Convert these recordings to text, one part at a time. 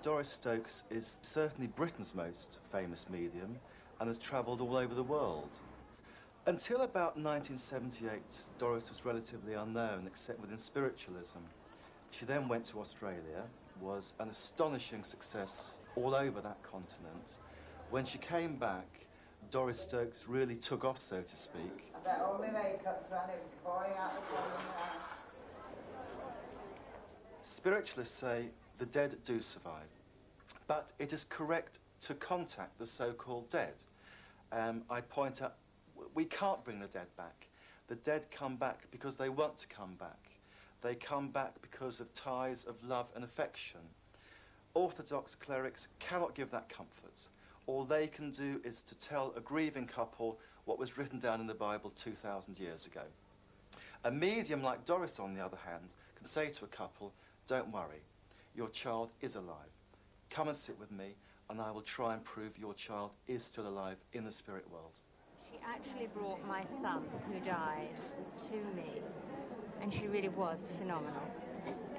Doris Stokes is certainly Britain's most famous medium and has travelled all over the world. Until about 1978, Doris was relatively unknown, except within spiritualism. She then went to Australia, was an astonishing success all over that continent. When she came back, Doris Stokes really took off, so to speak. I bet all my makeup's running pouring out the corner. Spiritualists say the dead do survive, but it is correct to contact the so-called dead. I point out, we can't bring the dead back. The dead come back because they want to come back. They come back because of ties of love and affection. Orthodox clerics cannot give that comfort. All they can do is to tell a grieving couple what was written down in the Bible 2,000 years ago. A medium like Doris, on the other hand, can say to a couple, don't worry, your child is alive. Come and sit with me, and I will try and prove your child is still alive in the spirit world. She actually brought my son, who died, to me, and she really was phenomenal.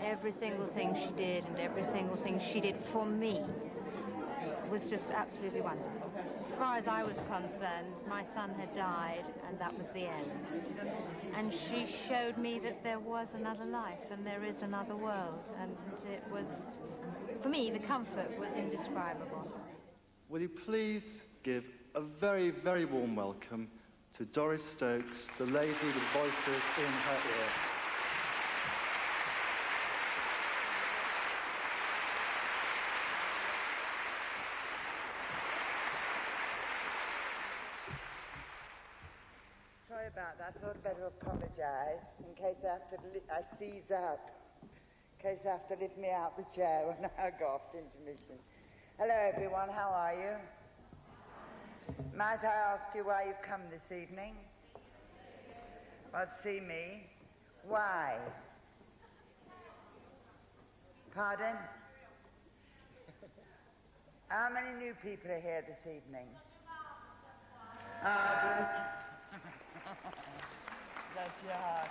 Every single thing she did and every single thing she did for me was just absolutely wonderful. As far as I was concerned, my son had died, and that was the end. And she showed me that there was another life and there is another world, and it was, for me, the comfort was indescribable. Will you please give a very, very warm welcome to Doris Stokes, the lady with voices in her ear. Sorry about that. I thought I'd better apologise in case I have to I seize up, in case they have to lift me out the chair when I go off to intermission. Hello everyone, how are you? Might I ask you why you've come this evening? Well, to see me. Why? Pardon? How many new people are here this evening? Bless your heart.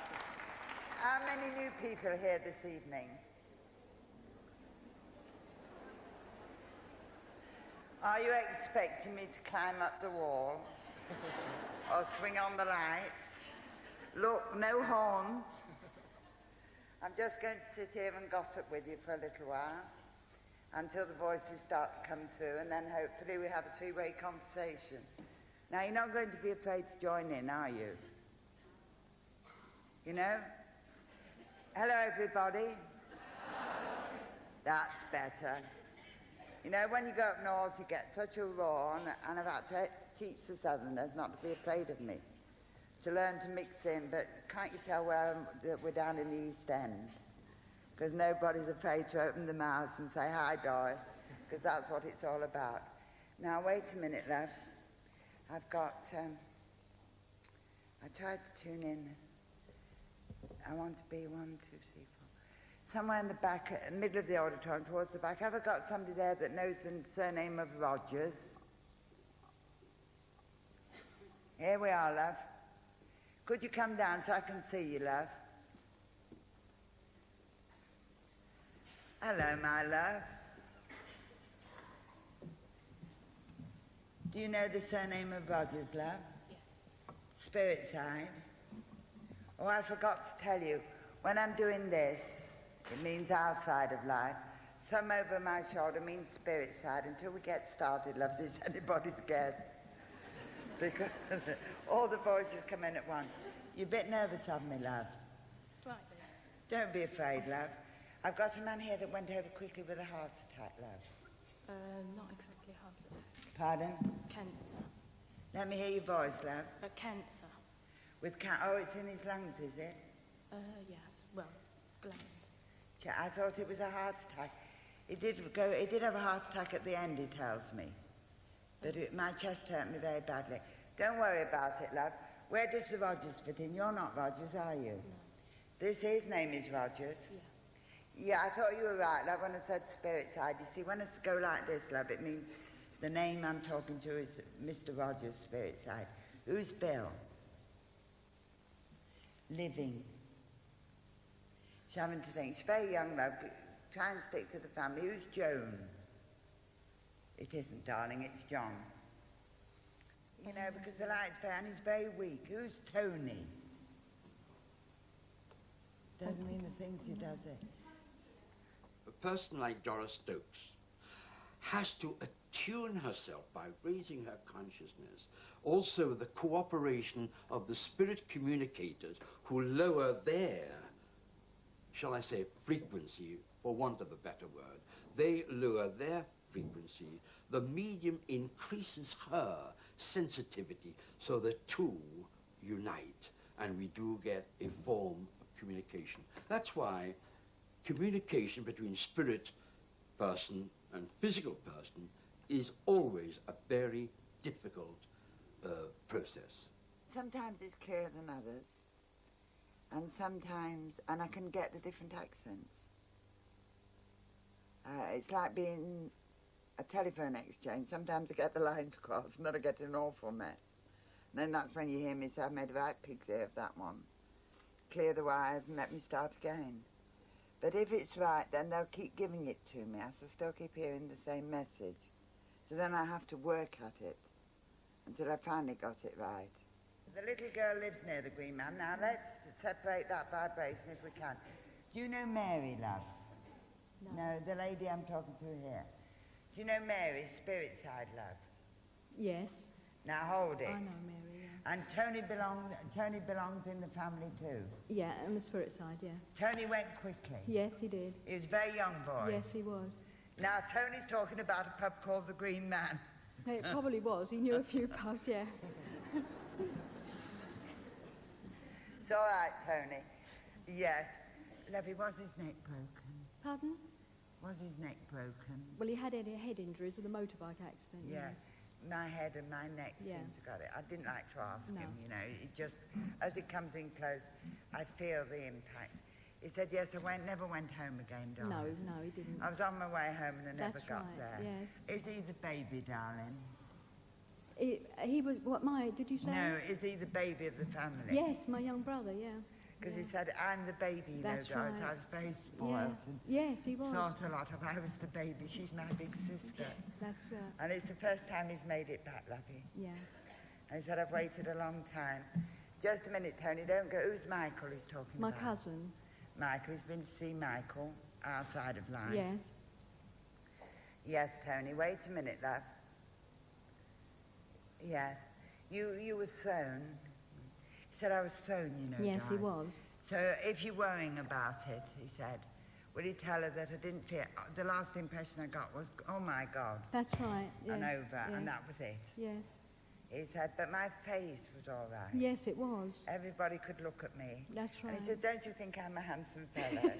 How many new people are here this evening? Are you expecting me to climb up the wall or swing on the lights? Look, no horns. I'm just going to sit here and gossip with you for a little while until the voices start to come through, and then hopefully we have a three-way conversation. Now, you're not going to be afraid to join in, are you? You know? Hello, everybody. That's better. You know, when you go up north, you get such a roar, and I've had to teach the Southerners not to be afraid of me, to learn to mix in, but can't you tell we're down in the East End? Because nobody's afraid to open their mouths and say, hi, Doris, because that's what it's all about. Now, wait a minute, love. I've got, I tried to tune in. I want to be 1, 2, 3, 4. Somewhere in the back, middle of the auditorium, towards the back. Have I got somebody there that knows the surname of Rogers? Here we are, love. Could you come down so I can see you, love? Hello, my love. Do you know the surname of Rogers, love? Yes. Spirit side. Oh, I forgot to tell you. When I'm doing this, it means our side of life. Thumb over my shoulder means spirit side. Until we get started, love, it's anybody's guess. Because all the voices come in at once. You're a bit nervous of me, love? Slightly. Don't be afraid, love. I've got a man here that went over quickly with a heart attack, love. Not exactly heart attack. Pardon? Cancer. Let me hear your voice, love. Cancer. Oh, it's in his lungs, is it? Yeah. Well, glands. I thought it was a heart attack. It did have a heart attack at the end, he tells me. But my chest hurt me very badly. Don't worry about it, love. Where does the Rogers fit in? You're not Rogers, are you? No. His name is Rogers? Yeah. Yeah, I thought you were right, love, when I said spirit side. You see, when I go like this, love, it means the name I'm talking to is Mr. Rogers' spirit side. Who's Bill? Living. She's having to think. She's very young, love. Try and stick to the family. Who's Joan? It isn't, darling, it's John. You know, because the light's very, and he's very weak. Who's Tony? Doesn't mean the things he does it. A person like Doris Stokes has to attune herself by raising her consciousness. Also, the cooperation of the spirit communicators who lower their, shall I say, frequency, for want of a better word. They lower their frequency. The medium increases her sensitivity, so the two unite, and we do get a form of communication. That's why communication between spirit person and physical person is always a very difficult process. Sometimes it's clearer than others, and sometimes, and I can get the different accents. It's like being a telephone exchange. Sometimes I get the lines crossed and then I get an awful mess. And then that's when you hear me say, I've made a right pig's ear of that one. Clear the wires and let me start again. But if it's right, then they'll keep giving it to me. I still keep hearing the same message. So then I have to work at it until I finally got it right. The little girl lives near the Green Man. Now let's separate that vibration if we can. Do you know Mary, love? No, the lady I'm talking to here. Do you know Mary's spirit side, love? Yes. Now hold it. I know Mary, yeah. And Tony belongs in the family too. Yeah, on the spirit side, yeah. Tony went quickly. Yes, he did. He was a very young boy. Yes, he was. Now Tony's talking about a pub called the Green Man. It probably was. He knew a few pubs, yeah. It's all right, Tony. Yes. Lovey, was his neck broken? Pardon? Was his neck broken? Well, he had head injuries with a motorbike accident. Yes. My head and my neck Yeah. seemed to got it. I didn't like to ask No. him, you know. It just, as it comes in close, I feel the impact. He said, yes, I never went home again, darling. No, he didn't. I was on my way home and I never That's got right, there. yes. Is he the baby, darling? He was, did you say? No, is he the baby of the family? Yes, my young brother, yeah. Because he said, I'm the baby, you That's know, Doris. right. I was very Yeah. spoiled and Yes, he was. thought a lot of, I was the baby, she's my big sister. That's right. And it's the first time he's made it back, lovey. Yeah. And he said, I've waited a long time. Just a minute, Tony, don't go. Who's Michael he's talking My about? cousin. Michael, he's been to see Michael, our side of life. Yes. Yes, Tony, wait a minute, love. Yes. You were thrown. He said I was thrown, you know, Yes, he Doris. was. So if you're worrying about it, he said, will you tell her that I didn't feel... The last impression I got was, oh, my God, That's right. Yes. and over, Yes. and that was it. Yes. He said, but my face was all right. Yes, it was. Everybody could look at me. That's right. And he said, don't you think I'm a handsome fellow?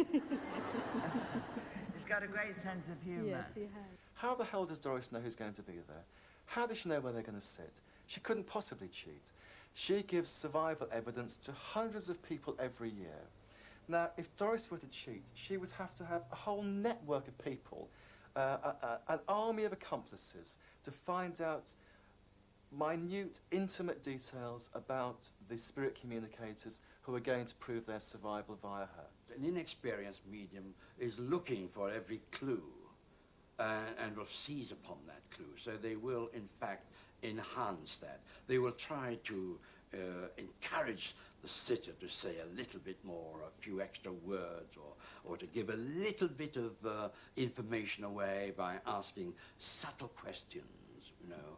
He's got a great sense of humour. Yes, he has. How the hell does Doris know who's going to be there? How does she know where they're going to sit? She couldn't possibly cheat. She gives survival evidence to hundreds of people every year. Now, if Doris were to cheat, she would have to have a whole network of people, an army of accomplices, to find out minute, intimate details about the spirit communicators who are going to prove their survival via her. An inexperienced medium is looking for every clue and will seize upon that clue. So they will, in fact, enhance that. They will try to encourage the sitter to say a little bit more, a few extra words, or to give a little bit of information away by asking subtle questions, you know.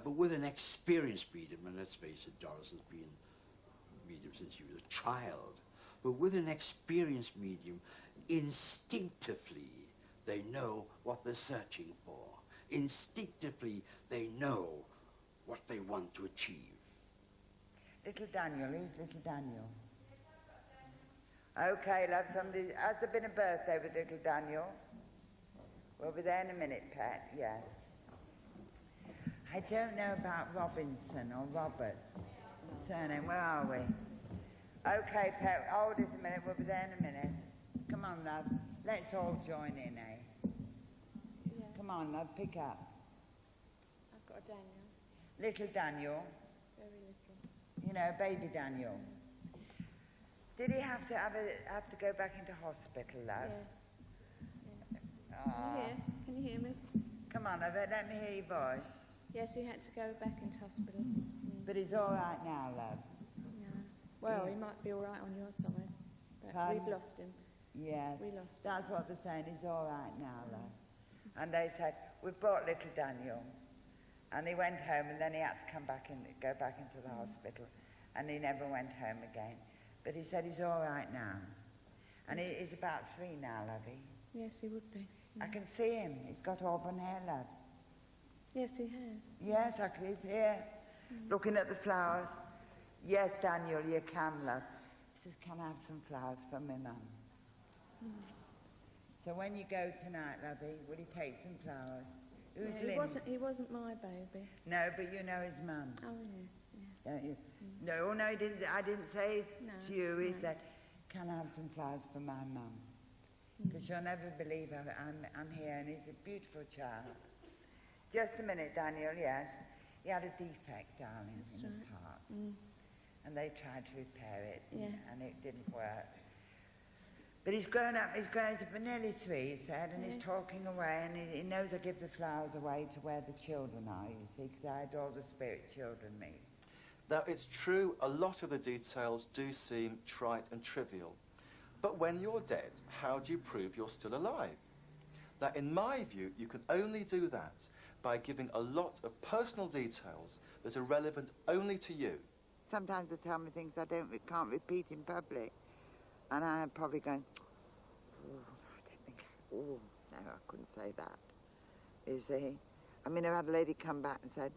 But with an experienced medium, and let's face it, Doris has been medium since she was a child, but with an experienced medium, instinctively they know what they're searching for. Instinctively they know what they want to achieve. Little Daniel, who's little Daniel? Okay, love, somebody, has there been a birthday with little Daniel? We'll be there in a minute, Pat, yes. I don't know about Robinson or Roberts. Surname, where are we? Okay, Pat, hold it a minute, we'll be there in a minute. Come on, love, let's all join in, eh? Yeah. Come on, love, pick up. I've got a Daniel. Little Daniel, Very little. you know, baby Daniel. Did he have to go back into hospital, love? Yes. Ah. Can you hear me? Come Come on, let me hear your voice. Yes, he had to go back into hospital. But he's all right now, love. Yeah. Well, he might be all right on your side, but Pardon? we've lost him. Yes, We lost him. that's what they're saying, he's all right now, love. And they said, we've brought little Daniel. And he went home, and then he had to go back into the hospital. And he never went home again. But he said he's all right now. And he's about 3 now, lovey. Yes, he would be. I can see him. He's got auburn hair, love. Yes, he has. Yes, he's here, looking at the flowers. Yes, Daniel, you can, love. He says, can I have some flowers for my mum? So when you go tonight, lovey, will you take some flowers? Who's Yeah, Lynn? he wasn't my baby. No, but you know his mum, Oh, yes, yeah. don't you? No, he didn't. I didn't say No, to you. He no. said, can I have some flowers for my mum? Because she'll never believe I'm here, and he's a beautiful child. Just a minute, Daniel, yes. He had a defect, darling, in his heart. And they tried to repair it, and it didn't work. But he's grown up for nearly 3, he said, and he's talking away, and he knows I give the flowers away to where the children are, you see, because I had all the spirit children meet. Now, it's true, a lot of the details do seem trite and trivial. But when you're dead, how do you prove you're still alive? Now, in my view, you can only do that by giving a lot of personal details that are relevant only to you. Sometimes they tell me things I can't repeat in public, and I'm probably going, no, I couldn't say that, you see. I mean, I've had a lady come back and said,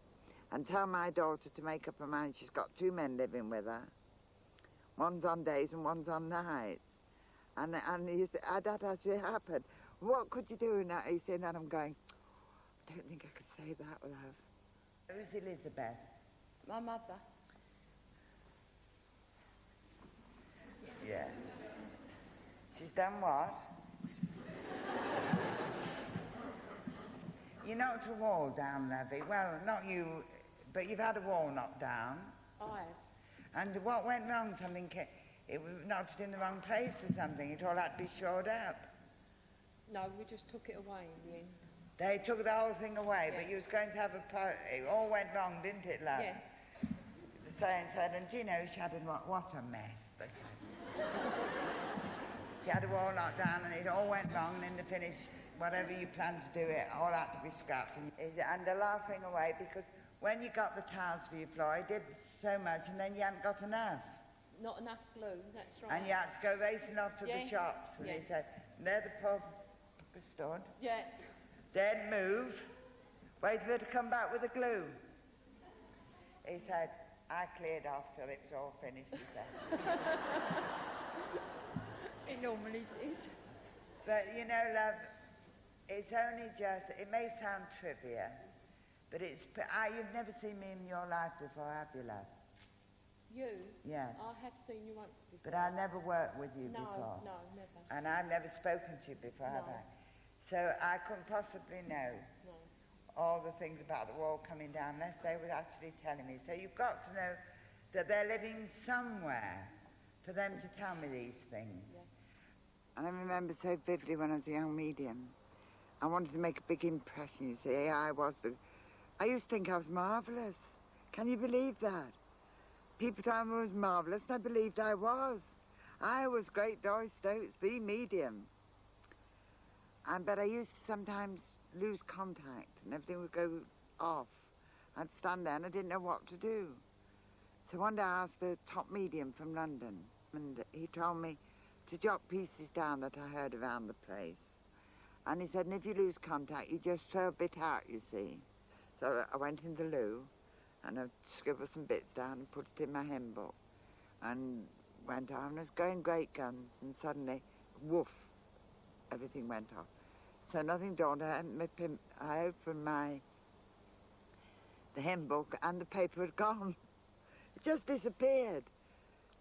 and tell my daughter to make up her mind she's got 2 men living with her. One's on days and one's on nights. And he said, that actually happened. What could you do? And he said, and I'm going, I don't think I could say that, love. Who's Elizabeth? My mother. Yeah. She's done what? You knocked a wall down, Levy. Well, not you, but you've had a wall knocked down. And what went wrong? It was knocked in the wrong place or something. It all had to be shored up. No, we just took it away in the end. They took the whole thing away, but Yes. you was going to have it all went wrong, didn't it, love? Yes. The saying said, and do you know, she had what a mess, they said. She had a wall knocked down and it all went wrong, and in the finish, whatever you planned to do, it all had to be scrapped. And they're laughing away because when you got the tiles for your floor, you did so much and then you hadn't got enough. Not enough glue, that's right. And you had to go racing off to the Yeah. shops. And he Yeah. said, there the pub stood. Yeah. Then move. Wait for her to come back with the glue. He said, I cleared off till it was all finished, he said. It normally did. But you know, love, it's only just, it may sound trivia, but you've never seen me in your life before, have you, love? You? Yes. I have seen you once before. But I never worked with you No, before. no, never. And I've never spoken to you before, have No. I? So I couldn't possibly know No. all the things about the wall coming down unless they were actually telling me. So you've got to know that they're living somewhere for them to tell me these things. Yeah. And I remember so vividly when I was a young medium, I wanted to make a big impression, you see. I used to think I was marvellous. Can you believe that? People told me I was marvellous, and I believed I was. I was great Doris Stokes, the medium. But I used to sometimes lose contact, and everything would go off. I'd stand there, and I didn't know what to do. So one day I asked a top medium from London, and he told me to jot pieces down that I heard around the place. And he said, and if you lose contact, you just throw a bit out, you see. So I went in the loo, and I scribbled some bits down and put it in my hymn book, and went on. I was going great guns, and suddenly, woof, everything went off. So nothing dawned. I opened the hymn book, and the paper had gone. It just disappeared,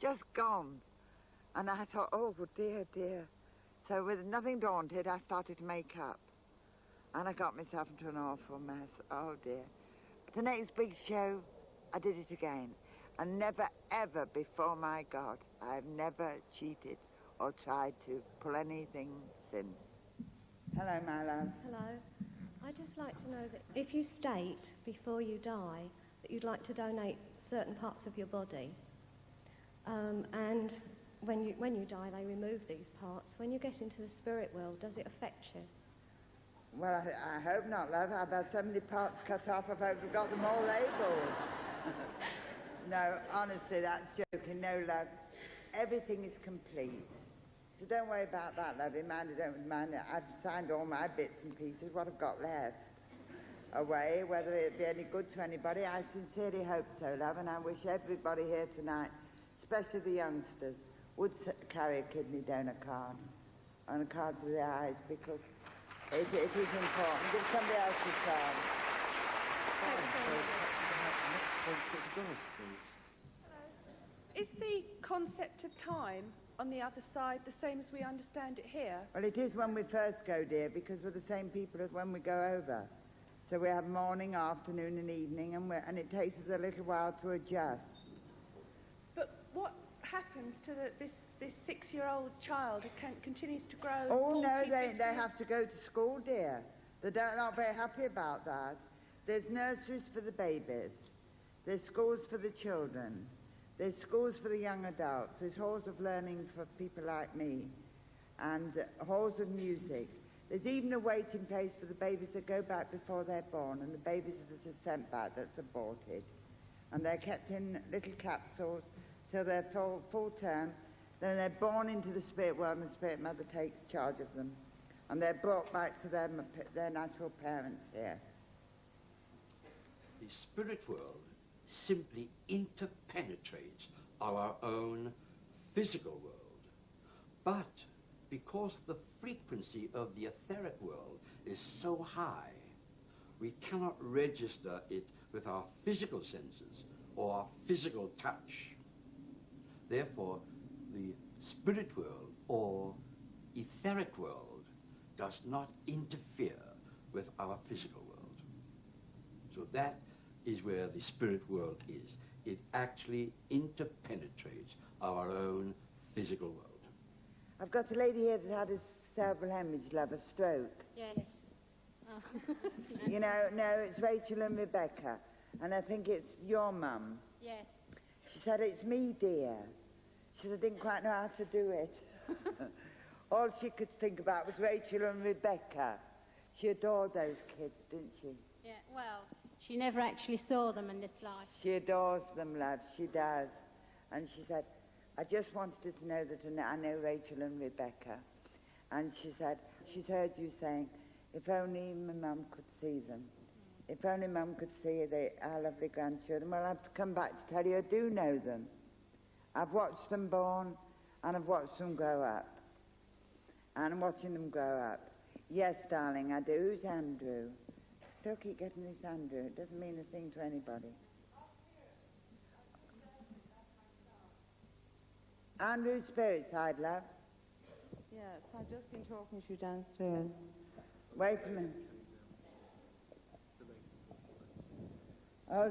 just gone. And I thought, oh, dear, dear. So with nothing daunted, I started to make up. And I got myself into an awful mess. Oh, dear. But the next big show, I did it again. And never, ever before my God, I've never cheated or tried to pull anything since. Hello, my love. Hello. I'd just like to know that if you state before you die that you'd like to donate certain parts of your body, and when you die they remove these parts, when you get into the spirit world, does it affect you? Well, I hope not, love. I've had so many parts cut off, I've hope we've got them all labelled. No, honestly, that's joking. No, love. Everything is complete. So don't worry about that, lovey. Mind, I don't mind it. I've signed all my bits and pieces, what I've got left, away. Whether it be any good to anybody, I sincerely hope so, love. And I wish everybody here tonight, especially the youngsters, would carry a kidney donor card and a card for their eyes, because it is important. Give somebody else a chance. Next point, put to Doris, please. Is the concept of time on the other side the same as we understand it here? Well, it is when we first go, dear, because we're the same people as when we go over. So we have morning, afternoon and evening, and it takes us a little while to adjust. But what happens to this 6-year-old child who continues to grow? Oh, 40, no, they 50? have to go to school, dear. They're not very happy about that. There's nurseries for the babies. There's schools for the children. There's schools for the young adults. There's halls of learning for people like me, and halls of music. There's even a waiting place for the babies that go back before they're born, and the babies that are sent back that's aborted. And they're kept in little capsules till they're full term. Then they're born into the spirit world, and the spirit mother takes charge of them. And they're brought back to their natural parents here. The spirit world simply interpenetrates our own physical world. But because the frequency of the etheric world is so high, we cannot register it with our physical senses or our physical touch. Therefore, the spirit world or etheric world does not interfere with our physical world. So that is where the spirit world is. It actually interpenetrates our own physical world. I've got a lady here that had a cerebral hemorrhage, love, a stroke. Yes. Oh. You know, no, it's Rachel and Rebecca, and I think it's your mum. Yes. She said, it's me, dear. She said, I didn't quite know how to do it. All she could think about was Rachel and Rebecca. She adored those kids, didn't she? Yeah, well, she never actually saw them in this life. She adores them, love, she does. And she said, I just wanted her to know that I know Rachel and Rebecca. And she said, she's heard you saying, if only my mum could see them. If only mum could see our lovely grandchildren. Well, I've come back to tell you I do know them. I've watched them born, and I've watched them grow up. And I'm watching them grow up. Yes, darling, I do. Who's Andrew? I still keep getting this Andrew. It doesn't mean a thing to anybody. Andrew's spirit side, love. Yes, I've just been talking to you downstairs. Wait a minute. Oh,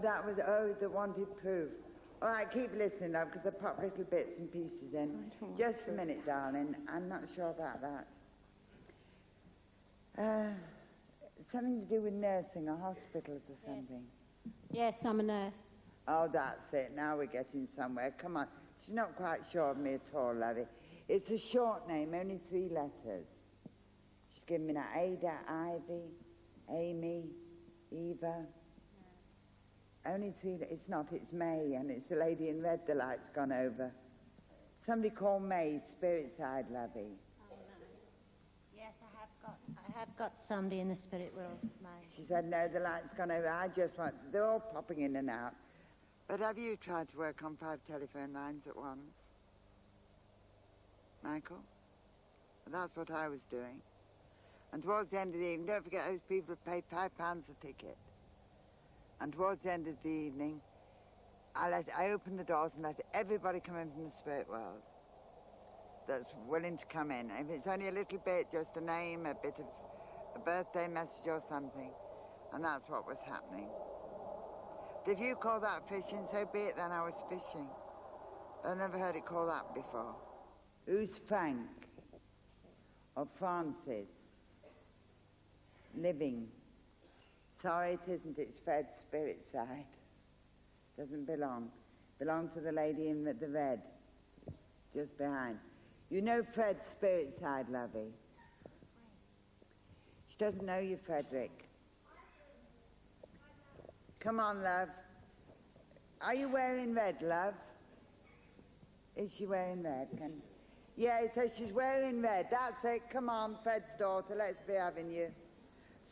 the wanted proof. All right, keep listening, love, because I pop little bits and pieces in. Just a minute, darling. I'm not sure about that. Something to do with nursing or hospitals or something. Yes, I'm a nurse. Oh, that's it. Now we're getting somewhere. Come on. She's not quite sure of me at all, lovey. It's a short name, only 3 letters. She's given me that. Ada, Ivy, Amy, Eva. Only 3, it's not, it's May, and it's the lady in red the light's gone over. Somebody called May, spirit side, lovey. Oh, no. Yes, I have got somebody in the spirit world, May. She said, no, the light's gone over. I just want, they're all popping in and out. But have you tried to work on 5 telephone lines at once? Michael? Well, that's what I was doing. And towards the end of the evening, don't forget those people that paid £5 a ticket. And towards the end of the evening, I opened the doors and let everybody come in from the spirit world that's willing to come in. If it's only a little bit, just a name, a bit of a birthday message or something. And that's what was happening. But if you call that fishing, so be it then, I was fishing. I've never heard it called that before. Who's Frank? Or Francis? Living? Sorry, it isn't. It's Fred's spirit side. Doesn't belong. Belong to the lady in the red, just behind. You know Fred's spirit side, lovey. She doesn't know you, Frederick. Come on, love. Are you wearing red, love? Is she wearing red? Yeah, it says she's wearing red. That's it. Come on, Fred's daughter. Let's be having you.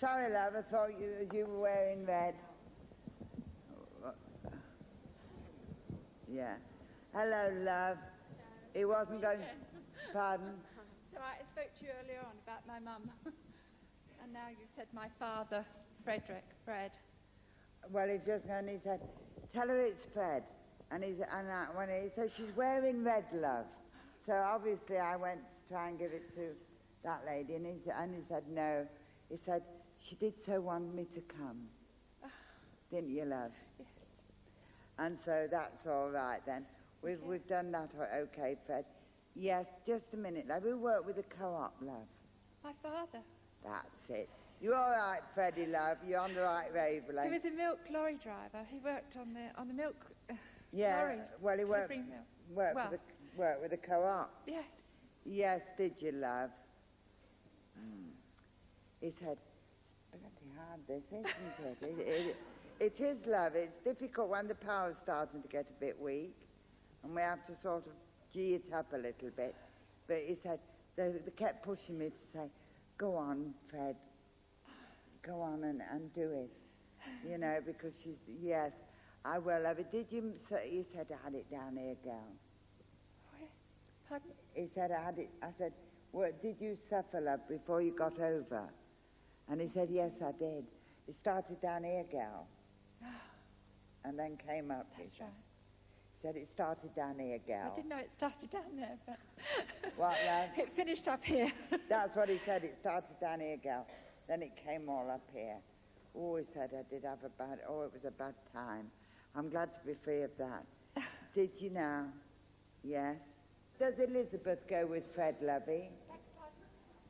Sorry, love. I thought you were wearing red. Yeah. Hello, love. He wasn't going... Pardon? So I spoke to you earlier on about my mum. And now you said my father, Fred. Well, he's just going, he said, tell her it's Fred. When he said, she's wearing red, love. So obviously I went to try and give it to that lady, and he said, no. He said, she did so want me to come. Didn't you, love? Yes. And so that's all right then. We've done that okay, Fred. Yes, just a minute, love. Who worked with the co-op, love? My father. That's it. You're all right, Freddie, love. You're on the right wavelength. He was a milk lorry driver. He worked on the milk yeah, lorries. well, he worked with the co-op. Yes. Yes, did you, love? He said, it's bloody hard, this, isn't it? It is, love. It's difficult when the power's starting to get a bit weak, and we have to sort of gee it up a little bit. But he said, they kept pushing me to say, go on, Fred. Go on and do it. You know, because she's, yes, I will, love it. Did you, so he said I had it down here, girl. Pardon? He said I had it, I said, well, did you suffer, love, before you got over? And he said, yes, I did. It started down here, gal. And then came up. That's right. He said it started down here, gal. I didn't know it started down there, but... What, love? It finished up here. That's what he said, it started down here, gal. Then it came all up here. Oh, he said I did have it was a bad time. I'm glad to be free of that. Did you now? Yes. Does Elizabeth go with Fred, lovey?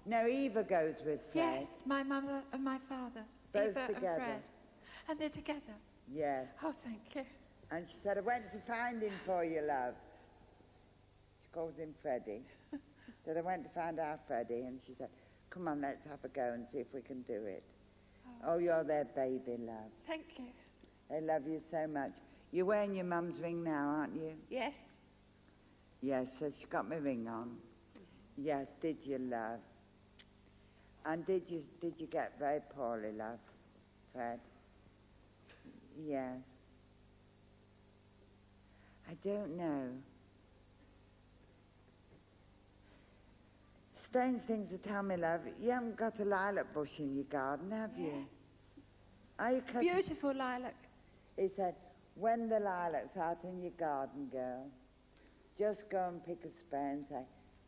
No, Eva goes with Fred. Yes, my mother and my father. Both Eva together. and Fred. And they're together. Yes. Oh, thank you. And she said, I went to find him for you, love. She calls him Freddie. Said, I went to find our Freddie, and she said, come on, let's have a go and see if we can do it. Oh, you're their baby, love. Thank you. They love you so much. You're wearing your mum's ring now, aren't you? Yes. Yes, so she got my ring on. Yes, did you, love? And did you get very poorly, love, Fred? Yes. I don't know. Strange things to tell me, love. You haven't got a lilac bush in your garden, have you? Yes. Are you cutting? Beautiful lilac. He said, when the lilac's out in your garden, girl, just go and pick a spray and say,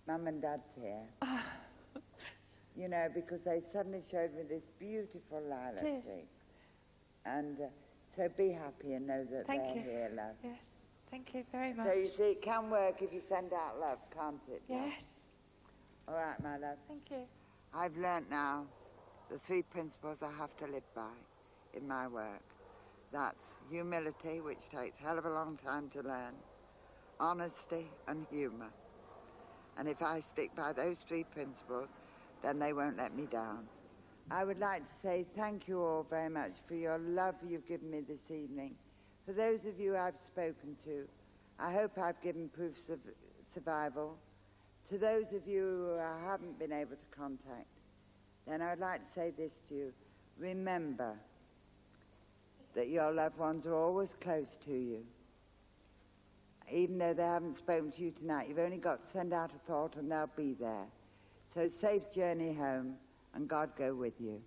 Mum and Dad's here. Oh. You know, because they suddenly showed me this beautiful lilac Yes. tree. And so be happy and know that Thank they're you. here, love. Yes. Thank you very much. So you see, it can work if you send out love, can't it? love? Yes. All right, my love. Thank you. I've learnt now the 3 principles I have to live by in my work. That's humility, which takes a hell of a long time to learn, honesty and humour. And if I stick by those 3 principles, then they won't let me down. I would like to say thank you all very much for your love you've given me this evening. For those of you I've spoken to, I hope I've given proofs of survival. To those of you who I haven't been able to contact, then I would like to say this to you. Remember that your loved ones are always close to you. Even though they haven't spoken to you tonight, you've only got to send out a thought and they'll be there. So safe journey home, and God go with you.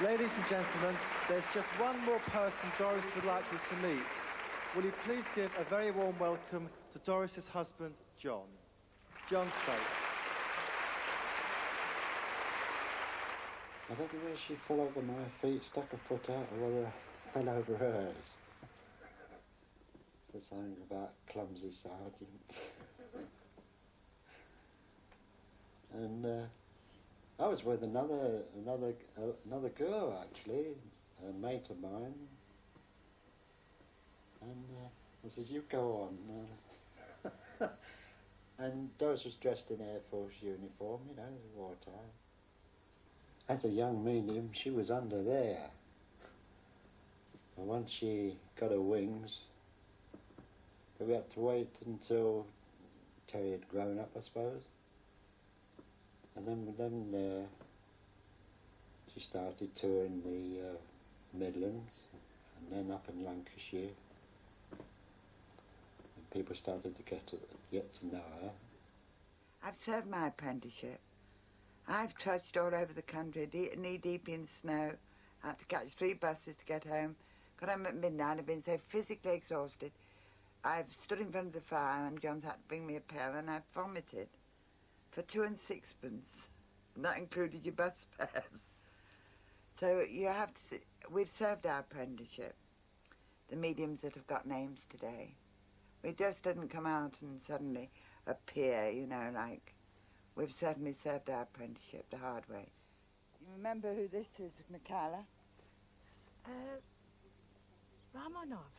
Ladies and gentlemen, there's just one more person Doris would like you to meet. Will you please give a very warm welcome to Doris's husband, John. John Stokes. I don't know whether she fell over my feet, stuck her foot out, or whether I fell over hers. It's a saying about clumsy sergeants. and I was with another girl actually, a mate of mine, and I said, "You go on." And Doris was dressed in Air Force uniform, you know, wartime. As a young medium, she was under there. And once she got her wings, we had to wait until Terry had grown up, I suppose. And then she started touring the Midlands, and then up in Lancashire. And people started to get to know her. I've served my apprenticeship. I've trudged all over the country, knee-deep in snow. I had to catch 3 buses to get home. Got home at midnight. I've been so physically exhausted. I've stood in front of the fire and John's had to bring me a pail and I've vomited for 2 and 6 pence. And that included your bus fares. So you have to see, we've served our apprenticeship. The mediums that have got names today. We just didn't come out and suddenly appear, you know, like we've certainly served our apprenticeship the hard way. You remember who this is, Michaela? Romanov.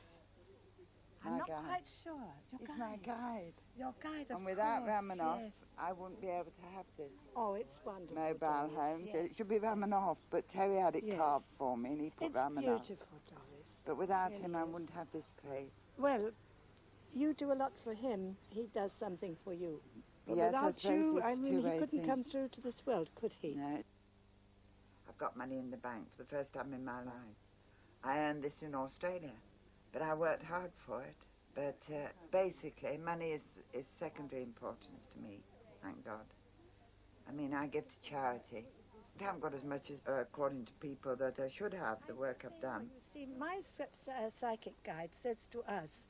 My I'm not guide. quite sure. He's my guide. Your guide, of And without course, Romanov, yes. I wouldn't be able to have this Oh, it's wonderful. mobile Doris, home. yes. It should be Romanov, but Terry had it Yes. carved for me and he put It's Romanov. beautiful, Doris. But without It him, really I is. wouldn't have this place. Well, you do a lot for him. He does something for you. But Yes, I without suppose you, it's I mean, he two-way couldn't thing. come through to this world, could he? No. I've got money in the bank for the first time in my life. I earned this in Australia, but I worked hard for it. But basically, money is secondary importance to me, thank God. I mean, I give to charity. I haven't got as much as, according to people, that I should have, the work I've done. You see, my psychic guide says to us,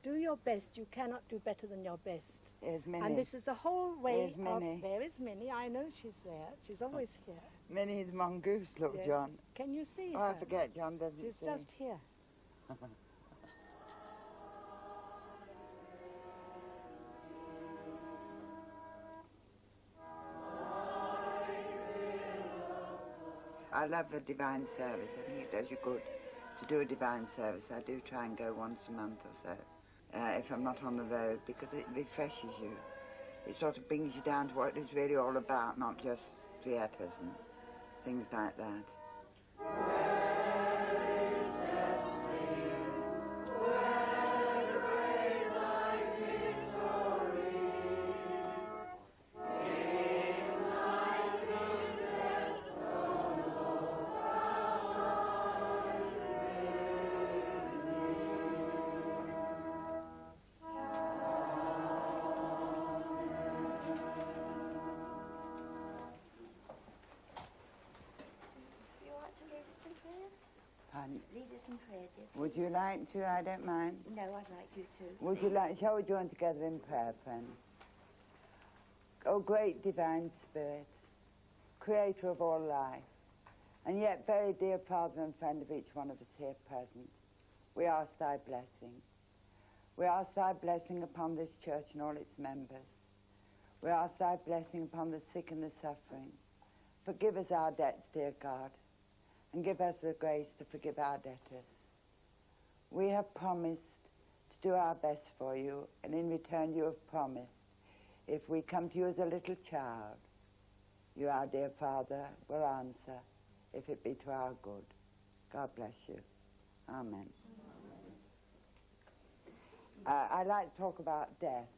do your best, you cannot do better than your best. Here's Minnie. And this is the whole way Here's Minnie. There is Minnie, I know she's there. She's always here. Minnie the mongoose, look, Yes. John. Can you see Oh, her? I forget, John doesn't She's see. just here. I love the divine service. I think it does you good to do a divine service. I do try and go once a month or so, if I'm not on the road, because it refreshes you. It sort of brings you down to what it's really all about, not just theatres and things like that. Pardon? Lead us in prayer, dear. Would you like to? I don't mind. No, I'd like you to. Would you like, shall we join together in prayer, friends? O great divine Spirit, creator of all life, and yet very dear Father and friend of each one of us here present, we ask thy blessing. We ask thy blessing upon this church and all its members. We ask thy blessing upon the sick and the suffering. Forgive us our debts, dear God, and give us the grace to forgive our debtors. We have promised to do our best for you, and in return you have promised, if we come to you as a little child, you, our dear Father, will answer, if it be to our good. God bless you. Amen. I'd like to talk about death.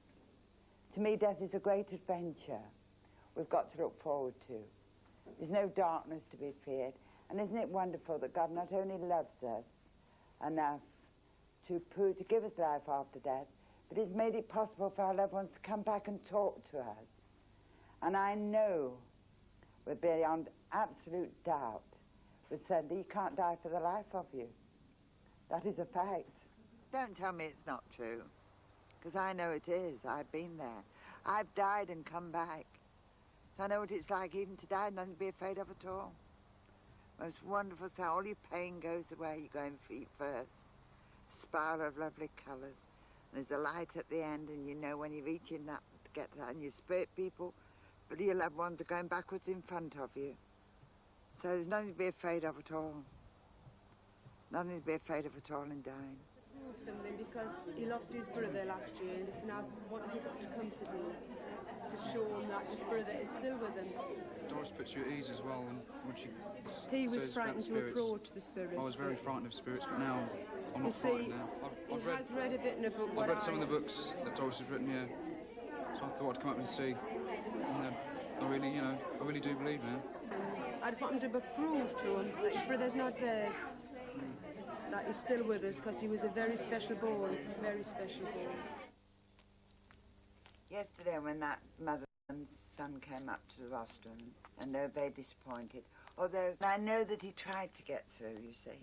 To me, death is a great adventure we've got to look forward to. There's no darkness to be feared. And isn't it wonderful that God not only loves us enough to give us life after death, but He's made it possible for our loved ones to come back and talk to us. And I know, with beyond absolute doubt, with certainty, you can't die for the life of you. That is a fact. Don't tell me it's not true, because I know it is. I've been there. I've died and come back. So I know what it's like even to die and nothing to be afraid of at all. Most wonderful sound. All your pain goes away. You're going feet first. Spiral of lovely colours. There's a light at the end, and you know when you reach in that to get that, and your spirit people but your loved ones are going backwards in front of you. So there's nothing to be afraid of at all. Nothing to be afraid of at all in dying. Something because he lost his brother last year, and I wanted him to come to do to show him that his brother is still with him. Doris puts you at ease as well when she He was says frightened about to spirits. approach the spirit. I was very frightened of spirits, but now I'm You not see, frightened now. I've he has read a bit in a book. I've read some of the books that Doris has written, yeah. So I thought I'd come up and see. And I really do believe now. I just want him to prove to him that his brother's not dead. That he's still with us, because he was a very special boy, very special boy. Yesterday when that mother and son came up to the rostrum and they were very disappointed, although I know that he tried to get through, you see.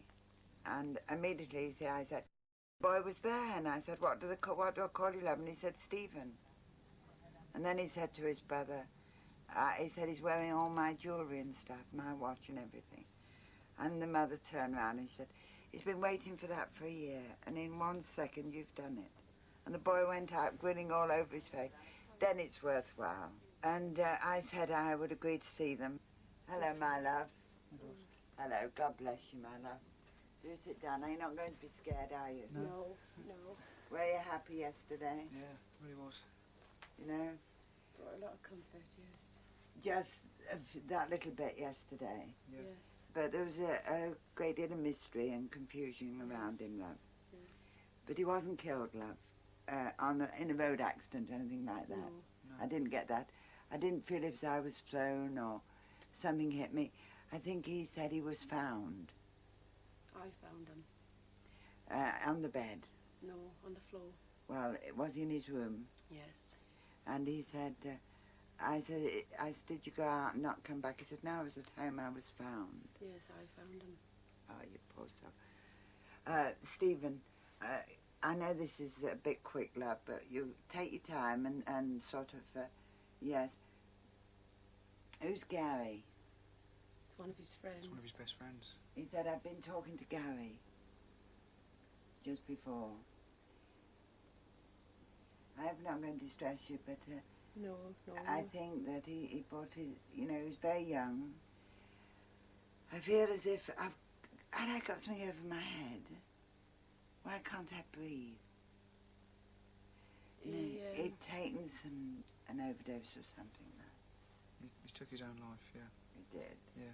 And immediately I said, boy was there, and I said, what do I call you, love? And he said, Stephen. And then he said to his brother, he said he's wearing all my jewellery and stuff, my watch and everything. And the mother turned around and said, he's been waiting for that for a year, and in 1 second you've done it. And the boy went out grinning all over his face. Then it's worthwhile. And I said I would agree to see them. Hello, my love. Hello, God bless you, my love. Do sit down. Are you not going to be scared, are you? No. Were you happy yesterday? Yeah, really was. You know? Brought a lot of comfort, yes. Just that little bit yesterday. Yeah. Yes. But there was a great deal of mystery and confusion around him, love. Yes. But he wasn't killed, love, in a road accident or anything like that. No. I didn't get that. I didn't feel as I was thrown or something hit me. I think he said he was found. I found him. On the bed. No, on the floor. Well, it was in his room. Yes. And he said, I said, did you go out and not come back? He said, no, I was at home, I was found. Yes, I found him. Oh, you poor soul. Stephen, I know this is a bit quick, love, but you take your time and sort of, yes. Who's Gary? It's one of his friends. It's one of his best friends. He said, I've been talking to Gary just before. I hope I'm not going to distress you, but No. I think that he brought his, he was very young. I feel as if had I got something over my head. Why can't I breathe? Yeah. He'd taken an overdose or something. He took his own life, yeah. He did? Yeah.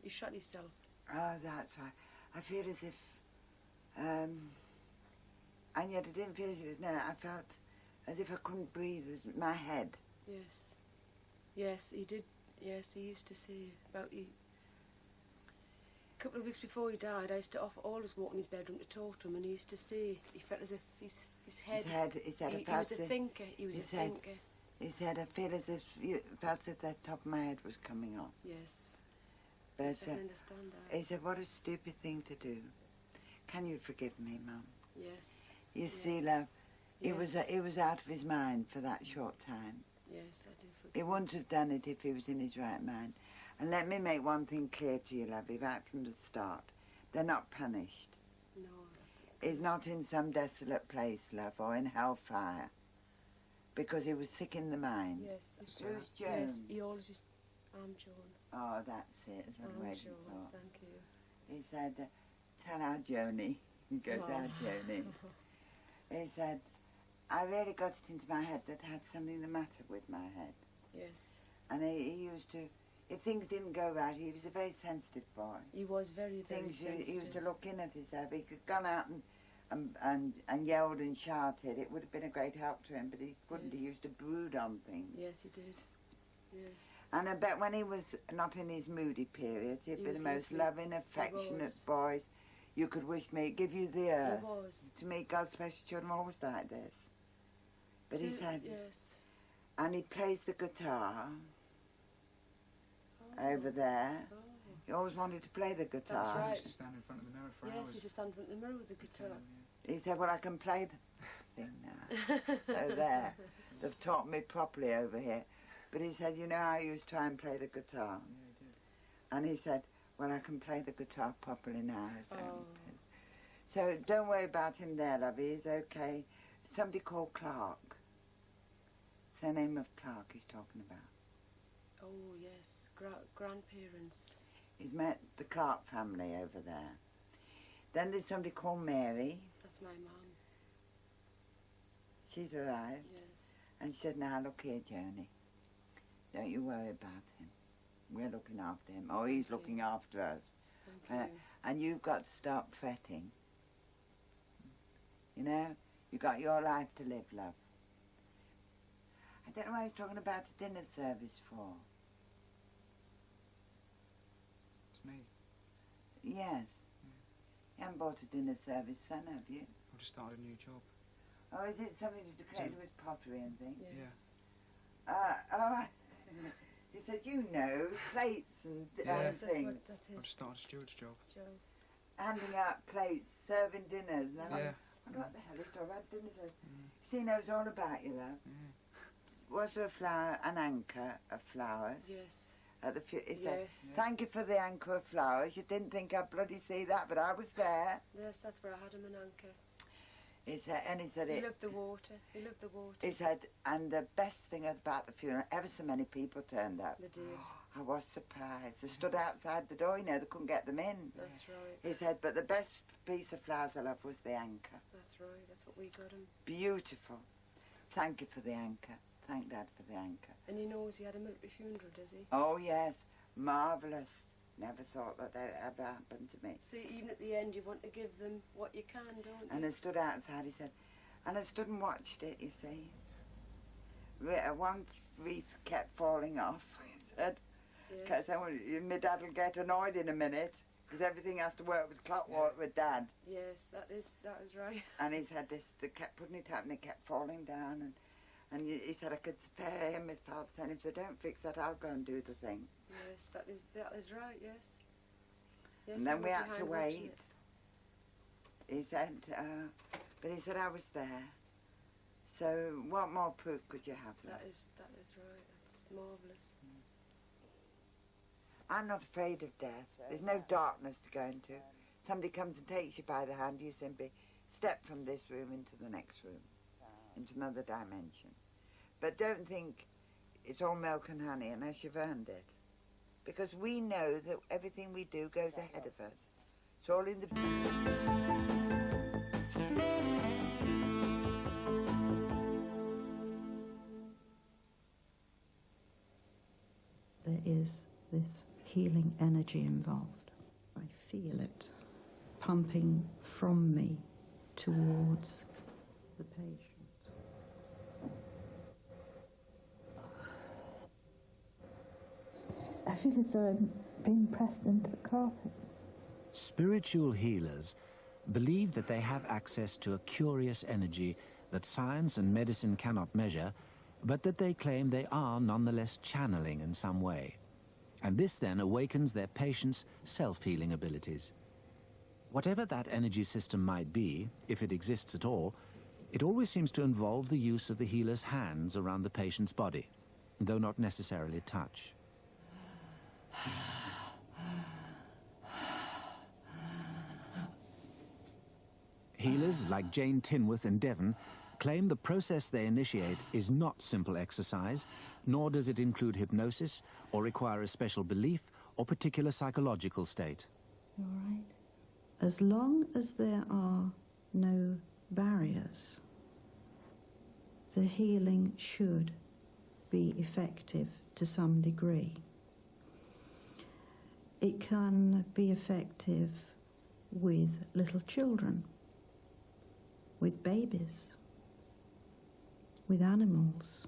He shot himself. Oh, that's right. I feel as if, and yet I didn't feel as if it was, no, I felt as if I couldn't breathe, as my head. Yes. Yes, he did. Yes, he used to say about a couple of weeks before he died, I used to always walk in his bedroom to talk to him, and he used to say he felt as if his head. He said, he was a thinker. He was a thinker. He said, I feel as if felt as if the top of my head was coming off. Yes. But Yes, I can understand that. he said, what a stupid thing to do. Can you forgive me, Mum? Yes. You Yes. see, love, Yes. he was out of his mind for that short time. Yes, I do forgive. He wouldn't have done it if he was in his right mind. And let me make one thing clear to you, lovey, right from the start. They're not punished. No. He's not in some desolate place, love, or in hellfire. Because he was sick in the mind. Yes. Who's Joan? Yes, he always used. I'm Joan. Oh, that's it. That's what I'm I'm waiting Joan. for. Thank you. He said, tell our Joni. He goes, Oh. our Joni. He said, I really got it into my head that I had something the matter with my head. Yes. And he used to, if things didn't go right, he was a very sensitive boy. He was very, very Things sensitive. he used to look in at his head. He could gone out and yelled and shouted. It would have been a great help to him, but he couldn't. Yes. He used to brood on things. Yes, he did. Yes. And I bet when he was not in his moody periods, he'd He be the was most lovely. loving, affectionate was. boys you could wish me. Give you the earth. He was. To me, God's special children are always like this. But he said, Yes. and he plays the guitar Oh. over there. Oh. He always wanted to play the guitar. That's He right. used to stand in front of the mirror for Yes, hours. he just stand in front of the mirror with the guitar. He said, well, I can play the thing now. So there. They've taught me properly over here. But he said, you know, I used to try and play the guitar. Yeah, he did. And he said, well, I can play the guitar properly now. So, Oh. so don't worry about him there, lovey. He's okay. Somebody called Clark. the name of Clark he's talking about? Oh, yes, grandparents. He's met the Clark family over there. Then there's somebody called Mary. That's my mum. She's arrived. Yes. And she said, now look here, Joni. Don't you worry about him. We're looking after him. Or he's looking after us. Thank you. And you've got to stop fretting. You know? You've got your life to live, love. I don't know what he's talking about a dinner service for. It's me. Yes. You haven't bought a dinner service, son, have you? I've just started a new job. Oh, is it something to do with pottery and things? Yeah. He said, you know, plates and things. I've just started a steward's job. Handing out plates, serving dinners. And Yeah. what the hell is all about dinners? She knows all about you, love. Was there a flower, an anchor of flowers? Yes. At the he said, thank you for the anchor of flowers. You didn't think I'd bloody see that, but I was there. Yes, that's where I had him an anchor. He said, he loved the water. He loved the water. He said, and the best thing about the funeral, ever so many people turned up. They did. I was surprised. They stood outside the door, you know, they couldn't get them in. That's right. He said, but the best piece of flowers I love was the anchor. That's right. That's what we got him. Beautiful. Thank you for the anchor. Thank Dad for the anchor. And he knows he had a military funeral, does he? Oh, yes. Marvellous. Never thought that ever happened to me. See, even at the end, you want to give them what you can, don't you? And I stood outside, he said, and I stood and watched it, you see. One wreath kept falling off, he said. Yes. My dad will get annoyed in a minute, because everything has to work with clockwork with Dad. Yes, that is right. And he said this, they kept putting it up and it kept falling down. And he said I could spare him. His father said, if they don't fix that, I'll go and do the thing. Yes, that is right, yes. Yes, And then we had to behind wait. watching it. He said, but he said I was there. So what more proof could you have? Love? That is right. That's marvellous. I'm not afraid of death. There's no darkness to go into. Somebody comes and takes you by the hand, you simply step from this room into the next room, into another dimension. But don't think it's all milk and honey unless you've earned it. Because we know that everything we do goes ahead of us. It's all in the... There is this healing energy involved. I feel it pumping from me towards the patient. I feel as though I'm being pressed into the carpet. Spiritual healers believe that they have access to a curious energy that science and medicine cannot measure, but that they claim they are nonetheless channeling in some way. And this then awakens their patients' self-healing abilities. Whatever that energy system might be, if it exists at all, it always seems to involve the use of the healer's hands around the patient's body, though not necessarily touch. Healers like Jane Tinworth in Devon claim the process they initiate is not simple exercise, nor does it include hypnosis or require a special belief or particular psychological state. You all right? As long as there are no barriers, the healing should be effective to some degree. It can be effective with little children, with babies, with animals.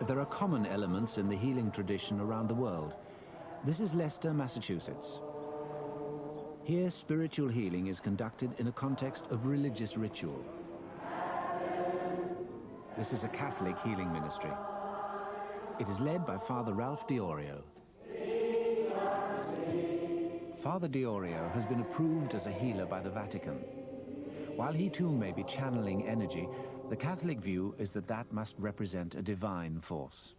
There are common elements in the healing tradition around the world. This is Leicester, Massachusetts. Here, spiritual healing is conducted in a context of religious ritual. This is a Catholic healing ministry. It is led by Father Ralph Diorio. Father Diorio has been approved as a healer by the Vatican. While he too may be channeling energy, the Catholic view is that that must represent a divine force.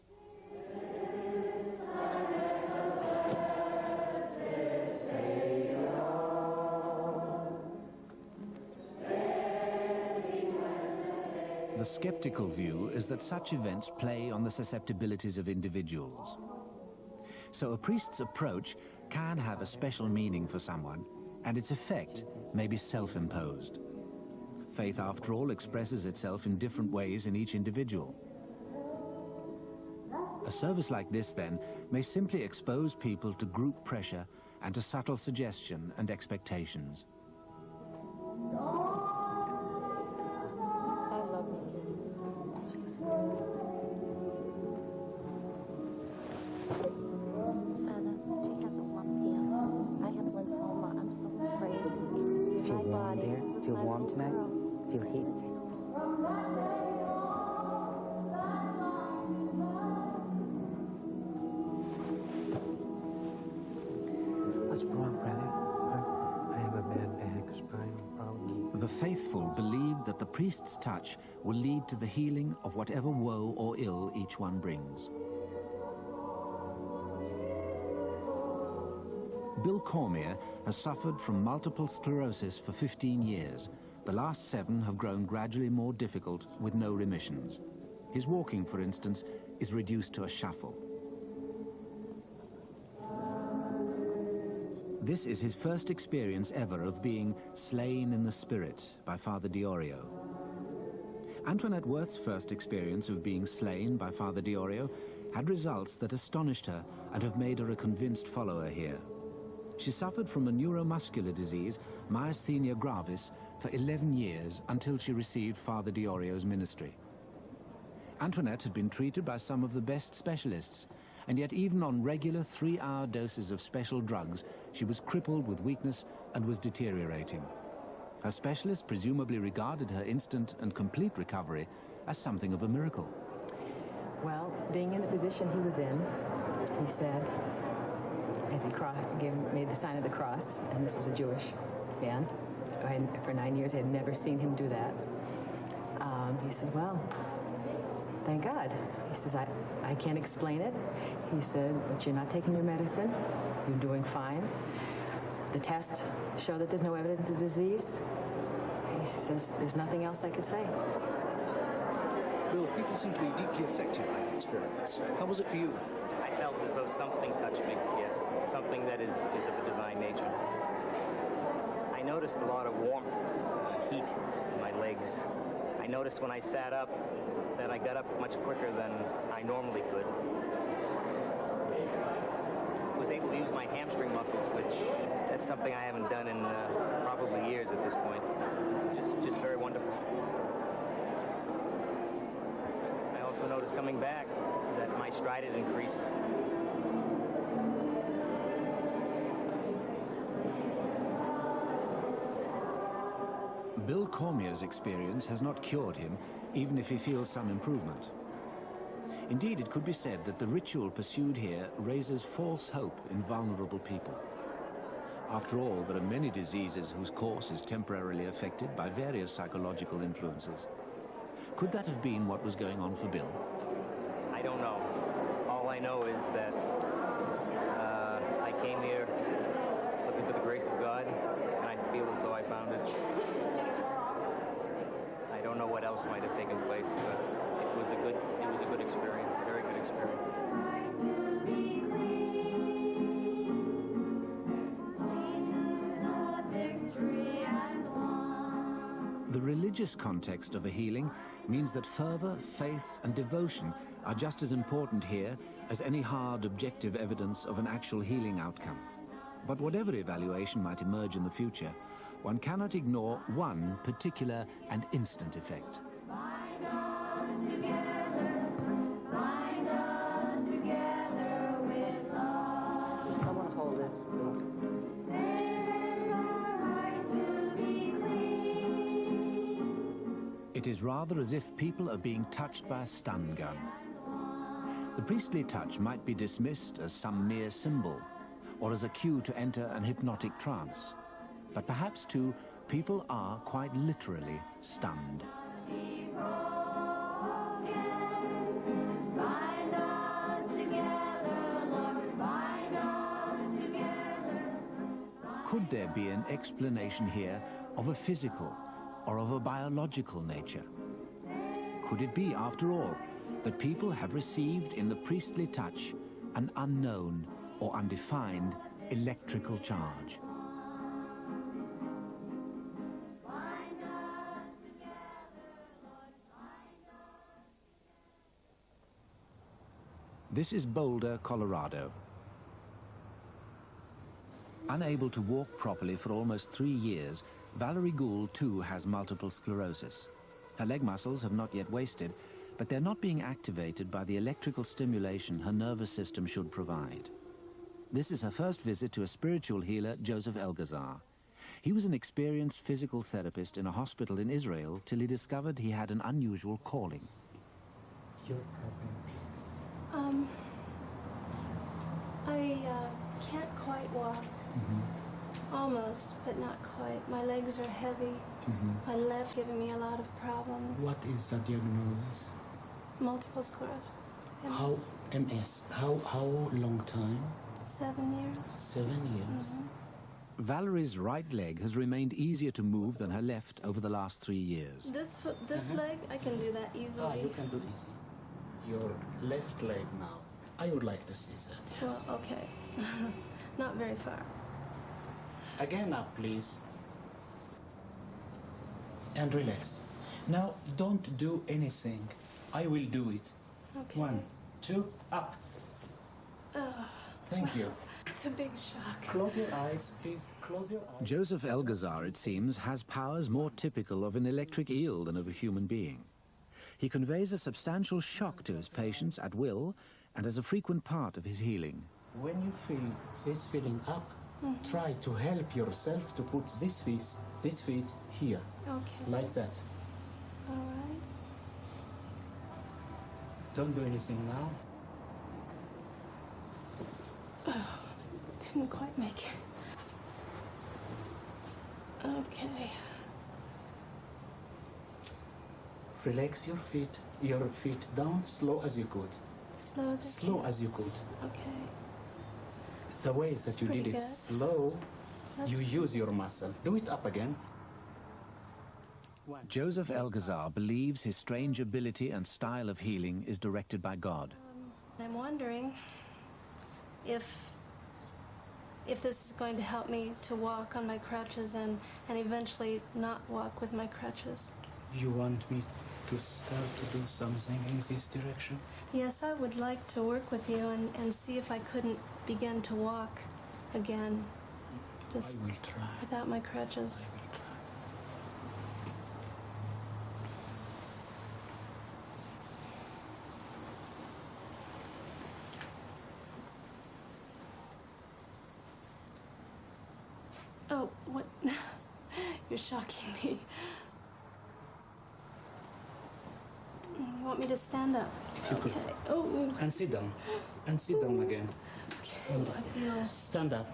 skeptical view is that such events play on the susceptibilities of individuals. So a priest's approach can have a special meaning for someone, and its effect may be self-imposed. Faith, after all, expresses itself in different ways in each individual. A service like this, then, may simply expose people to group pressure and to subtle suggestion and expectations. The faithful believe that the priest's touch will lead to the healing of whatever woe or ill each one brings. Bill Cormier has suffered from multiple sclerosis for 15 years. The last 7 have grown gradually more difficult with no remissions. His walking, for instance, is reduced to a shuffle. This is his first experience ever of being slain in the spirit by Father Diorio. Antoinette Worth's first experience of being slain by Father Diorio had results that astonished her and have made her a convinced follower here. She suffered from a neuromuscular disease, myasthenia gravis, for 11 years until she received Father Diorio's ministry. Antoinette had been treated by some of the best specialists, and yet even on regular 3-hour doses of special drugs, she was crippled with weakness and was deteriorating. Her specialist presumably regarded her instant and complete recovery as something of a miracle. Well, being in the position he was in, he said, as he made the sign of the cross, and this was a Jewish man, for 9 years I had never seen him do that. He said, well, thank God. He says, I can't explain it. He said, but you're not taking your medicine. You're doing fine. The tests show that there's no evidence of disease. He says, there's nothing else I could say. Bill, people seem to be deeply affected by the experience. How was it for you? I felt as though something touched me, yes. Something that is of a divine nature. I noticed a lot of warmth, heat in my legs. I noticed when I sat up that I got up much quicker than I normally could. I was able to use my hamstring muscles, which that's something I haven't done in probably years at this point. Just very wonderful. I also noticed coming back that my stride had increased. Bill Cormier's experience has not cured him, even if he feels some improvement. Indeed, it could be said that the ritual pursued here raises false hope in vulnerable people. After all, there are many diseases whose course is temporarily affected by various psychological influences. Could that have been what was going on for Bill? I don't know. All I know is that I came here looking for the grace of God, and I feel as though I found it. I don't know what else might have taken place, but it was a good experience, a very good experience. The religious context of a healing means that fervor, faith, and devotion are just as important here as any hard, objective evidence of an actual healing outcome. But whatever evaluation might emerge in the future, one cannot ignore one particular and instant effect. Someone hold this, please. It is rather as if people are being touched by a stun gun. The priestly touch might be dismissed as some mere symbol, or as a cue to enter an hypnotic trance. But perhaps, too, people are quite literally stunned. Could there be an explanation here of a physical or of a biological nature? Could it be, after all, that people have received in the priestly touch an unknown or undefined electrical charge? This is Boulder, Colorado. Unable to walk properly for almost 3 years, Valerie Gould too has multiple sclerosis. Her leg muscles have not yet wasted, but they're not being activated by the electrical stimulation her nervous system should provide. This is her first visit to a spiritual healer, Joseph Elgazar. He was an experienced physical therapist in a hospital in Israel till he discovered he had an unusual calling. Your problem, please. I can't quite walk. Almost, but not quite. My legs are heavy. My left giving me a lot of problems. What is the diagnosis? Multiple sclerosis. MS. How MS? How long time? 7 years. 7 years. Valerie's right leg has remained easier to move than her left over the last 3 years. This foot, this leg, I can do that easily. You can do easy. Your left leg now. I would like to see that, yes. Well, okay. Not very far. Again up, please. And relax. Now, don't do anything. I will do it. Okay. 1, 2, up. Thank you. It's a big shock. Close your eyes, please. Close your eyes. Joseph Elgazar, it seems, has powers more typical of an electric eel than of a human being. He conveys a substantial shock to his patients at will and as a frequent part of his healing. When you feel this feeling up, try to help yourself to put this feet here. Okay. Like that. All right. Don't do anything now. Oh, didn't quite make it. Okay. Relax your feet down slow as you could. Slow as you could. Okay. The ways that you did it good. slow, you use your muscle. Do it up again. Joseph Elgazar believes his strange ability and style of healing is directed by God. I'm wondering if this is going to help me to walk on my crutches and eventually not walk with my crutches. You want me to start to do something in this direction? Yes, I would like to work with you and see if I couldn't begin to walk again. Just I will try. without my crutches. Oh, what? You're shocking me. You want me to stand up? If you could. Oh. And sit down. And sit down again. Okay, I feel... Stand up.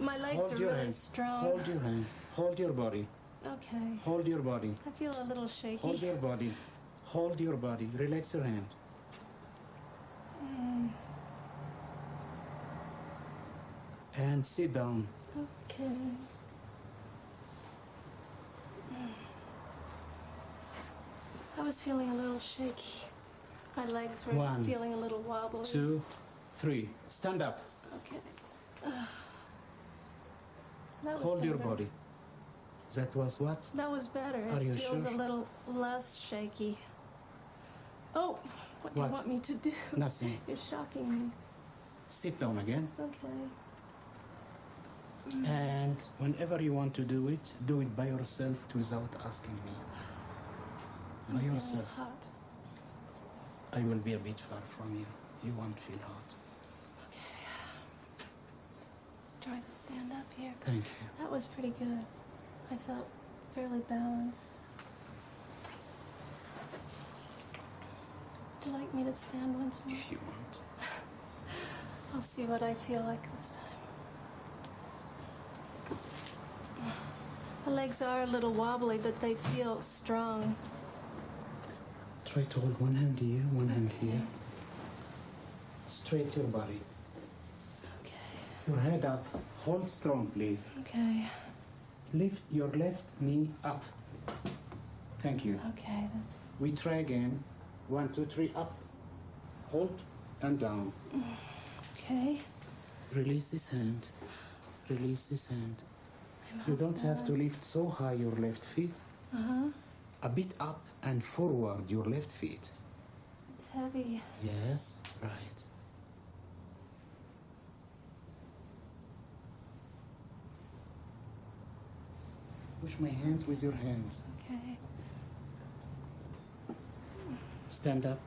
My legs Hold are your really hand. strong. Hold your hand. Hold your body. Okay. Hold your body. I feel a little shaky. Hold your body. Hold your body. Relax your hand. And sit down. Okay. I was feeling a little shaky. My legs were 1, feeling a little wobbly. 2, 3. Stand up. Okay. That was Hold your better. body. That was what? That was better. Are It you feels sure? a little less shaky. Oh, what do you What? want me to do? Nothing. You're shocking me. Sit down again. Okay. And whenever you want to do it by yourself without asking me. By I'm feeling yourself. hot. I will be a bit far from you. You won't feel hot. Okay. Let's try to stand up here. Thank you. That was pretty good. I felt fairly balanced. Would you like me to stand once more? If you want. I'll see what I feel like this time. My legs are a little wobbly, but they feel strong. Try to hold one hand here, one hand here. Straight your body. Okay. Your head up. Hold strong, please. Okay. Lift your left knee up. Thank you. Okay, that's... We try again. 1, 2, 3, up. Hold and down. Okay. Release this hand. Release this hand. I'm You off don't have to balance. lift so high your left feet. Uh-huh. A bit up and forward your left feet. It's heavy. Yes, right. Push my hands with your hands. Okay. Stand up.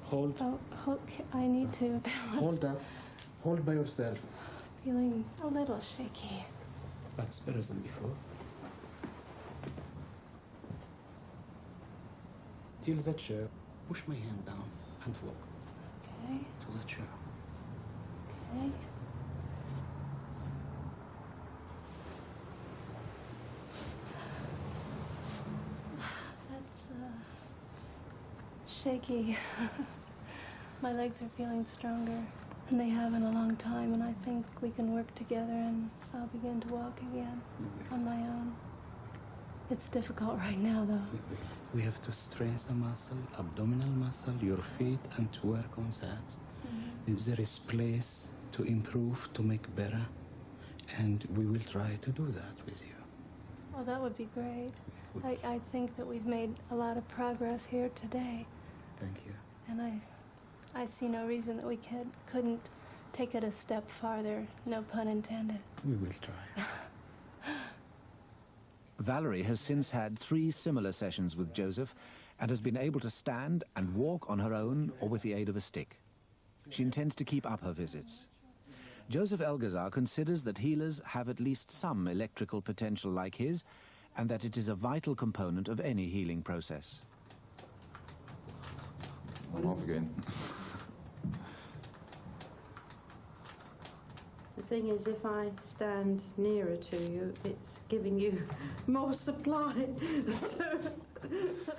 Hold. Oh, okay. I need to balance. Hold up. Hold by yourself. Feeling a little shaky. That's better than before. Till the chair. Push my hand down and walk. Okay. To the chair. Okay. That's shaky. My legs are feeling stronger, and they have in a long time, and I think we can work together and I'll begin to walk again on my own. It's difficult right now, though. We have to strengthen muscle, abdominal muscle, your feet, and to work on that. If there is place to improve, to make better, and we will try to do that with you. Well, that would be great. I think that we've made a lot of progress here today, Thank you. and I see no reason that we couldn't take it a step farther, no pun intended. We will try. Valerie has since had 3 similar sessions with Joseph and has been able to stand and walk on her own or with the aid of a stick. She intends to keep up her visits. Joseph Elgazar considers that healers have at least some electrical potential like his, and that it is a vital component of any healing process. I'm off again. The thing is, if I stand nearer to you, it's giving you more supply.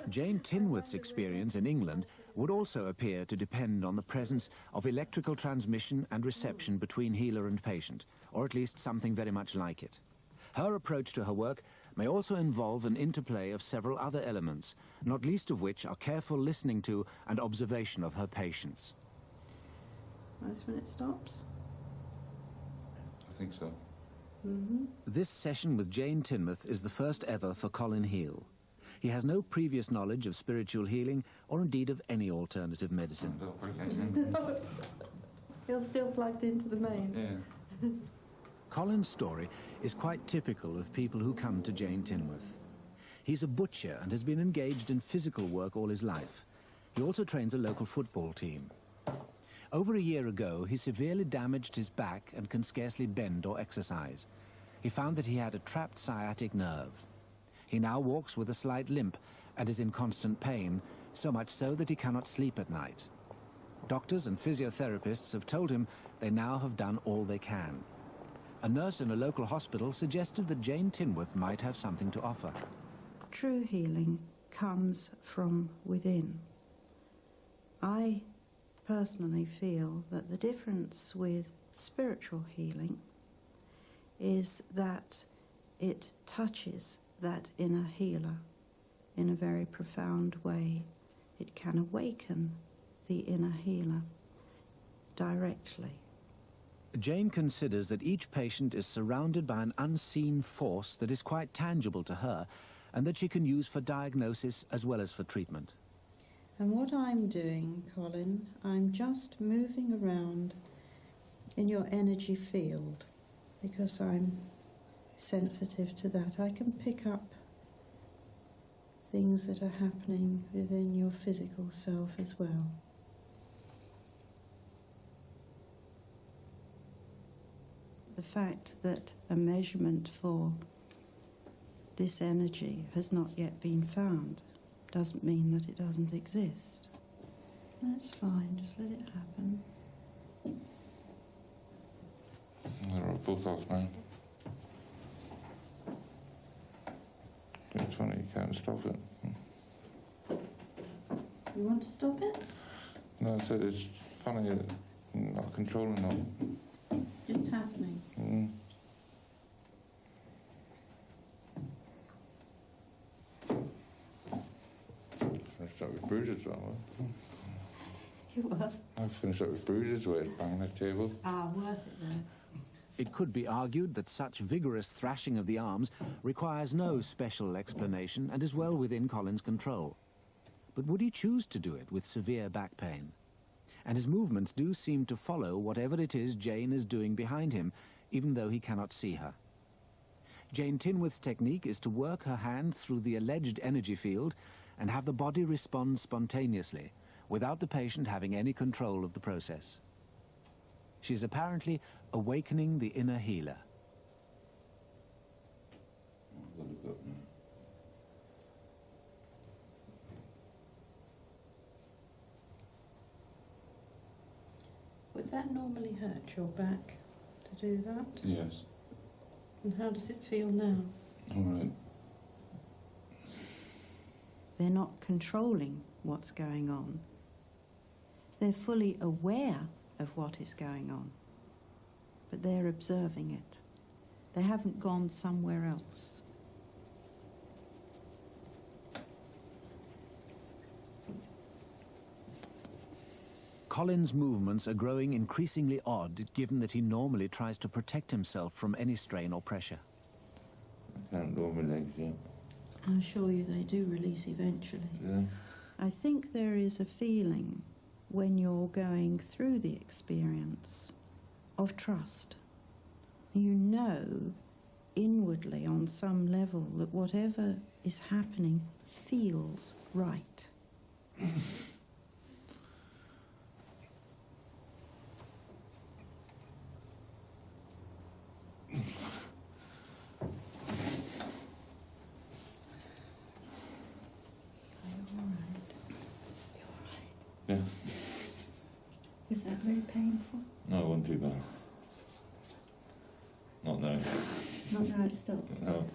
Jane Tinworth's experience in England would also appear to depend on the presence of electrical transmission and reception between healer and patient, or at least something very much like it. Her approach to her work may also involve an interplay of several other elements, not least of which are careful listening to and observation of her patients. That's when it stops. I think so. This session with Jane Tinworth is the first ever for Colin Heal. He has no previous knowledge of spiritual healing or indeed of any alternative medicine. You're still plugged into the main. Yeah. Colin's story is quite typical of people who come to Jane Tinworth. He's a butcher and has been engaged in physical work all his life. He also trains a local football team. Over a year ago, he severely damaged his back and can scarcely bend or exercise. He found that he had a trapped sciatic nerve. He now walks with a slight limp and is in constant pain, so much so that he cannot sleep at night. Doctors and physiotherapists have told him they now have done all they can. A nurse in a local hospital suggested that Jane Tinworth might have something to offer. True healing comes from within. I personally feel that the difference with spiritual healing is that it touches that inner healer in a very profound way. It can awaken the inner healer directly. Jane considers that each patient is surrounded by an unseen force that is quite tangible to her and that she can use for diagnosis as well as for treatment. And what I'm doing, Colin, I'm just moving around in your energy field because I'm sensitive to that. I can pick up things that are happening within your physical self as well. The fact that a measurement for this energy has not yet been found doesn't mean that it doesn't exist. That's fine, just let it happen. They're both off now. It's funny, you can't stop it. You want to stop it? No, I said it's funny, not controlling them. Just happening. as well. It was. I finished up with bruises where it's banging the table. Ah, worth it though. It could be argued that such vigorous thrashing of the arms requires no special explanation and is well within Colin's control. But would he choose to do it with severe back pain? And his movements do seem to follow whatever it is Jane is doing behind him, even though he cannot see her. Jane Tinworth's technique is to work her hand through the alleged energy field and have the body respond spontaneously, without the patient having any control of the process. She is apparently awakening the inner healer. Would that normally hurt your back to do that? Yes. And how does it feel now? All right. They're not controlling what's going on. They're fully aware of what is going on, but they're observing it. They haven't gone somewhere else. Colin's movements are growing increasingly odd, given that he normally tries to protect himself from any strain or pressure. I can't lower my legs yet. I assure you they do release eventually. Yeah. I think there is a feeling when you're going through the experience of trust. You know inwardly on some level that whatever is happening feels right. Yeah. Is that very painful? No, it wasn't too bad. Not now. Not now it's stopped. No.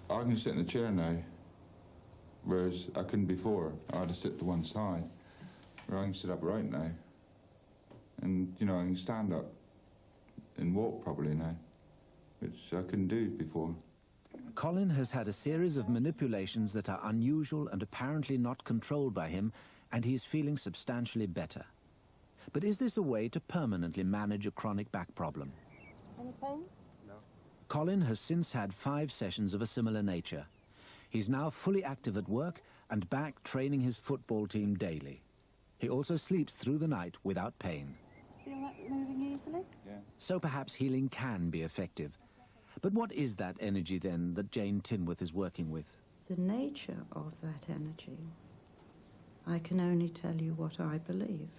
I can sit in the chair now, whereas I couldn't before. I had to sit to one side. Where I can sit upright now. And, you know, I can stand up and walk properly now, which I couldn't do before. Colin has had a series of manipulations that are unusual and apparently not controlled by him, and he is feeling substantially better. But is this a way to permanently manage a chronic back problem? Any pain? No. Colin has since had 5 sessions of a similar nature. He's now fully active at work and back training his football team daily. He also sleeps through the night without pain. Feel that moving easily? Yeah. So perhaps healing can be effective. But what is that energy then that Jane Tinworth is working with? The nature of that energy, I can only tell you what I believe.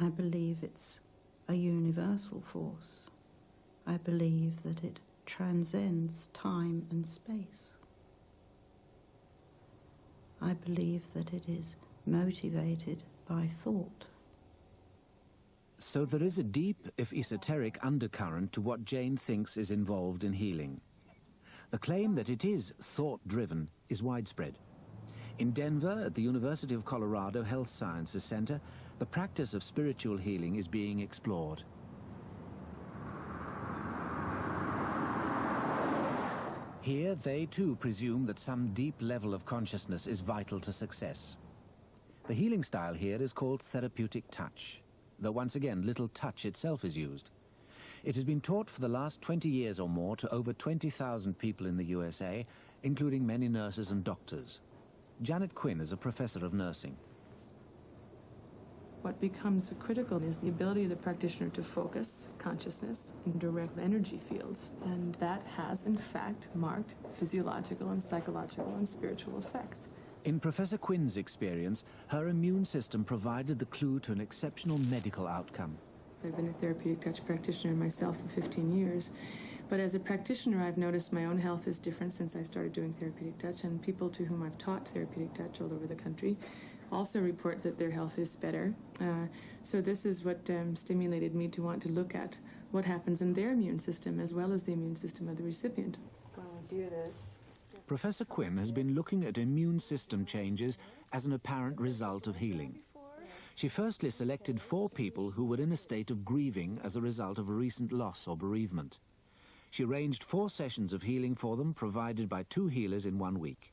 I believe it's a universal force. I believe that it transcends time and space. I believe that it is motivated by thought. So there is a deep, if esoteric, undercurrent to what Jane thinks is involved in healing. The claim that it is thought-driven is widespread. In Denver, at the University of Colorado Health Sciences Center, the practice of spiritual healing is being explored. Here, they too presume that some deep level of consciousness is vital to success. The healing style here is called therapeutic touch, though once again, little touch itself is used. It has been taught for the last 20 years or more to over 20,000 people in the USA, including many nurses and doctors. Janet Quinn is a professor of nursing. What becomes critical is the ability of the practitioner to focus consciousness in direct energy fields. And that has, in fact, marked physiological and psychological and spiritual effects. In Professor Quinn's experience, her immune system provided the clue to an exceptional medical outcome. I've been a therapeutic touch practitioner myself for 15 years. But as a practitioner, I've noticed my own health is different since I started doing therapeutic touch, and people to whom I've taught therapeutic touch all over the country also report that their health is better. So this is what stimulated me to want to look at what happens in their immune system as well as the immune system of the recipient. When we do this, Professor Quinn has been looking at immune system changes as an apparent result of healing. She firstly selected 4 people who were in a state of grieving as a result of a recent loss or bereavement. She arranged 4 sessions of healing for them, provided by 2 healers in 1 week.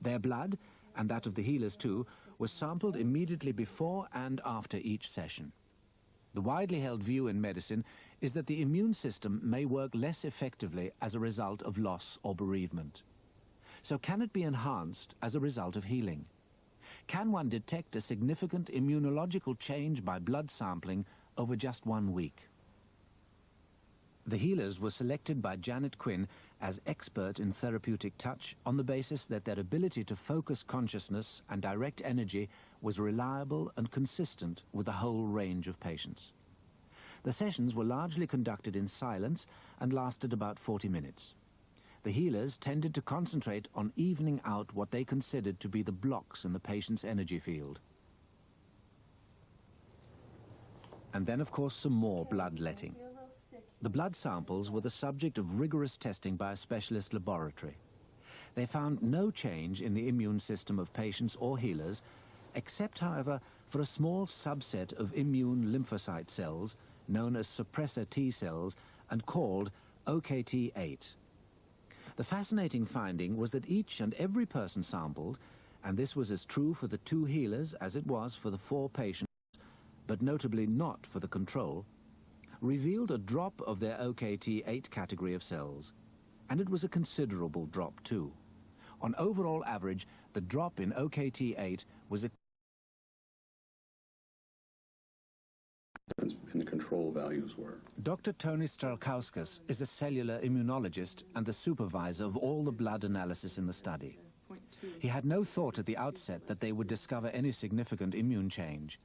Their blood, and that of the healers too, was sampled immediately before and after each session. The widely held view in medicine is that the immune system may work less effectively as a result of loss or bereavement. So can it be enhanced as a result of healing? Can one detect a significant immunological change by blood sampling over just 1 week? The healers were selected by Janet Quinn as expert in therapeutic touch on the basis that their ability to focus consciousness and direct energy was reliable and consistent with a whole range of patients. The sessions were largely conducted in silence and lasted about 40 minutes. The healers tended to concentrate on evening out what they considered to be the blocks in the patient's energy field. And then, of course, some more bloodletting. The blood samples were the subject of rigorous testing by a specialist laboratory. They found no change in the immune system of patients or healers, except, however, for a small subset of immune lymphocyte cells, known as suppressor T cells, and called OKT8. The fascinating finding was that each and every person sampled, and this was as true for the 2 healers as it was for the 4 patients, but notably not for the control, revealed a drop of their OKT8 category of cells. And it was a considerable drop too. On overall average, the drop in OKT8 was a in the control values were. Dr. Tony Strelkauskas is a cellular immunologist and the supervisor of all the blood analysis in the study. He had no thought at the outset that they would discover any significant immune change,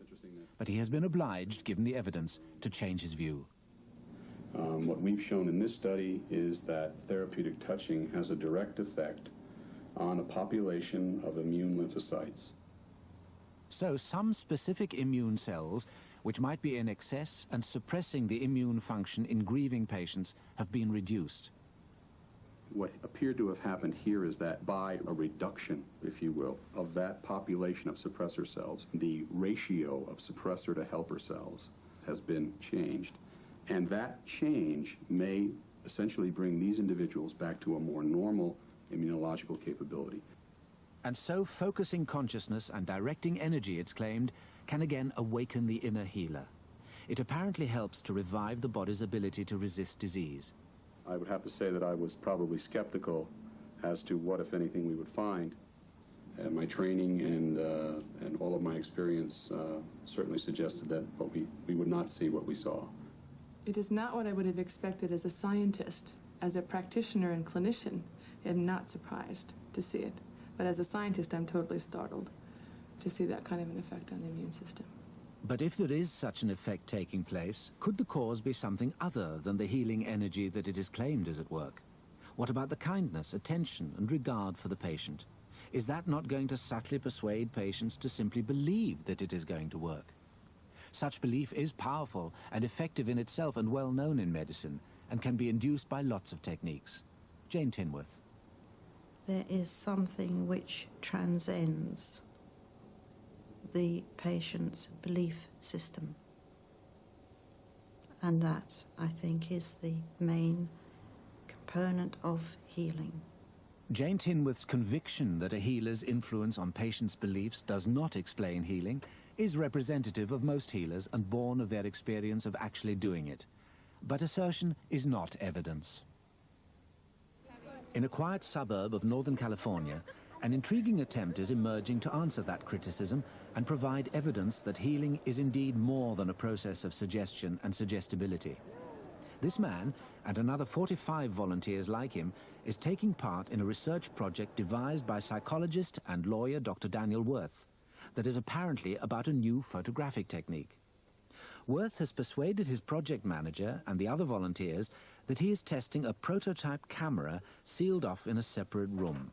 but he has been obliged, given the evidence, to change his view. What we've shown in this study is that therapeutic touching has a direct effect on a population of immune lymphocytes. So some specific immune cells, which might be in excess and suppressing the immune function in grieving patients, have been reduced. What appeared to have happened here is that by a reduction, if you will, of that population of suppressor cells, the ratio of suppressor to helper cells has been changed. And that change may essentially bring these individuals back to a more normal immunological capability. And so focusing consciousness and directing energy, it's claimed, can again awaken the inner healer. It apparently helps to revive the body's ability to resist disease. I would have to say that I was probably skeptical as to what, if anything, we would find. My training and all of my experience certainly suggested that we would not see what we saw. It is not what I would have expected as a scientist. As a practitioner and clinician, I'm not surprised to see it. But as a scientist, I'm totally startled to see that kind of an effect on the immune system. But if there is such an effect taking place, could the cause be something other than the healing energy that it is claimed is at work? What about the kindness, attention, and regard for the patient? Is that not going to subtly persuade patients to simply believe that it is going to work? Such belief is powerful and effective in itself and well known in medicine, and can be induced by lots of techniques. Jane Tinworth. There is something which transcends the patient's belief system. And that, I think, is the main component of healing. Jane Tinworth's conviction that a healer's influence on patients' beliefs does not explain healing is representative of most healers and born of their experience of actually doing it. But assertion is not evidence. In a quiet suburb of Northern California, an intriguing attempt is emerging to answer that criticism and provide evidence that healing is indeed more than a process of suggestion and suggestibility. This man, and another 45 volunteers like him, is taking part in a research project devised by psychologist and lawyer Dr. Daniel Worth that is apparently about a new photographic technique. Worth has persuaded his project manager and the other volunteers that he is testing a prototype camera sealed off in a separate room.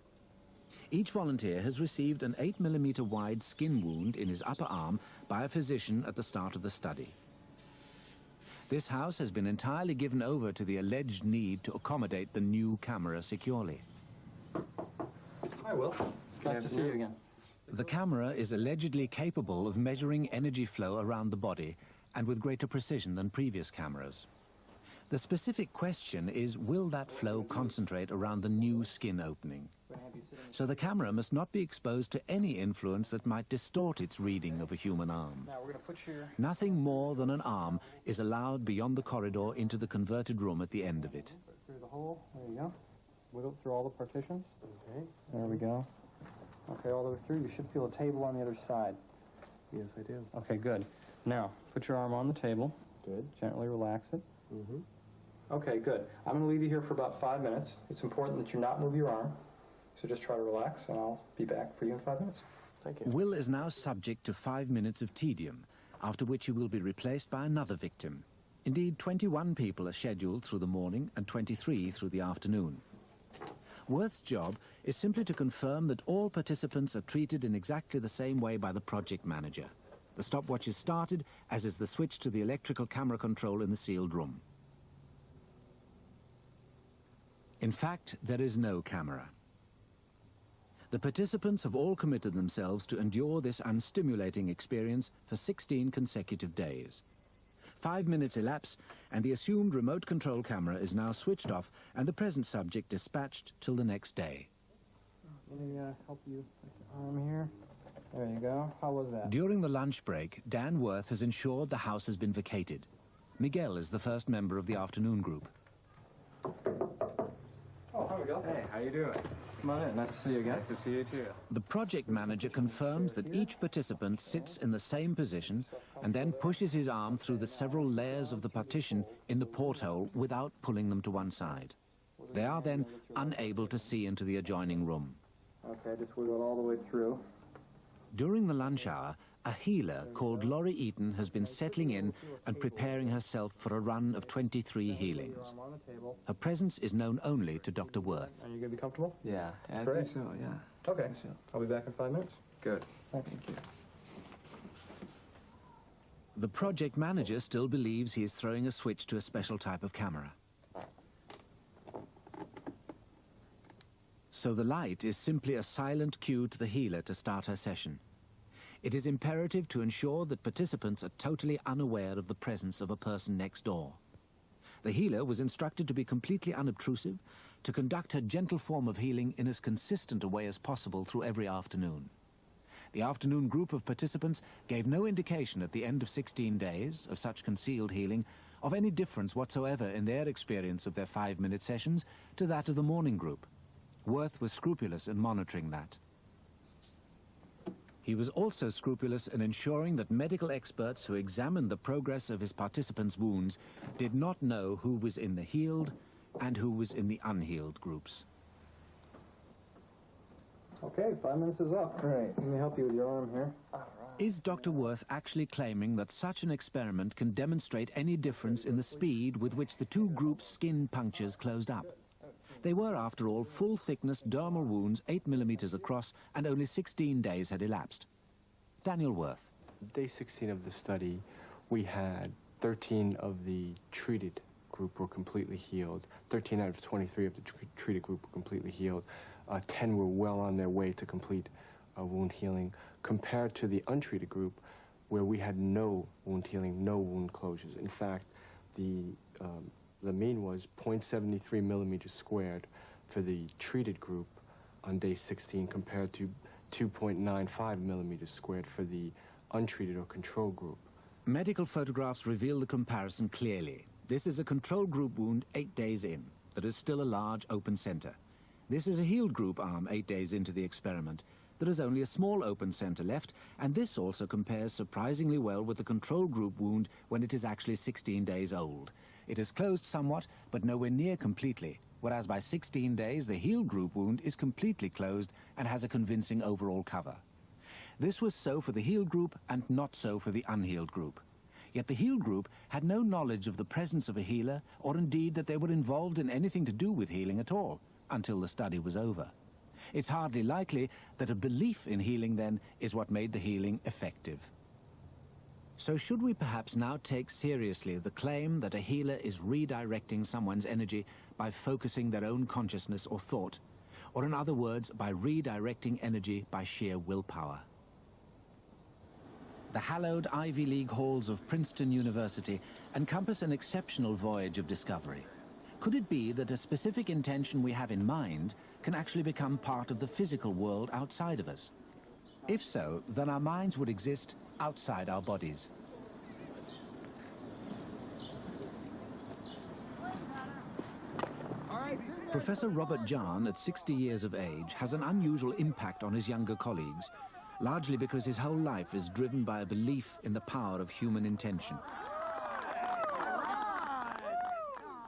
Each volunteer has received an 8mm wide skin wound in his upper arm by a physician at the start of the study. This house has been entirely given over to the alleged need to accommodate the new camera securely. Hi, Will. Nice to see you again. The camera is allegedly capable of measuring energy flow around the body and with greater precision than previous cameras. The specific question is, will that flow concentrate around the new skin opening? So the camera must not be exposed to any influence that might distort its reading of a human arm. Now we're going to put your... Nothing more than an arm is allowed beyond the corridor into the converted room at the end of it. Through the hole, there you go. Wiggle through all the partitions. Okay. There we go. Okay, all the way through. You should feel a table on the other side. Yes, I do. Okay, good. Now, put your arm on the table. Good. Gently relax it. Mm-hmm. Okay, good. I'm going to leave you here for about 5 minutes. It's important that you not move your arm. So just try to relax, and I'll be back for you in 5 minutes. Thank you. Will is now subject to 5 minutes of tedium, after which he will be replaced by another victim. Indeed, 21 people are scheduled through the morning and 23 through the afternoon. Worth's job is simply to confirm that all participants are treated in exactly the same way by the project manager. The stopwatch is started, as is the switch to the electrical camera control in the sealed room. In fact, there is no camera. The participants have all committed themselves to endure this unstimulating experience for 16 consecutive days. 5 minutes elapse, and the assumed remote control camera is now switched off and the present subject dispatched till the next day. Let me help you with your arm here. There you go. How was that? During the lunch break, Dan Worth has ensured the house has been vacated. Miguel is the first member of the afternoon group. Oh, hi, Miguel. Hey, how you doing? Come on in. Nice to see you again. Nice to see you too. The project manager confirms that each participant sits in the same position and then pushes his arm through the several layers of the partition in the porthole without pulling them to one side. They are then unable to see into the adjoining room. Okay, just wiggle it all the way through. During the lunch hour, a healer called Laurie Eaton has been settling in and preparing herself for a run of 23 healings. Her presence is known only to Dr. Worth. Are you going to be comfortable? Yeah, I Great. think so, yeah. Okay, I'll be back in 5 minutes. Good. Thanks. Thank you. The project manager still believes he is throwing a switch to a special type of camera. So the light is simply a silent cue to the healer to start her session. It is imperative to ensure that participants are totally unaware of the presence of a person next door. The healer was instructed to be completely unobtrusive, to conduct her gentle form of healing in as consistent a way as possible through every afternoon. The afternoon group of participants gave no indication at the end of 16 days of such concealed healing of any difference whatsoever in their experience of their 5-minute sessions to that of the morning group. Worth was scrupulous in monitoring that. He was also scrupulous in ensuring that medical experts who examined the progress of his participants' wounds did not know who was in the healed and who was in the unhealed groups. Okay, 5 minutes is up. Great. Let me help you with your arm here. Is Dr. Worth actually claiming that such an experiment can demonstrate any difference in the speed with which the two groups' skin punctures closed up? They were, after all, full-thickness dermal wounds 8 millimeters across, and only 16 days had elapsed. Daniel Worth. Day 16 of the study, we had 13 of the treated group were completely healed. 13 out of 23 of the treated group were completely healed. 10 were well on their way to complete wound healing, compared to the untreated group, where we had no wound healing, no wound closures. In fact, the mean was 0.73 millimeters squared for the treated group on day 16 compared to 2.95 millimeters squared for the untreated or control group. Medical photographs reveal the comparison clearly. This is a control group wound 8 days in. There is still a large open center. This is a healed group arm 8 days into the experiment. There is only a small open center left, and this also compares surprisingly well with the control group wound when it is actually 16 days old. It is closed somewhat, but nowhere near completely, whereas by 16 days the healed group wound is completely closed and has a convincing overall cover. This was so for the healed group and not so for the unhealed group. Yet the healed group had no knowledge of the presence of a healer, or indeed that they were involved in anything to do with healing at all, until the study was over. It's hardly likely that a belief in healing, then, is what made the healing effective. So should we perhaps now take seriously the claim that a healer is redirecting someone's energy by focusing their own consciousness or thought, or in other words, by redirecting energy by sheer willpower? The hallowed Ivy League halls of Princeton University encompass an exceptional voyage of discovery. Could it be that a specific intention we have in mind can actually become part of the physical world outside of us? If so, then our minds would exist outside our bodies. Professor Robert Jahn, at 60 years of age, has an unusual impact on his younger colleagues, largely because his whole life is driven by a belief in the power of human intention.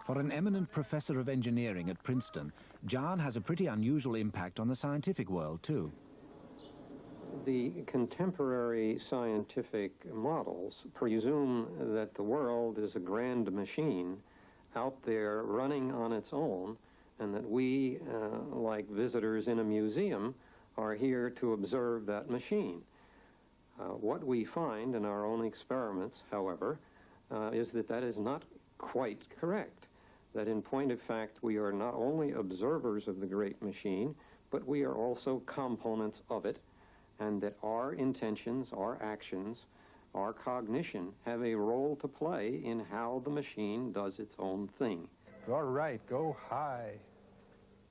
For an eminent professor of engineering at Princeton, Jahn has a pretty unusual impact on the scientific world, too. The contemporary scientific models presume that the world is a grand machine out there running on its own, and that we, like visitors in a museum, are here to observe that machine. What we find in our own experiments, however, is that that is not quite correct. That in point of fact, we are not only observers of the great machine, but we are also components of it, and that our intentions, our actions, our cognition have a role to play in how the machine does its own thing. All right, go high.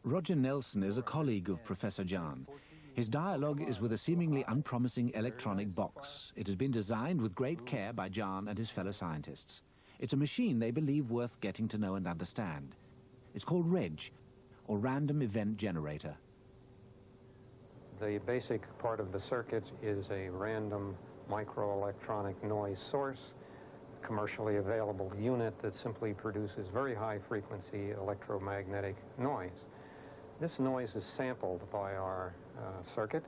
Roger Nelson is a colleague of Professor Jahn. His dialogue is with a seemingly unpromising electronic box. It has been designed with great care by Jahn and his fellow scientists. It's a machine they believe worth getting to know and understand. It's called REG, or Random Event Generator. The basic part of the circuit is a random microelectronic noise source, commercially available unit that simply produces very high frequency electromagnetic noise. This noise is sampled by our circuit,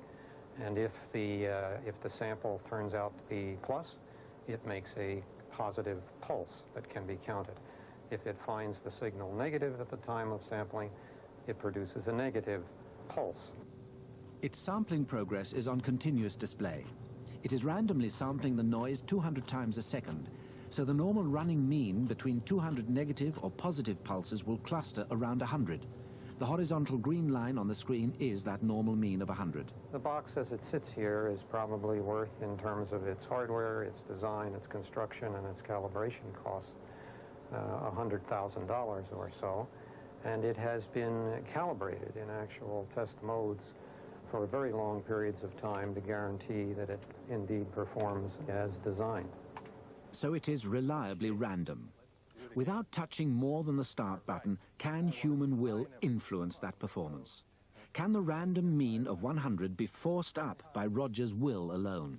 and if the sample turns out to be plus, it makes a positive pulse that can be counted. If it finds the signal negative at the time of sampling, it produces a negative pulse. Its sampling progress is on continuous display. It is randomly sampling the noise 200 times a second, so the normal running mean between 200 negative or positive pulses will cluster around 100. The horizontal green line on the screen is that normal mean of 100. The box as it sits here is probably worth, in terms of its hardware, its design, its construction, and its calibration costs, $100,000 or so. And it has been calibrated in actual test modes for very long periods of time to guarantee that it indeed performs as designed. So it is reliably random. Without touching more than the start button, can human will influence that performance? Can the random mean of 100 be forced up by Roger's will alone?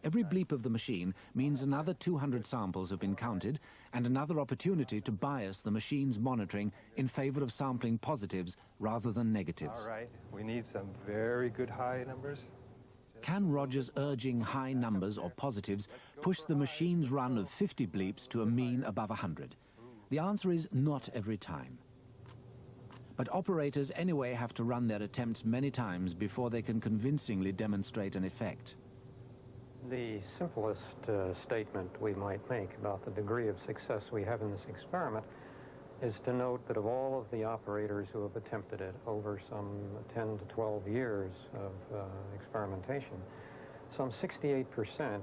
Every bleep of the machine means another 200 samples have been counted and another opportunity to bias the machine's monitoring in favor of sampling positives rather than negatives. All right, we need some very good high numbers. Can Roger's urging high numbers or positives push the machine's run of 50 bleeps to a mean above 100? The answer is not every time. But operators anyway have to run their attempts many times before they can convincingly demonstrate an effect. The simplest statement we might make about the degree of success we have in this experiment is to note that of all of the operators who have attempted it over some 10 to 12 years of experimentation, some 68%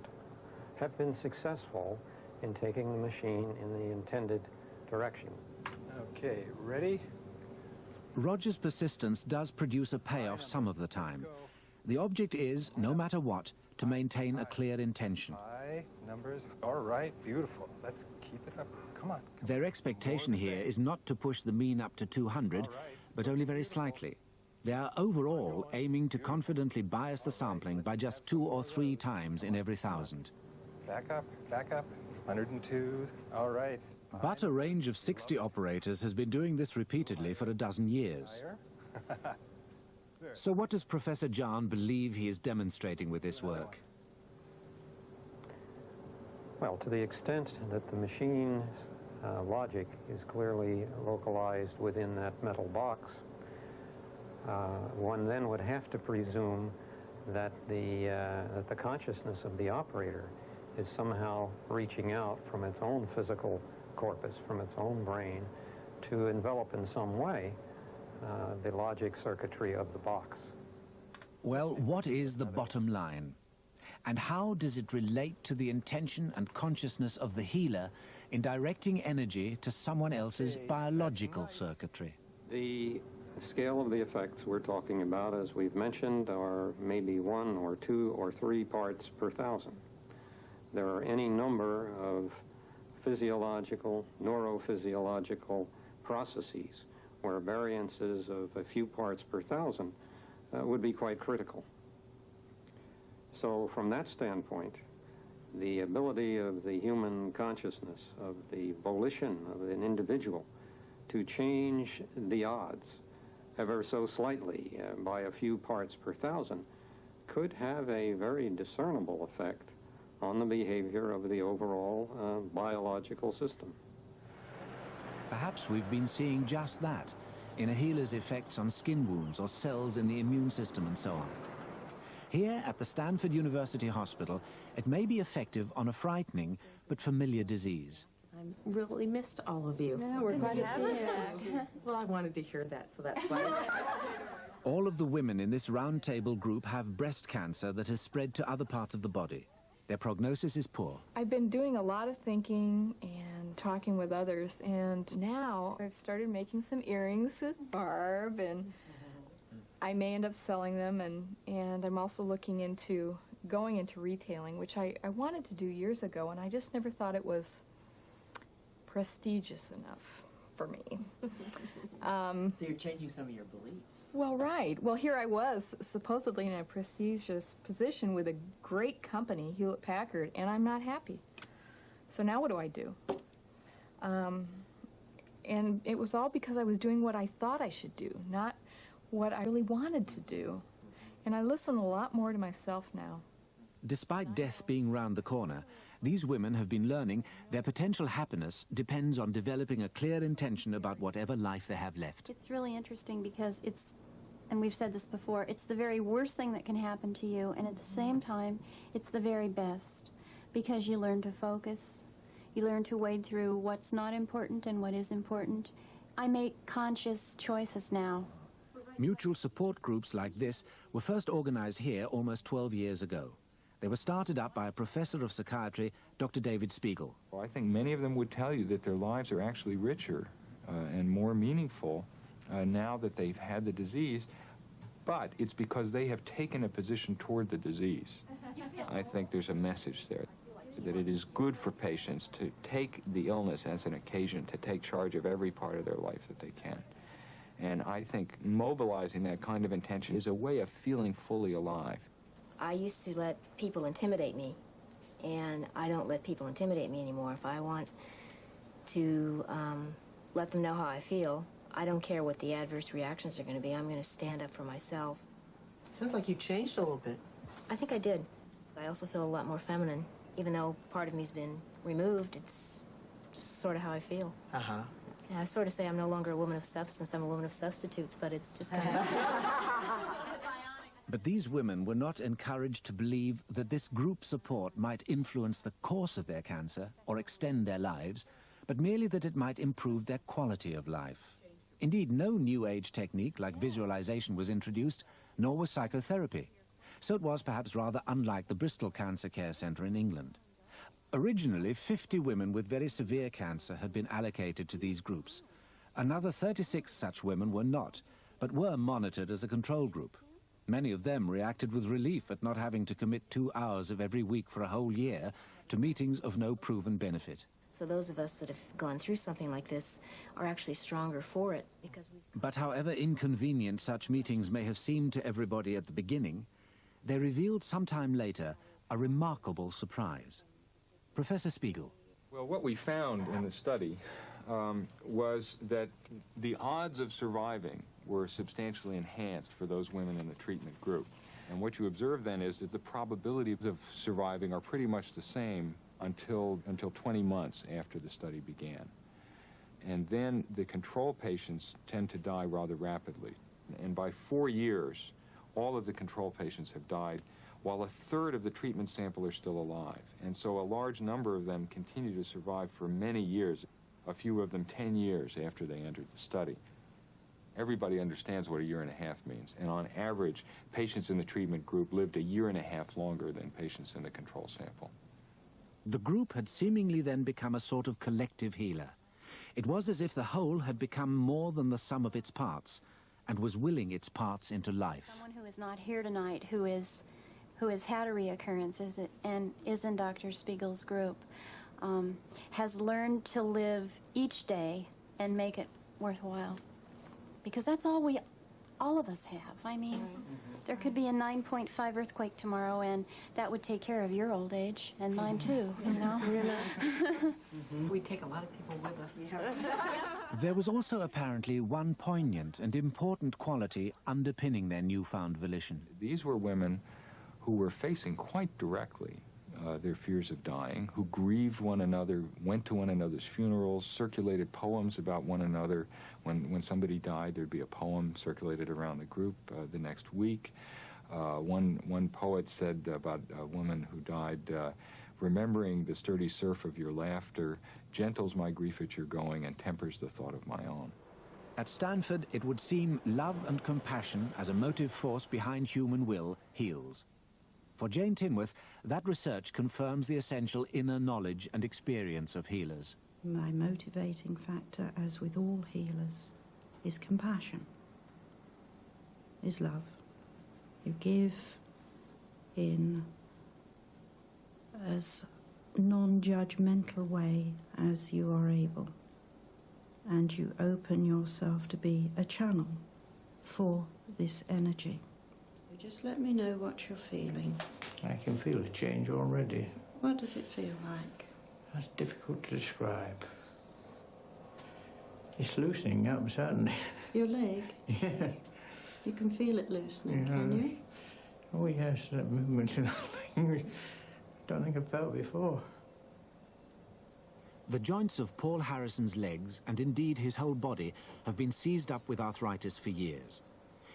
have been successful in taking the machine in the intended directions. Okay, ready? Roger's persistence does produce a payoff some of the time. The object is, no matter what, to maintain a clear intention. High numbers. All right, beautiful. Let's keep it up. Come on. Their expectation here is not to push the mean up to 200, but only very slightly. They are overall aiming to confidently bias the sampling by just 2 or 3 times in every 1,000. Back up, 102. All right. But a range of 60 operators has been doing this repeatedly for a dozen years. So what does Professor Jahn believe he is demonstrating with this work? Well, to the extent that the machine's logic is clearly localized within that metal box, one then would have to presume that the consciousness of the operator is somehow reaching out from its own physical corpus, from its own brain, to envelop in some way the logic circuitry of the box. Well, what is the bottom line? And how does it relate to the intention and consciousness of the healer in directing energy to someone else's biological circuitry? The scale of the effects we're talking about, as we've mentioned, are maybe 1 or 2 or 3 parts per thousand. There are any number of physiological, neurophysiological processes where variances of a few parts per thousand would be quite critical. So from that standpoint, the ability of the human consciousness, of the volition of an individual to change the odds ever so slightly by a few parts per thousand could have a very discernible effect on the behavior of the overall biological system. Perhaps we've been seeing just that in a healer's effects on skin wounds or cells in the immune system and so on. Here at the Stanford University Hospital, it may be effective on a frightening but familiar disease. I really missed all of you. Yeah, we're glad to see you. Well, I wanted to hear that, so that's why. All of the women in this roundtable group have breast cancer that has spread to other parts of the body. Their prognosis is poor. I've been doing a lot of thinking and talking with others, and now I've started making some earrings with Barb, and I may end up selling them, and I'm also looking into going into retailing, which I wanted to do years ago, and I just never thought it was prestigious enough for me. So you're changing some of your beliefs. Well, right. Well, here I was, supposedly in a prestigious position with a great company, Hewlett-Packard, and I'm not happy. So now what do I do? And it was all because I was doing what I thought I should do, not what I really wanted to do. And I listen a lot more to myself now. Despite death being round the corner, these women have been learning their potential happiness depends on developing a clear intention about whatever life they have left. It's really interesting because it's, and we've said this before, it's the very worst thing that can happen to you, and at the same time, it's the very best, because you learn to focus, you learn to wade through what's not important and what is important. I make conscious choices now. Mutual support groups like this were first organized here almost 12 years ago. They were started up by a professor of psychiatry, Dr. David Spiegel. Well, I think many of them would tell you that their lives are actually richer and more meaningful now that they've had the disease, but it's because they have taken a position toward the disease. I think there's a message there, that it is good for patients to take the illness as an occasion to take charge of every part of their life that they can. And I think mobilizing that kind of intention is a way of feeling fully alive. I used to let people intimidate me, and I don't let people intimidate me anymore. If I want to let them know how I feel, I don't care what the adverse reactions are going to be. I'm going to stand up for myself. Sounds like you changed a little bit. I think I did. I also feel a lot more feminine. Even though part of me's been removed, it's sort of how I feel. Uh-huh. Yeah, I sort of say I'm no longer a woman of substance, I'm a woman of substitutes, but it's just kind of... But these women were not encouraged to believe that this group support might influence the course of their cancer or extend their lives, but merely that it might improve their quality of life. Indeed, no New Age technique like visualization was introduced, nor was psychotherapy. So it was perhaps rather unlike the Bristol Cancer Care Centre in England. Originally, 50 women with very severe cancer had been allocated to these groups. Another 36 such women were not, but were monitored as a control group. Many of them reacted with relief at not having to commit 2 hours of every week for a whole year to meetings of no proven benefit. So those of us that have gone through something like this are actually stronger for it because we've... But however inconvenient such meetings may have seemed to everybody at the beginning, they revealed sometime later a remarkable surprise. Professor Spiegel. Well, what we found in the study was that the odds of surviving were substantially enhanced for those women in the treatment group. And what you observe then is that the probabilities of surviving are pretty much the same until 20 months after the study began. And then the control patients tend to die rather rapidly. And by 4 years, all of the control patients have died, while a third of the treatment sample are still alive. And so a large number of them continue to survive for many years, a few of them 10 years after they entered the study. Everybody understands what a year and a half means. And on average, patients in the treatment group lived a year and a half longer than patients in the control sample. The group had seemingly then become a sort of collective healer. It was as if the whole had become more than the sum of its parts and was willing its parts into life. Someone who is not here tonight, who has had a reoccurrence and is in Dr. Spiegel's group, has learned to live each day and make it worthwhile. Because that's all of us have. I mean, there could be a 9.5 earthquake tomorrow, and that would take care of your old age, and mine too, you know? We take a lot of people with us. There was also apparently one poignant and important quality underpinning their newfound volition. These were women who were facing quite directly their fears of dying, who grieved one another, went to one another's funerals, circulated poems about one another. When somebody died, there'd be a poem circulated around the group the next week. One poet said about a woman who died, remembering the sturdy surf of your laughter gentles my grief at your going and tempers the thought of my own. At Stanford, it would seem love and compassion as a motive force behind human will heals. For Jane Tinworth, that research confirms the essential inner knowledge and experience of healers. My motivating factor, as with all healers, is compassion, is love. You give in as non-judgmental way as you are able, and you open yourself to be a channel for this energy. Just let me know what you're feeling. I can feel a change already. What does it feel like? That's difficult to describe. It's loosening up, certainly. Your leg? Yeah. You can feel it loosening, can you? Oh, yes, that movement and I don't think I've felt before. The joints of Paul Harrison's legs, and indeed his whole body, have been seized up with arthritis for years.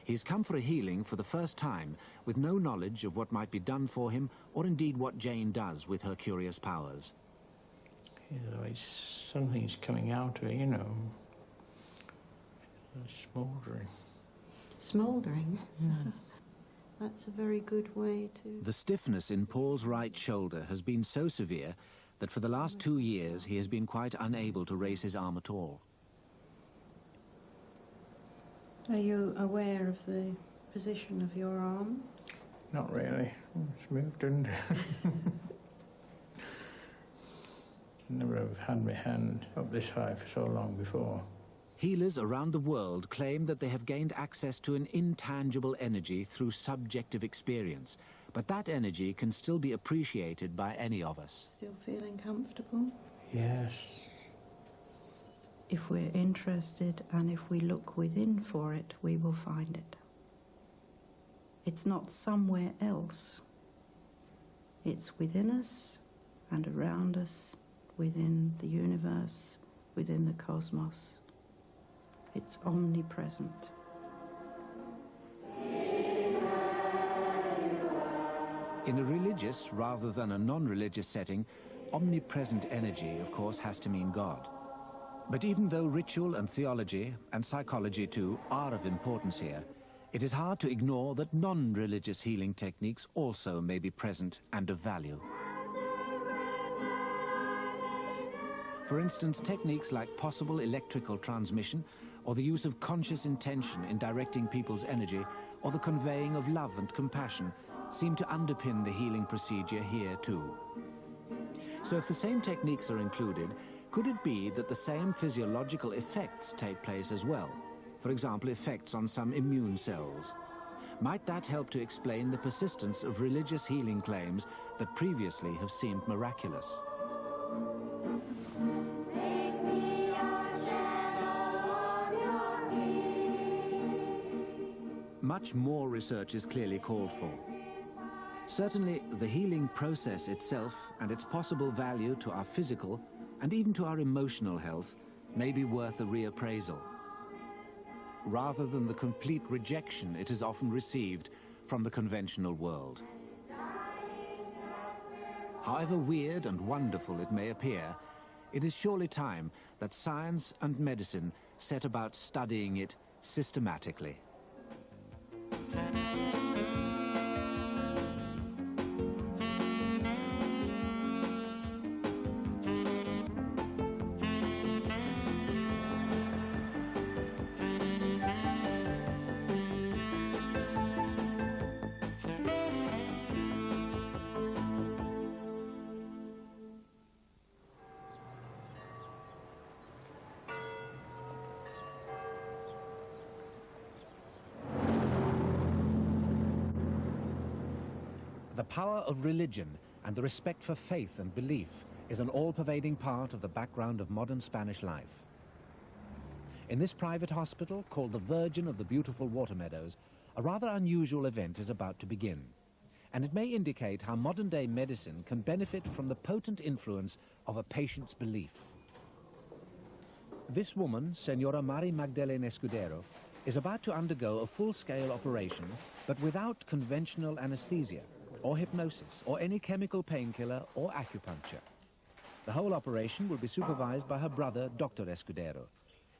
He's come for a healing for the first time, with no knowledge of what might be done for him, or indeed what Jane does with her curious powers. You know, something's coming out of it, you know. Smouldering. Smouldering? Yeah. That's a very good way to... The stiffness in Paul's right shoulder has been so severe that for the last 2 years he has been quite unable to raise his arm at all. Are you aware of the position of your arm? Not really. It's moved under. Never have had my hand up this high for so long before. Healers around the world claim that they have gained access to an intangible energy through subjective experience, but that energy can still be appreciated by any of us. Still feeling comfortable? Yes. If we're interested and if we look within for it, we will find it. It's not somewhere else. It's within us and around us, within the universe, within the cosmos. It's omnipresent. In a religious rather than a non-religious setting, omnipresent energy, of course, has to mean God. But even though ritual and theology, and psychology too, are of importance here, it is hard to ignore that non-religious healing techniques also may be present and of value. For instance, techniques like possible electrical transmission, or the use of conscious intention in directing people's energy, or the conveying of love and compassion, seem to underpin the healing procedure here too. So if the same techniques are included, could it be that the same physiological effects take place as well? For example, effects on some immune cells. Might that help to explain the persistence of religious healing claims that previously have seemed miraculous? Much more research is clearly called for. Certainly, the healing process itself and its possible value to our physical and even to our emotional health may be worth a reappraisal, rather than the complete rejection it has often received from the conventional world. However weird and wonderful it may appear, it is surely time that science and medicine set about studying it systematically. The power of religion and the respect for faith and belief is an all-pervading part of the background of modern Spanish life. In this private hospital, called the Virgin of the Beautiful Water Meadows, a rather unusual event is about to begin, and it may indicate how modern-day medicine can benefit from the potent influence of a patient's belief. This woman, Senora Mari Magdalene Escudero, is about to undergo a full-scale operation, but without conventional anesthesia, or hypnosis, or any chemical painkiller or acupuncture. The whole operation will be supervised by her brother, Dr. Escudero.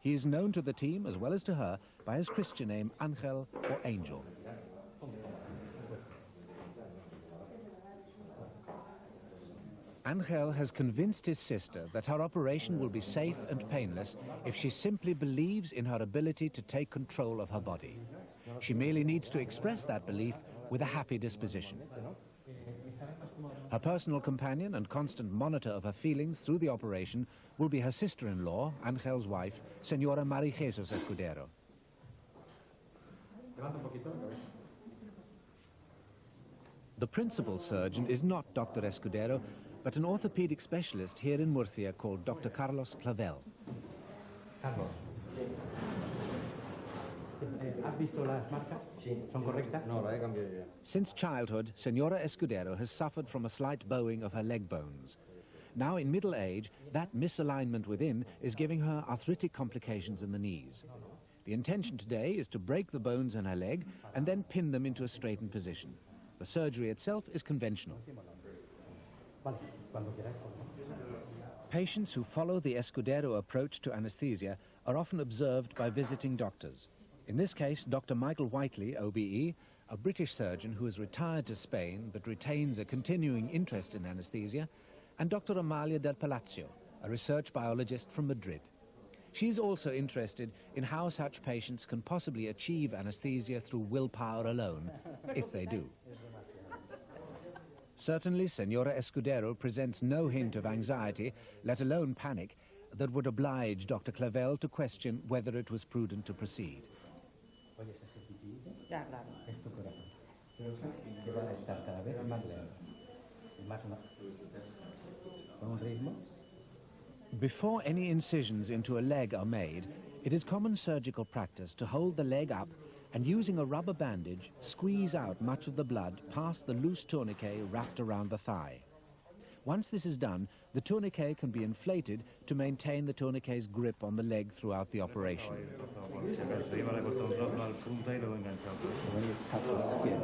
He is known to the team, as well as to her, by his Christian name, Angel or Angel. Angel has convinced his sister that her operation will be safe and painless if she simply believes in her ability to take control of her body. She merely needs to express that belief with a happy disposition. Her personal companion and constant monitor of her feelings through the operation will be her sister-in-law, Angel's wife, Senora Mari Jesus Escudero. The principal surgeon is not Dr. Escudero, but an orthopedic specialist here in Murcia called Dr. Carlos Clavel. Carlos. ¿Has visto las marcas? Sí. ¿Son correctas? No, la he cambiado ya. Since childhood, Senora Escudero has suffered from a slight bowing of her leg bones. Now, in middle age, that misalignment within is giving her arthritic complications in the knees. The intention today is to break the bones in her leg and then pin them into a straightened position. The surgery itself is conventional. Patients who follow the Escudero approach to anesthesia are often observed by visiting doctors. In this case, Dr. Michael Whiteley, OBE, a British surgeon who has retired to Spain but retains a continuing interest in anesthesia, and Dr. Amalia del Palacio, a research biologist from Madrid. She's also interested in how such patients can possibly achieve anesthesia through willpower alone, if they do. Certainly, Senora Escudero presents no hint of anxiety, let alone panic, that would oblige Dr. Clavel to question whether it was prudent to proceed. Ya, claro. Es tu corazón. Que va a estar cada vez más lento. Con un ritmo. Before any incisions into a leg are made, it is common surgical practice to hold the leg up and, using a rubber bandage, squeeze out much of the blood past the loose tourniquet wrapped around the thigh. Once this is done, the tourniquet can be inflated to maintain the tourniquet's grip on the leg throughout the operation. When you cut the skin,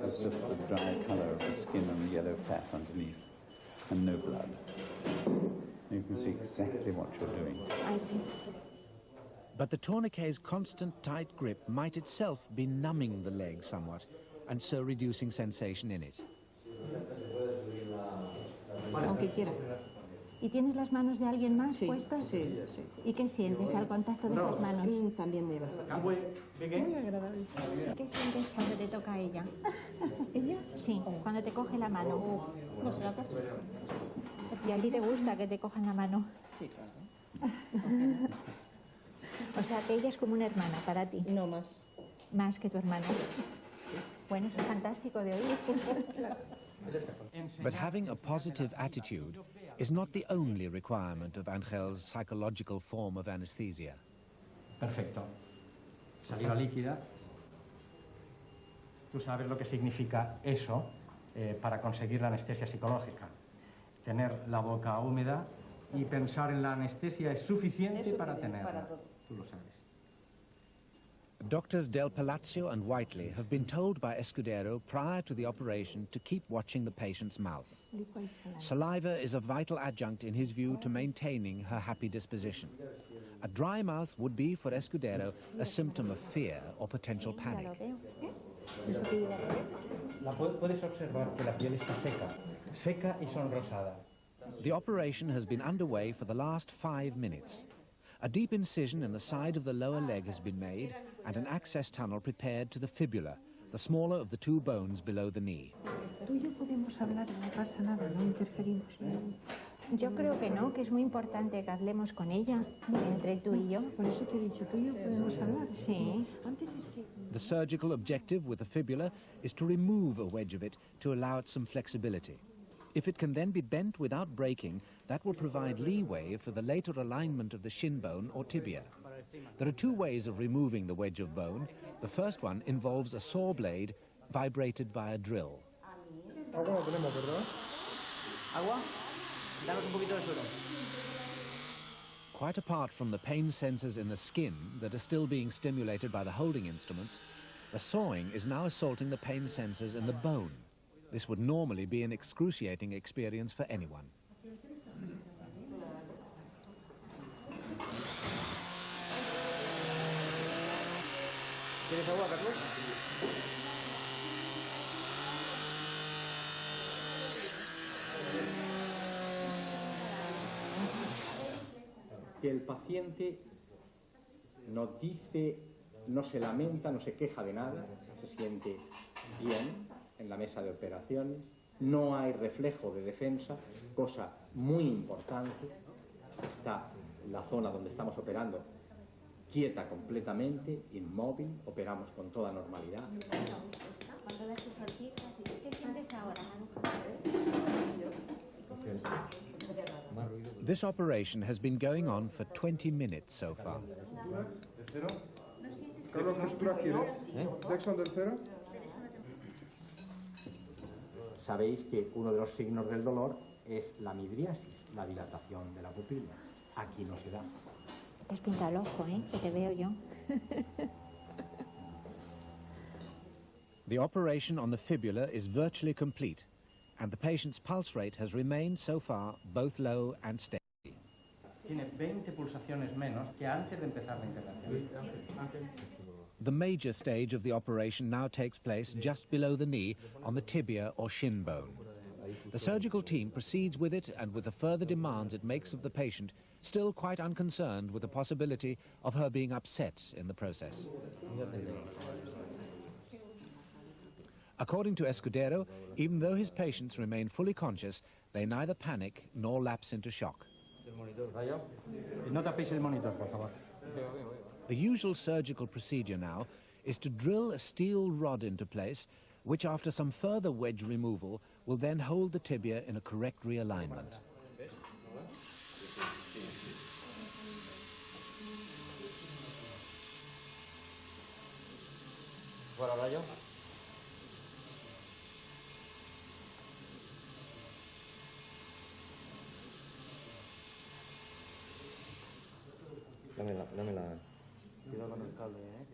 it's just the dry colour of the skin and the yellow fat underneath, and no blood. You can see exactly what you're doing. I see. But the tourniquet's constant tight grip might itself be numbing the leg somewhat, and so reducing sensation in it. Aunque quiera. ¿Y tienes las manos de alguien más puestas? Sí, sí. ¿Y qué sientes al contacto de esas manos? También muy agradable. Muy agradable. ¿Qué sientes cuando te toca ella? ¿Ella? Sí, cuando te coge la mano. No se la coge. ¿Y a ti te gusta que te cojan la mano? Sí, claro. O sea, que ella es como una hermana para ti. No más. Más que tu hermana. Bueno, eso es fantástico de oír. But having a positive attitude is not the only requirement of Angel's psychological form of anesthesia. Perfecto. Saliva líquida. Tú sabes lo que significa eso para conseguir la anestesia psicológica. Tener la boca húmeda y pensar en la anestesia es suficiente para tenerla. Tú lo sabes. Doctors Del Palazzo and Whiteley have been told by Escudero prior to the operation to keep watching the patient's mouth. Saliva is a vital adjunct, in his view, to maintaining her happy disposition. A dry mouth would be, for Escudero, a symptom of fear or potential panic. Puedes observar que la piel está seca y sonrosada. The operation has been underway for the last 5 minutes. A deep incision in the side of the lower leg has been made and an access tunnel prepared to the fibula, the smaller of the two bones below the knee. Tú y yo podemos hablar, no pasa nada, no interferimos. Yo creo que no, que es muy importante que hablemos con ella, entre tú y yo. Por eso te he dicho, tú y yo podemos hablar. Sí. Antes es que... The surgical objective with the fibula is to remove a wedge of it to allow it some flexibility. If it can then be bent without breaking, that will provide leeway for the later alignment of the shin bone or tibia. There are 2 ways of removing the wedge of bone. The first one involves a saw blade vibrated by a drill. Agua no tenemos, ¿verdad? Agua, danos un poquito de suero. Quite apart from the pain sensors in the skin that are still being stimulated by the holding instruments, the sawing is now assaulting the pain sensors in the bone. This would normally be an excruciating experience for anyone. ¿Quieres agua, Carlos? Que el paciente no dice, no se lamenta, no se queja de nada, se siente bien en la mesa de operaciones, no hay reflejo de defensa, cosa muy importante. Está la zona donde estamos operando quieta completamente, inmóvil, operamos con toda normalidad. Cuando das tus ortigas, ¿qué sientes ahora? This operation has been going on for 20 minutes so far. Carlos, ¿qué sutura quieres? ¿Dexon del cero? Sabéis que uno de los signos del dolor es la midriasis, la dilatación de la pupila. Aquí no se da. Te has pintado el ojo, ¿eh? Que te veo yo. The operation on the fibula is virtually complete, and the patient's pulse rate has remained so far both low and steady. Tiene 20 pulsaciones menos que antes de empezar la intervención. The major stage of the operation now takes place just below the knee on the tibia or shin bone. The surgical team proceeds with it and with the further demands it makes of the patient, still quite unconcerned with the possibility of her being upset in the process. According to Escudero, even though his patients remain fully conscious, they neither panic nor lapse into shock. No tapéis el monitor, por favor. The usual surgical procedure now is to drill a steel rod into place, which after some further wedge removal will then hold the tibia in a correct realignment.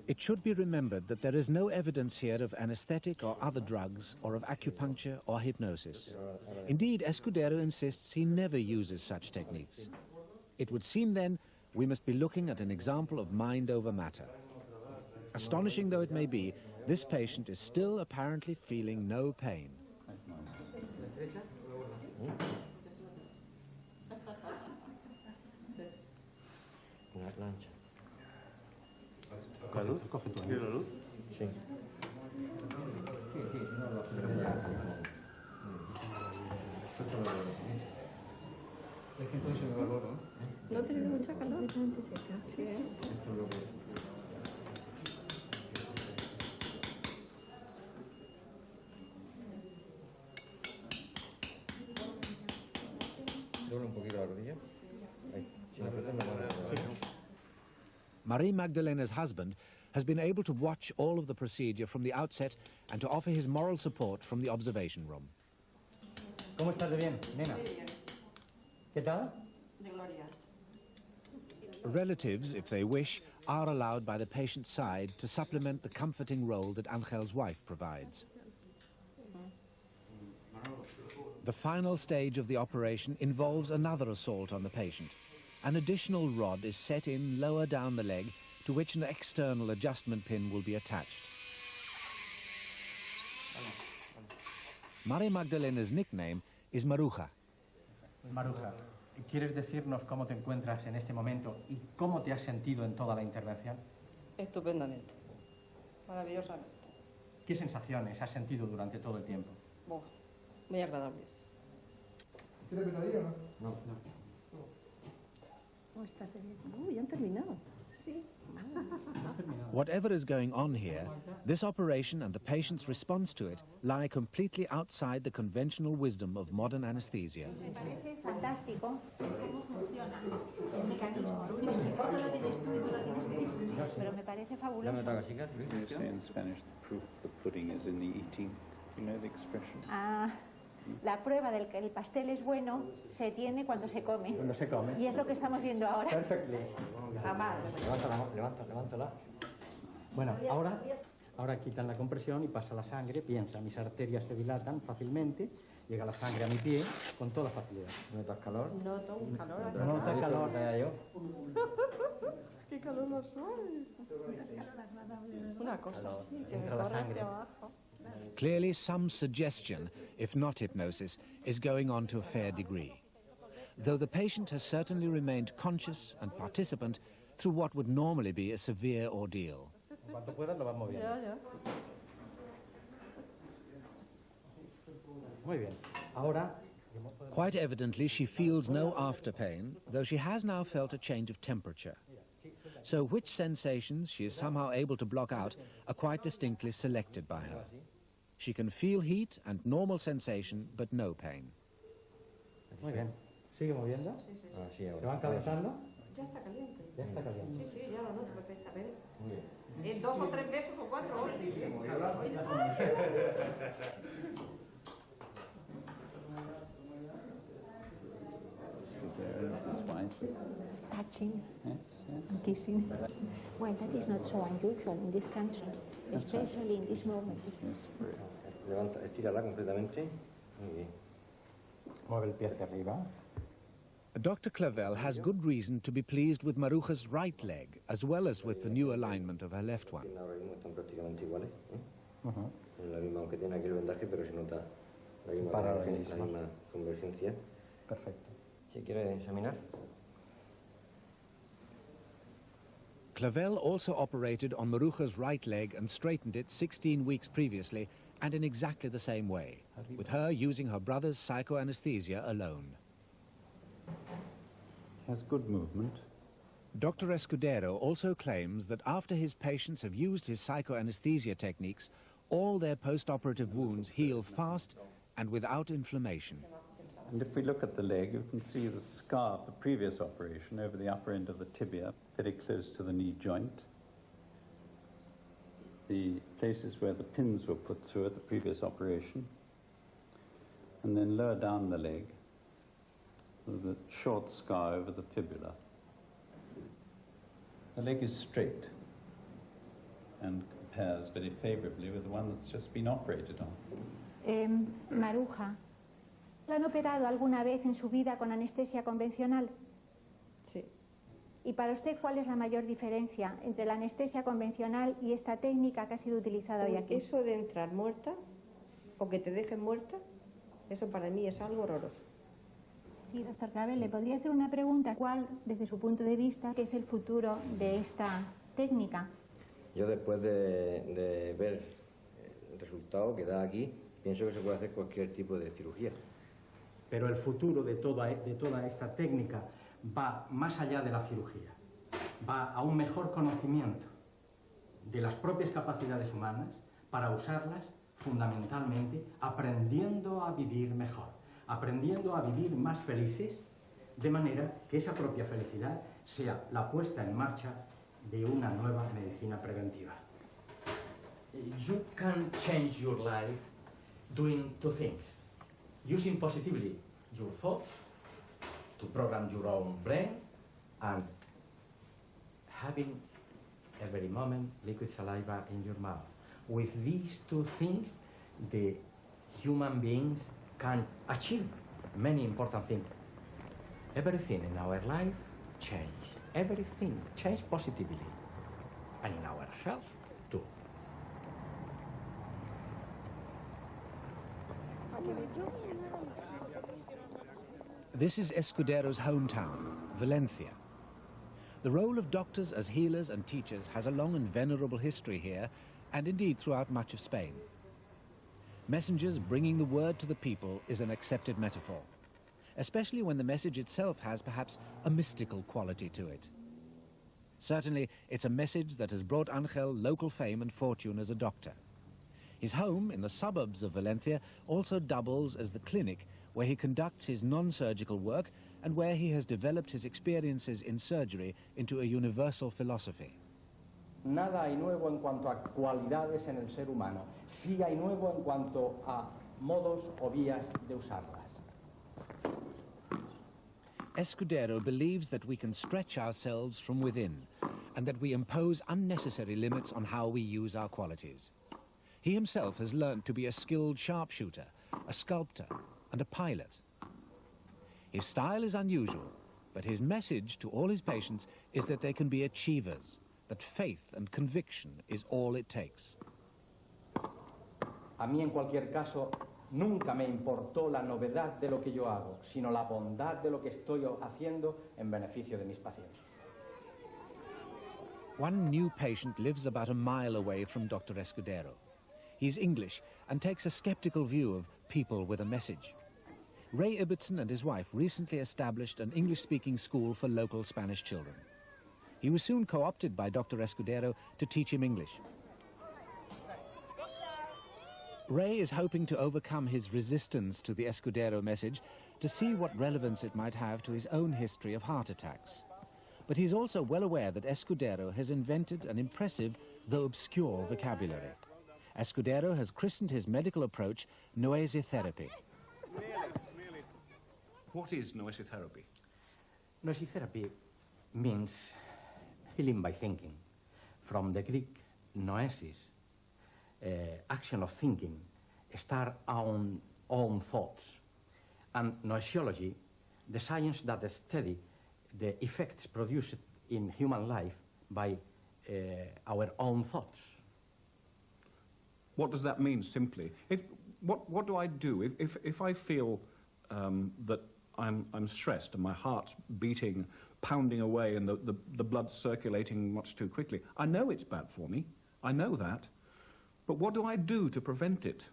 It should be remembered that there is no evidence here of anesthetic or other drugs, or of acupuncture or hypnosis. Indeed, Escudero insists he never uses such techniques. It would seem then we must be looking at an example of mind over matter. Astonishing though it may be, this patient is still apparently feeling no pain. ¿La luz? ¿Quieres la luz? Sí. No ha tenido mucha calor. Sí. Dobla un poquito la rodilla. Ahí. Si la apretas, no va a... Marie Magdalena's husband has been able to watch all of the procedure from the outset and to offer his moral support from the observation room. ¿Cómo estás de bien, nena? ¿Qué tal? De gloria. Relatives, if they wish, are allowed by the patient's side to supplement the comforting role that Angel's wife provides. The final stage of the operation involves another assault on the patient. An additional rod is set in lower down the leg, to which an external adjustment pin will be attached. Maria Magdalena's nickname is Maruja. Maruja, ¿quieres decirnos cómo te encuentras en este momento y cómo te has sentido en toda la intervención? Estupendamente. Maravillosamente. ¿Qué sensaciones has sentido durante todo el tiempo? Buah, muy agradables. ¿Quieres venadillo o no? No. ¿Cómo estás de bien? Ya han terminado. Sí. Whatever is going on here, this operation and the patient's response to it lie completely outside the conventional wisdom of modern anesthesia. Me parece fantástico cómo funciona el mecanismo. El psicólogo lo tienes tú y tú lo tienes que discutir, pero me parece fabuloso. You say in Spanish, the proof of the pudding is in the eating. Do you know the expression? La prueba del que el pastel es bueno se tiene cuando se come. Cuando se come. Y es lo que estamos viendo ahora. Perfectly. Jamás. Levántala. Bueno, ahora quitan la compresión y pasa la sangre. Piensa, mis arterias se dilatan fácilmente. Llega la sangre a mi pie con toda facilidad. ¿Notas calor? Noto un calor. No notas calor. ¡Qué calor más suave! Una cosa así, que me corre hacia abajo. Clearly some suggestion, if not hypnosis, is going on to a fair degree, though the patient has certainly remained conscious and participant through what would normally be a severe ordeal. Cuanto puedas lo vas moviendo. Ya. Muy bien. Ahora. Quite evidently she feels no after pain, though she has now felt a change of temperature. So which sensations she is somehow able to block out are quite distinctly selected by her. She can feel heat and normal sensation, but no pain. Muy bien. ¿Sigue moviendo? Sí. ¿Se van calentando? Ya está caliente. Ya está caliente. Sí, ya lo noto perfectamente. En 2 o 3 besos o 4 horas. Touching. Kissing. Well, that is not so unusual in this country, especially in this moment. Levanta, estírala completamente. Muy bien. Mueve el pie hacia arriba. Dr. Clavel has good reason to be pleased with Maruja's right leg, as well as with the new alignment of her left one. Ahora mismo están prácticamente iguales. La misma, aunque tiene aquí el vendaje, pero se nota la misma convergencia. Perfecto. ¿Si quiere examinar? Clavel also operated on Maruja's right leg and straightened it 16 weeks previously, and in exactly the same way, with her using her brother's psychoanesthesia alone. Has good movement. Dr. Escudero also claims that after his patients have used his psychoanesthesia techniques, all their post-operative wounds heal fast and without inflammation. And if we look at the leg, you can see the scar of the previous operation over the upper end of the tibia, very close to the knee joint. The places where the pins were put through at the previous operation. And then lower down the leg, the short scar over the fibula. The leg is straight and compares very favorably with the one that's just been operated on. Maruja, ¿la han operado alguna vez en su vida con anestesia convencional? Sí. ¿Y para usted cuál es la mayor diferencia entre la anestesia convencional y esta técnica que ha sido utilizada hoy aquí? Eso de entrar muerta o que te dejen muerta, eso para mí es algo horroroso. Sí, doctor Clavel, ¿le podría hacer una pregunta? ¿Cuál, desde su punto de vista, qué es el futuro de esta técnica? Yo después de ver el resultado que da aquí, pienso que se puede hacer cualquier tipo de cirugía. Pero el futuro de toda esta técnica va más allá de la cirugía. Va a un mejor conocimiento de las propias capacidades humanas para usarlas fundamentalmente aprendiendo a vivir mejor, aprendiendo a vivir más felices, de manera que esa propia felicidad sea la puesta en marcha de una nueva medicina preventiva. You can change your life doing two things. Using positively your thoughts to program your own brain and having every moment liquid saliva in your mouth. With these two things, the human beings can achieve many important things. Everything in our life changed. Everything changed positively. And in our health, too. This is Escudero's hometown, Valencia. The role of doctors as healers and teachers has a long and venerable history here, and indeed throughout much of Spain. Messengers bringing the word to the people is an accepted metaphor, especially when the message itself has perhaps a mystical quality to it. Certainly, it's a message that has brought Angel local fame and fortune as a doctor. His home in the suburbs of Valencia also doubles as the clinic where he conducts his non-surgical work and where he has developed his experiences in surgery into a universal philosophy. Nada hay nuevo en cuanto a cualidades en el ser humano. Sí hay nuevo en cuanto a modos o vías de usarlas. Escudero believes that we can stretch ourselves from within and that we impose unnecessary limits on how we use our qualities. He himself has learnt to be a skilled sharpshooter, a sculptor, and a pilot. His style is unusual, but his message to all his patients is that they can be achievers, that faith and conviction is all it takes. A mí, en cualquier caso, nunca me importó la novedad de lo que yo hago, sino la bondad de lo que estoy haciendo en beneficio de mis pacientes. One new patient lives about a mile away from Dr. Escudero. He's English and takes a skeptical view of people with a message. Ray Ibbotson and his wife recently established an English-speaking school for local Spanish children. He was soon co-opted by Dr. Escudero to teach him English. Ray is hoping to overcome his resistance to the Escudero message to see what relevance it might have to his own history of heart attacks. But he's also well aware that Escudero has invented an impressive, though obscure, vocabulary. Escudero has christened his medical approach noesitherapy. What is noesitherapy? Noesitherapy means healing by thinking, from the Greek noesis, action of thinking, start on own thoughts, and noesiology, the science that study the effects produced in human life by our own thoughts. What does that mean, simply? What do I do if I feel that I'm stressed and my heart's beating, pounding away, and the blood's circulating much too quickly? I know it's bad for me. I know that. But what do I do to prevent it?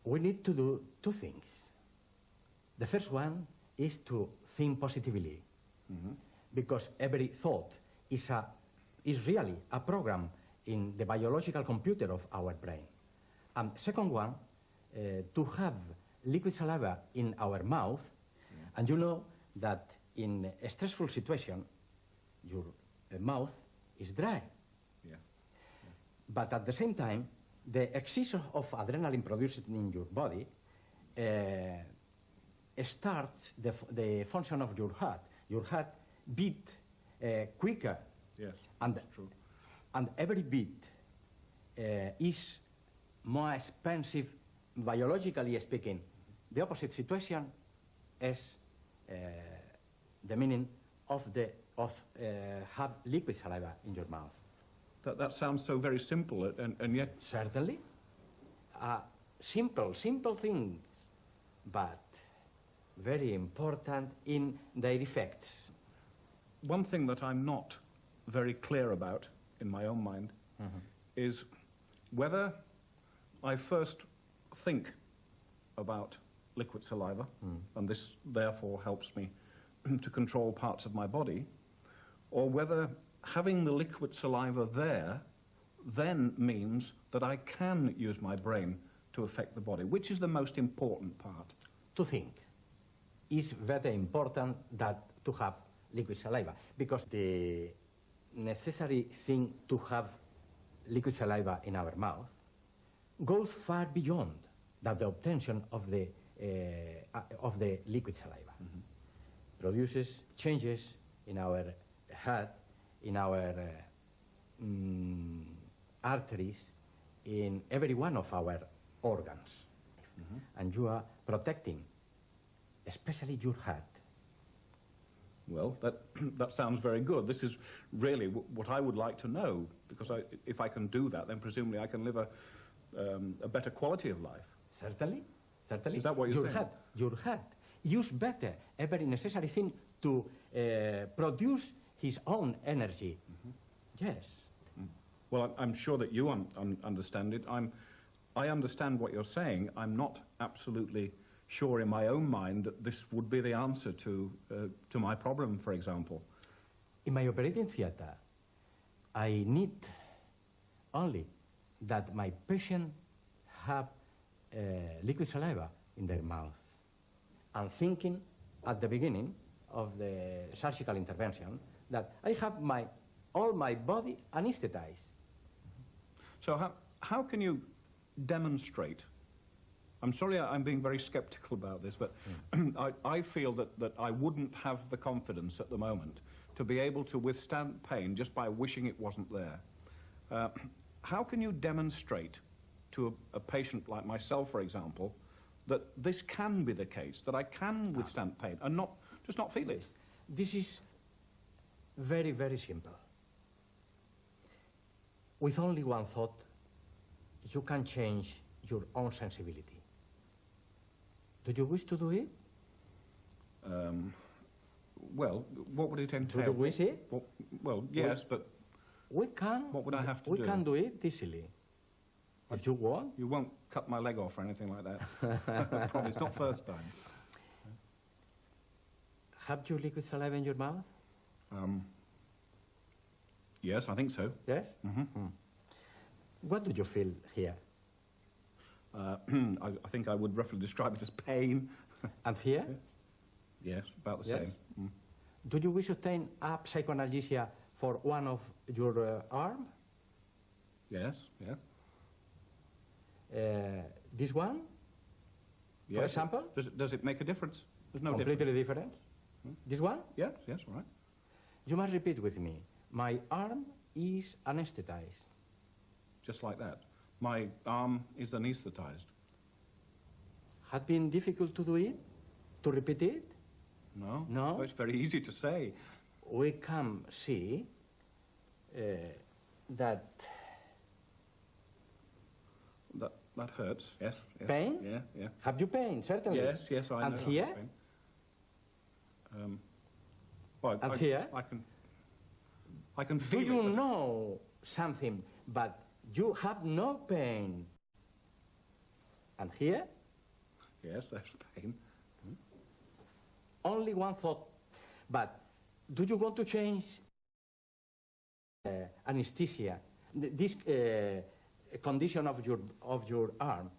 We need to do two things. The first one is to think positively, because every thought is really a program in the biological computer of our brain. And second one, to have liquid saliva in our mouth, and you know that in a stressful situation, your mouth is dry. But at the same time, the excess of adrenaline produced in your body starts the function of your heart. Your heart beat quicker. Yes, and true. And every beat is more expensive, biologically speaking. The opposite situation is the meaning of have liquid saliva in your mouth. That sounds so very simple, and yet... Certainly. Simple things, but very important in their effects. One thing that I'm not very clear about in my own mind is whether I first think about liquid saliva, and this therefore helps me to control parts of my body, or whether having the liquid saliva there then means that I can use my brain to affect the body. Which is the most important part? To think. It's very important that to have liquid saliva, because the necessary thing to have liquid saliva in our mouth goes far beyond that the obtention of the liquid saliva. Produces changes in our heart, in our arteries, in every one of our organs. And you are protecting, especially your heart. Well, that sounds very good. This is really what I would like to know, because if I can do that, then presumably I can live a better quality of life. Certainly, certainly. Is that what you're saying? Your heart use better every necessary thing to produce his own energy. Yes. Well, I'm sure that you understand it. I understand what you're saying. I'm not absolutely sure in my own mind that this would be the answer to my problem, for example. In my operating theater, I need only that my patient have liquid saliva in their mouth. I'm thinking at the beginning of the surgical intervention that I have all my body anesthetized. So how can you demonstrate? I'm sorry I'm being very skeptical about this, but I feel that I wouldn't have the confidence at the moment to be able to withstand pain just by wishing it wasn't there. How can you demonstrate to a patient like myself, for example, that this can be the case, that I can withstand pain and just not feel it? This is very, very simple. With only one thought, you can change your own sensibility. Do you wish to do it? Well, what would it entail? Do you wish it? Well, yes, but what would I have to do? We can do it easily. If you want. You won't cut my leg off or anything like that. I promise, not first time. Have you liquid saliva in your mouth? Yes, I think so. Yes? What do you feel here? I think I would roughly describe it as pain. And here? Yes, about the Yes. same. Do you wish to obtain a psychoanalysis for one of your arm? Yes, yes. This one? Yes. For example? Does it make a difference? There's no Completely different. This one? Yes, yes, all right. You must repeat with me. My arm is anesthetized. Just like that. My arm is anesthetized. Had been difficult to do it? To repeat it? No. No? Oh, it's very easy to say. We can see that... That hurts, yes. Pain? Yeah, yeah. Have you pain, certainly? Yes, yes, I know. And here? Well, and here? I can feel Do you know something, but you have no pain? And here? Yes, there's pain. Only one thought. But do you want to change anesthesia? This condition of your arm,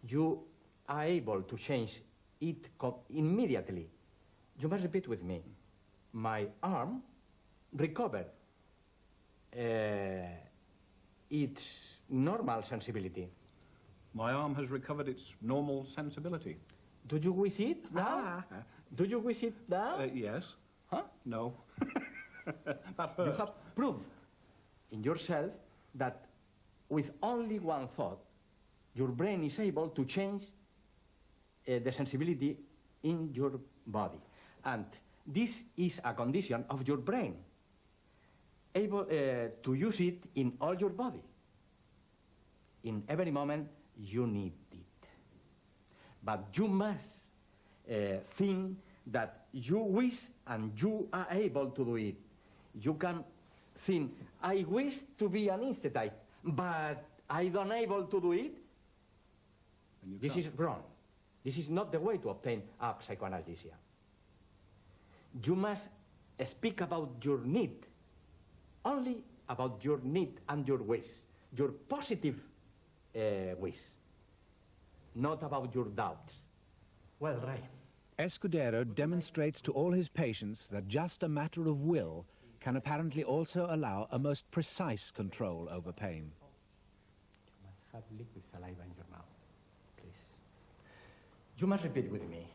you are able to change it immediately. You must repeat with me. My arm recovered its normal sensibility. My arm has recovered its normal sensibility. Do you wish it now? Do you wish it now? Yes. Huh? No. That hurt. You have proved in yourself that with only one thought, your brain is able to change the sensibility in your body. And this is a condition of your brain, able to use it in all your body. In every moment, you need it. But you must think that you wish and you are able to do it. You can think, I wish to be anesthetized, but I don't able to do it. This is wrong. This is not the way to obtain a psychoanalysis. You must speak about your need, only about your need and your wish, your positive wish, not about your doubts. Well, right. Escudero demonstrates to all his patients that just a matter of will can apparently also allow a most precise control over pain. You must have liquid saliva in your mouth, please. You must repeat with me.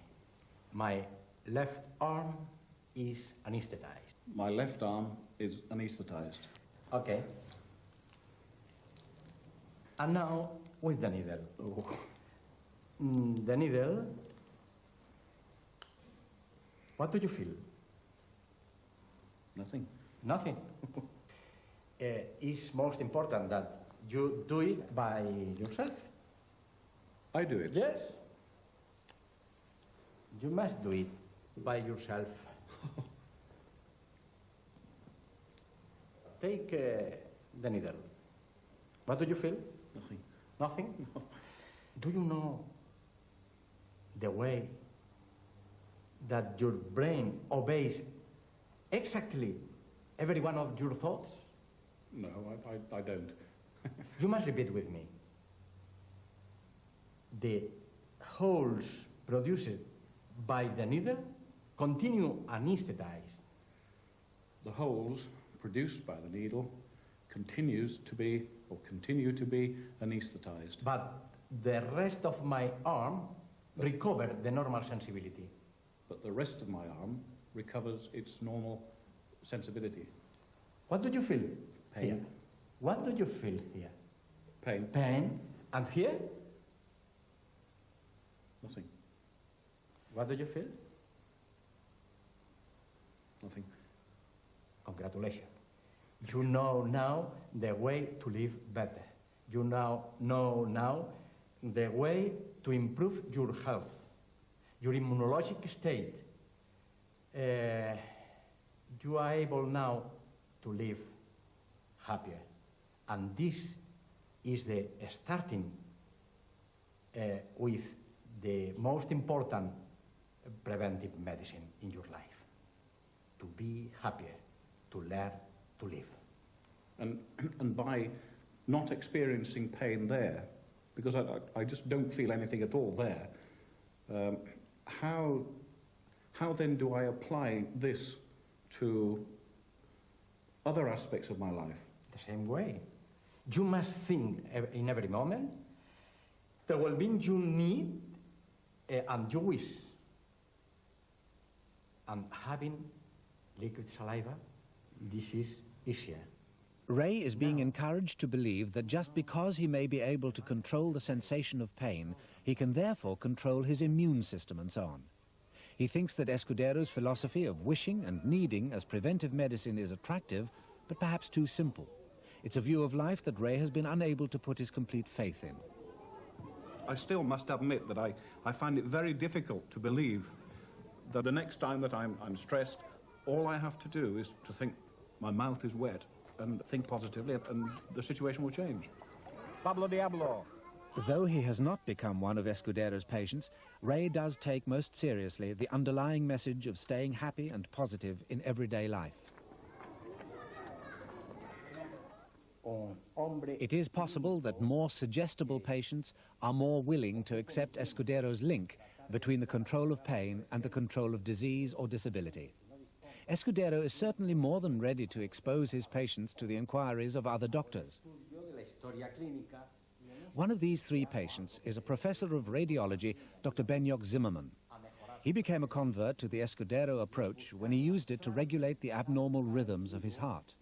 My left arm is anesthetized. My left arm is anesthetized. Okay. And now with the needle. The needle, what do you feel? Nothing. Nothing. It's most important that you do it by yourself. I do it? Yes. You must do it by yourself. Take the needle. What do you feel? Nothing. Nothing? No. Do you know the way that your brain obeys exactly every one of your thoughts? No, I don't. You must repeat with me. The holes produced by the needle continue anesthetized. The holes produced by the needle continue to be anesthetized. But the rest of my arm recover the normal sensibility. But the rest of my arm recovers its normal sensibility. What do you feel? Pain. Here. What do you feel here? Pain. Pain. And here? Nothing. What do you feel? Nothing. Congratulations. You know now the way to live better. You now know now the way to improve your health, your immunologic state. You are able now to live happier. And this is the starting with the most important preventive medicine in your life. To be happier, to learn to live. And by not experiencing pain there, because I just don't feel anything at all there, how then do I apply this to other aspects of my life? The same way. You must think in every moment the well-being you need and you wish. And having liquid saliva, this is easier. Ray is being encouraged to believe that just because he may be able to control the sensation of pain, he can therefore control his immune system and so on. He thinks that Escudero's philosophy of wishing and needing as preventive medicine is attractive, but perhaps too simple. It's a view of life that Ray has been unable to put his complete faith in. I still must admit that I find it very difficult to believe that the next time that I'm stressed, all I have to do is to think my mouth is wet and think positively, and the situation will change. Pablo Diablo. Though he has not become one of Escudero's patients, Ray does take most seriously the underlying message of staying happy and positive in everyday life. It is possible that more suggestible patients are more willing to accept Escudero's link between the control of pain and the control of disease or disability. Escudero is certainly more than ready to expose his patients to the inquiries of other doctors. One of these three patients is a professor of radiology, Dr. Benyok Zimmerman. He became a convert to the Escudero approach when he used it to regulate the abnormal rhythms of his heart.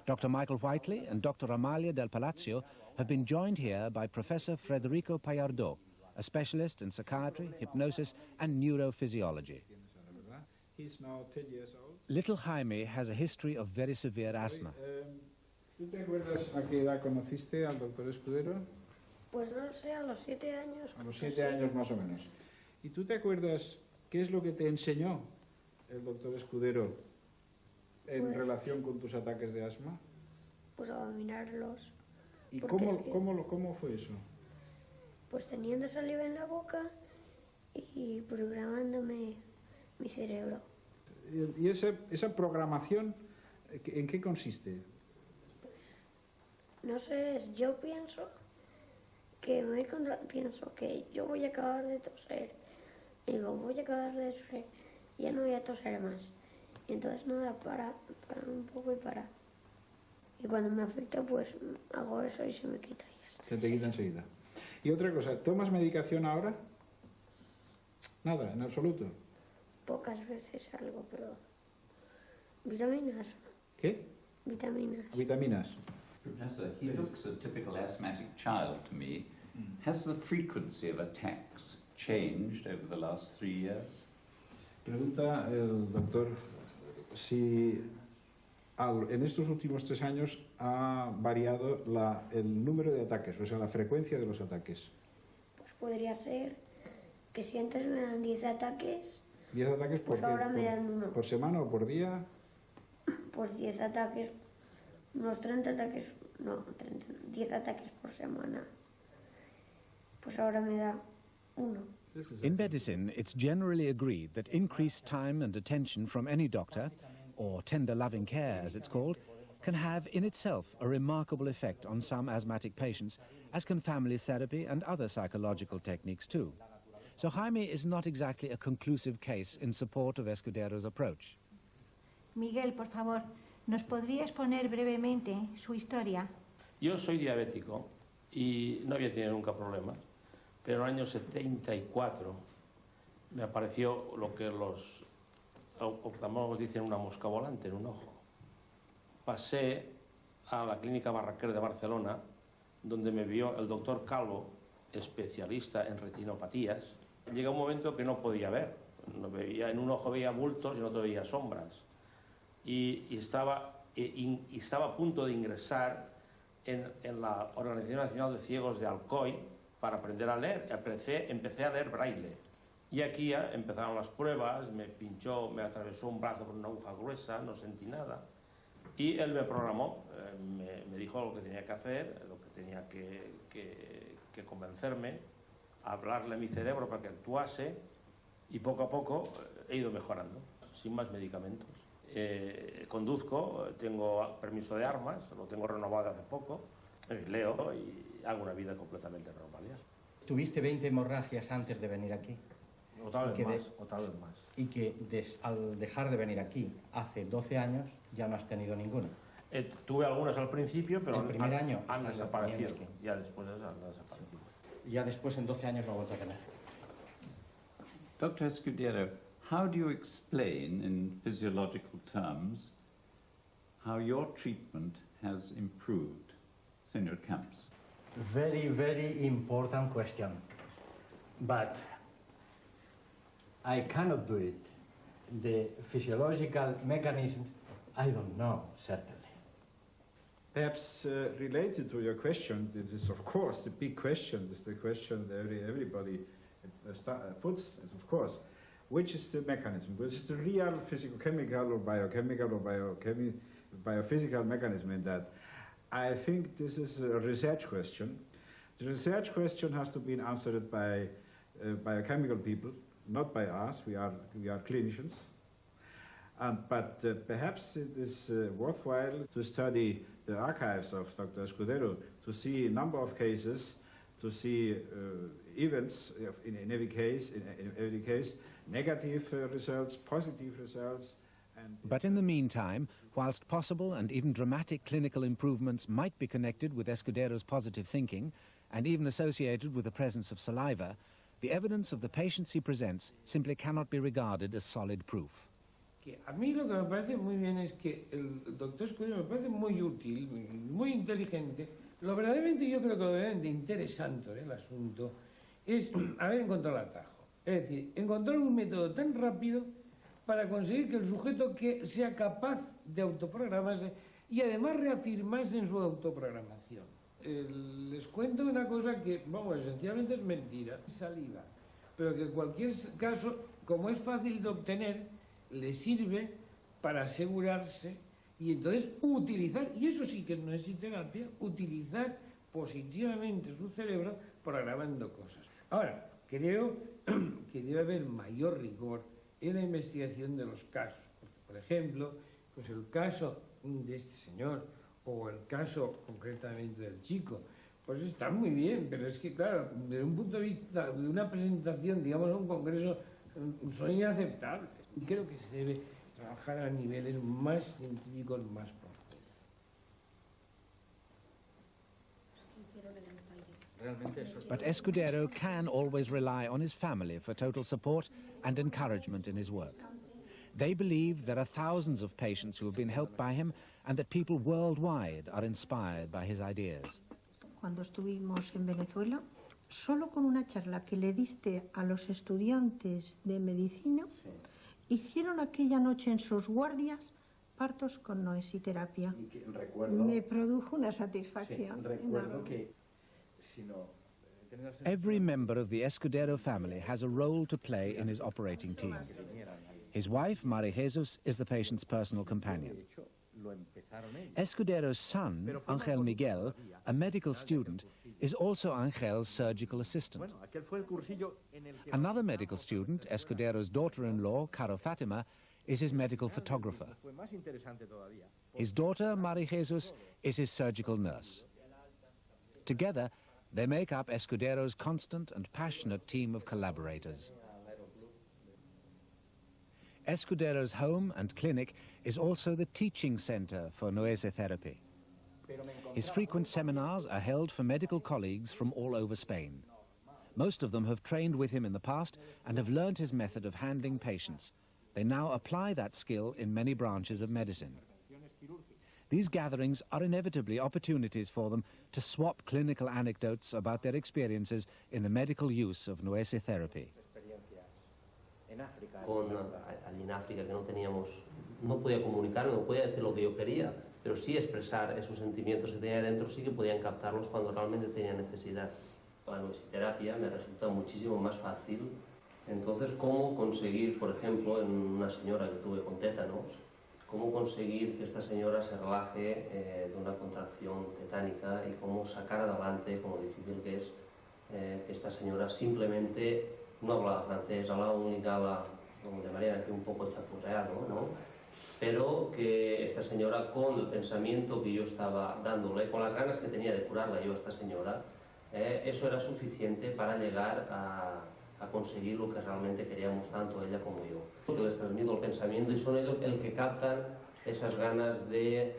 Dr. Michael Whiteley and Dr. Amalia del Palacio have been joined here by Professor Federico Payardo, a specialist in psychiatry, hypnosis and neurophysiology. He's now 10 years old. Little Jaime has a history of very severe asthma. ¿Tú te acuerdas a qué edad conociste al doctor Escudero? Pues no sé, a los 7 años. A los 7 años más o menos. ¿Y tú te acuerdas qué es lo que te enseñó el doctor Escudero en relación con tus ataques de asma? Pues a dominarlos. ¿Y cómo fue eso? Pues teniendo saliva en la boca y programándome mi cerebro. ¿Y esa programación en qué consiste? No sé, yo pienso que yo voy a acabar de toser. Digo, voy a acabar de toser, ya no voy a toser más. Y entonces nada, para un poco y para. Y cuando me afecta, pues hago eso y se me quita y ya está. Se te quita enseguida. Y otra cosa, ¿tomas medicación ahora? Nada, en absoluto. pocas veces algo, pero vitaminas. ¿Qué? Vitaminas. Vitaminas. Professor, he looks a typical asthmatic child to me. Has the frequency of attacks changed over the last 3 years? Pregunta el doctor si en estos últimos 3 años ha variado el número de ataques, o sea, la frecuencia de los ataques. Pues podría ser que si antes me dan 10 ataques, 10 ataques pues ahora me dan uno. ¿Por semana o por día? Pues 10 ataques, unos 30 ataques, no, 10 ataques por semana. Pues ahora me da uno. In medicine, it's generally agreed that increased time and attention from any doctor, or tender loving care as it's called, can have in itself a remarkable effect on some asthmatic patients, as can family therapy and other psychological techniques too. So Jaime is not exactly a conclusive case in support of Escudero's approach. Miguel, por favor, ¿nos podría exponer brevemente su historia? Yo soy diabético y no había tenido nunca problemas, pero en el año 74 me apareció lo que los oftalmólogos dicen una mosca volante en un ojo. Pasé a la clínica Barraquer de Barcelona, donde me vio el doctor Calvo, especialista en retinopatías. Llega un momento que no podía ver. No veía, en un ojo veía bultos y en otro veía sombras. Y estaba a punto de ingresar en la Organización Nacional de Ciegos de Alcoy para aprender a leer. Empecé a leer braille. Y aquí ya empezaron las pruebas, me pinchó, me atravesó un brazo con una aguja gruesa, no sentí nada. Y él me programó, me dijo lo que tenía que hacer, lo que tenía que convencerme, hablarle a mi cerebro para que actuase, y poco a poco he ido mejorando, sin más medicamentos. Conduzco, tengo permiso de armas, lo tengo renovado hace poco, leo y hago una vida completamente normal ya. ¿Tuviste 20 hemorragias antes de venir aquí? O tal vez más. Y que al dejar de venir aquí hace 12 años ya no has tenido ninguna. Tuve algunas al principio, pero el primer año han desaparecido. Ya después han desaparecido. Ya después en 12 años lo he vuelto a tener. Dr. Escudero, how do you explain in physiological terms how your treatment has improved, Senor Camps? Very, very important question. But I cannot do it. The physiological mechanisms, I don't know, certainly. Perhaps related to your question, this is of course the big question, this is the question that everybody puts, of course, which is the mechanism, which is the real physicochemical or biochemical or biophysical mechanism in that. I think this is a research question. The research question has to be answered by biochemical people, not by us. We are clinicians. But perhaps it is worthwhile to study the archives of Dr. Escudero to see a number of cases, to see events in every case, negative results, positive results. But in the meantime, whilst possible and even dramatic clinical improvements might be connected with Escudero's positive thinking, and even associated with the presence of saliva, the evidence of the patients he presents simply cannot be regarded as solid proof. A mí lo que me parece muy bien es que el doctor Escudero me parece muy útil, muy inteligente. Lo verdaderamente yo creo que lo verdaderamente interesante el asunto es haber encontrado el atajo. Es decir, encontrar un método tan rápido para conseguir que el sujeto que sea capaz de autoprogramarse y además reafirmarse en su autoprogramación. Les cuento una cosa que, vamos, esencialmente es mentira, saliva, pero que en cualquier caso, como es fácil de obtener, le sirve para asegurarse y entonces utilizar, y eso sí que no es terapia, utilizar positivamente su cerebro programando cosas. Ahora, creo que debe haber mayor rigor en la investigación de los casos. Porque, por ejemplo, pues el caso de este señor o el caso concretamente del chico, pues está muy bien, pero es que, claro, desde un punto de vista de una presentación, digamos, en un congreso, son inaceptables. Creo que se debe trabajar a niveles más científicos, más profundos. But Escudero can always rely on his family for total support and encouragement in his work. They believe there are thousands of patients who have been helped by him and that people worldwide are inspired by his ideas. Cuando estuvimos en Venezuela, solo con una charla que le diste a los estudiantes de medicina, hicieron aquella noche en sus guardias partos con noesiterapia. Me produjo una satisfacción. Every member of the Escudero family has a role to play in his operating team. His wife, Maria Jesus, is the patient's personal companion. Escudero's son, Angel Miguel, a medical student, is also Angel's surgical assistant. Another medical student, Escudero's daughter-in-law, Caro Fatima, is his medical photographer. His daughter, Maria Jesus, is his surgical nurse. Together, they make up Escudero's constant and passionate team of collaborators. Escudero's home and clinic is also the teaching center for noesotherapy. His frequent seminars are held for medical colleagues from all over Spain. Most of them have trained with him in the past and have learned his method of handling patients. They now apply that skill in many branches of medicine. These gatherings are inevitably opportunities for them to swap clinical anecdotes about their experiences in the medical use of noesotherapy. Allí en África que no podía comunicar, no podía decir lo que yo quería, pero sí expresar esos sentimientos que tenía dentro, sí que podían captarlos cuando realmente tenía necesidad. La noesiterapia me resulta muchísimo más fácil. Entonces, ¿cómo conseguir, por ejemplo, en una señora que tuve con tétanos, cómo conseguir que esta señora se relaje de una contracción tetánica y cómo sacar adelante, como difícil que es, que esta señora simplemente no hablaba francés, hablaba única, como llamarían aquí, un poco chapurreado, ¿no? Pero que esta señora, con el pensamiento que yo estaba dándole, con las ganas que tenía de curarla yo a esta señora, eso era suficiente para llegar a conseguir lo que realmente queríamos tanto ella como yo. Yo les transmito el pensamiento y son ellos el que captan esas ganas de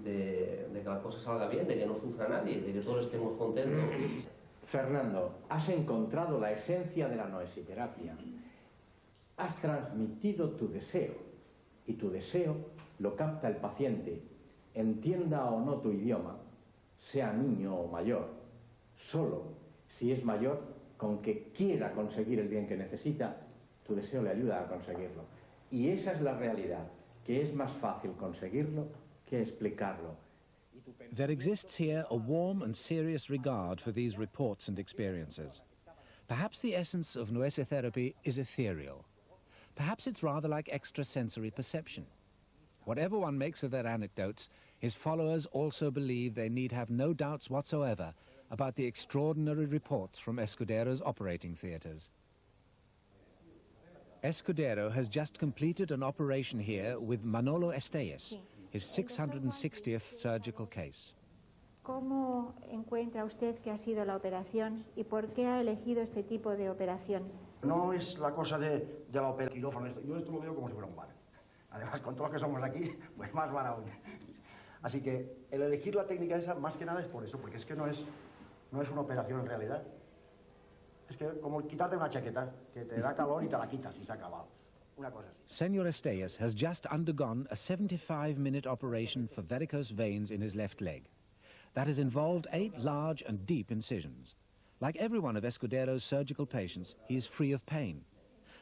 que la cosa salga bien, de que no sufra nadie, de que todos estemos contentos. Fernando, has encontrado la esencia de la noesiterapia. Has transmitido tu deseo y tu deseo lo capta el paciente, entienda o no tu idioma, sea niño o mayor. Solo si es mayor, con que quiera conseguir el bien que necesita, tu deseo le ayuda a conseguirlo. Y esa es la realidad, que es más fácil conseguirlo que explicarlo. There exists here a warm and serious regard for these reports and experiences. Perhaps the essence of noesotherapy is ethereal. Perhaps it's rather like extrasensory perception. Whatever one makes of their anecdotes, his followers also believe they need have no doubts whatsoever about the extraordinary reports from Escudero's operating theatres. Escudero has just completed an operation here with Manolo Estéez, his 660th surgical case. ¿Cómo encuentra usted que ha sido la operación y por qué ha elegido este tipo de operación? No es la cosa de la operación quirófano. Yo esto lo veo como si fuera un bar. Además, con todos los que somos aquí, pues más bar aún. Así que el elegir la técnica esa, más que nada, es por eso, porque es que no es una operación en realidad. Es que como quitarte una chaqueta, que te da calor y te la quitas y se ha acabado. Una cosa así. Senor Estéez has just undergone a 75-minute operation for varicose veins in his left leg. That has involved 8 large and deep incisions. Like every one of Escudero's surgical patients, he is free of pain.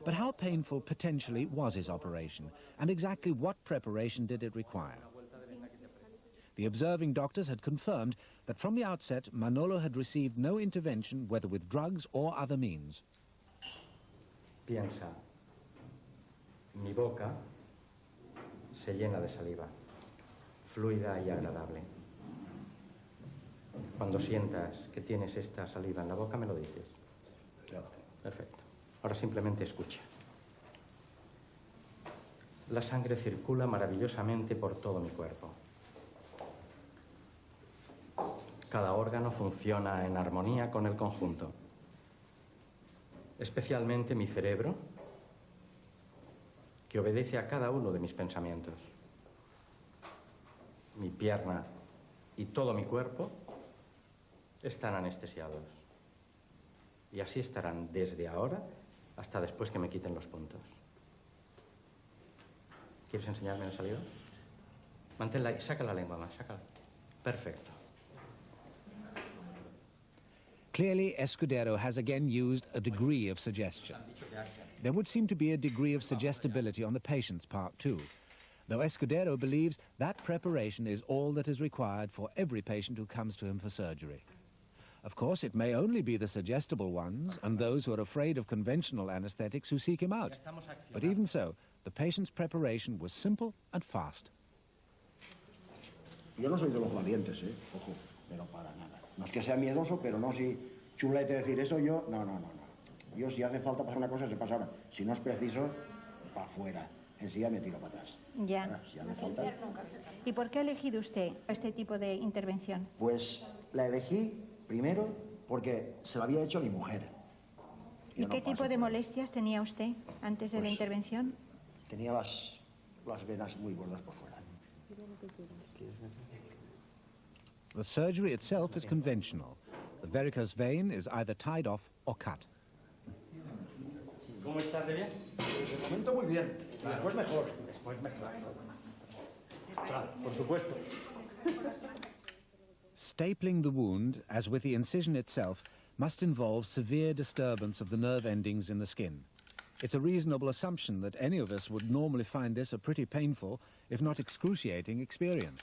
But how painful potentially was his operation, and exactly what preparation did it require? The observing doctors had confirmed that from the outset, Manolo had received no intervention, whether with drugs or other means. Piensa, mi boca se llena de saliva, fluida y agradable. Cuando sientas que tienes esta saliva en la boca, me lo dices. Perfecto. Ahora simplemente escucha. La sangre circula maravillosamente por todo mi cuerpo. Cada órgano funciona en armonía con el conjunto. Especialmente mi cerebro, que obedece a cada uno de mis pensamientos. Mi pierna y todo mi cuerpo están anestesiados. Y así estarán desde ahora hasta después que me quiten los puntos. ¿Quieres enseñarme el salido? Manténla y saca la lengua más, sácala. Perfecto. Clearly, Escudero has again used a degree of suggestion. There would seem to be a degree of suggestibility on the patient's part too, though Escudero believes that preparation is all that is required for every patient who comes to him for surgery. Of course, it may only be the suggestible ones and those who are afraid of conventional anesthetics who seek him out. But even so, the patient's preparation was simple and fast. Yo no soy de los valientes, ojo, pero para nada. No es que sea miedoso, pero no si chulete decir eso yo, no. Yo si hace falta pasar una cosa, se pasa ahora. Si no es preciso, para afuera. Enseguida me tiro para atrás. Ya. Ahora, si hace falta... ¿Y por qué ha elegido usted este tipo de intervención? Pues la elegí primero porque se la había hecho a mi mujer. ¿Y qué tipo de molestias tenía usted antes de la intervención? Tenía las venas muy gordas por fuera. The surgery itself is conventional. The varicose vein is either tied off or cut. ¿Cómo estás de bien? De momento muy bien. Después mejor. Después mejor. Claro, por supuesto. Stapling the wound, as with the incision itself, must involve severe disturbance of the nerve endings in the skin. It's a reasonable assumption that any of us would normally find this a pretty painful, if not excruciating, experience.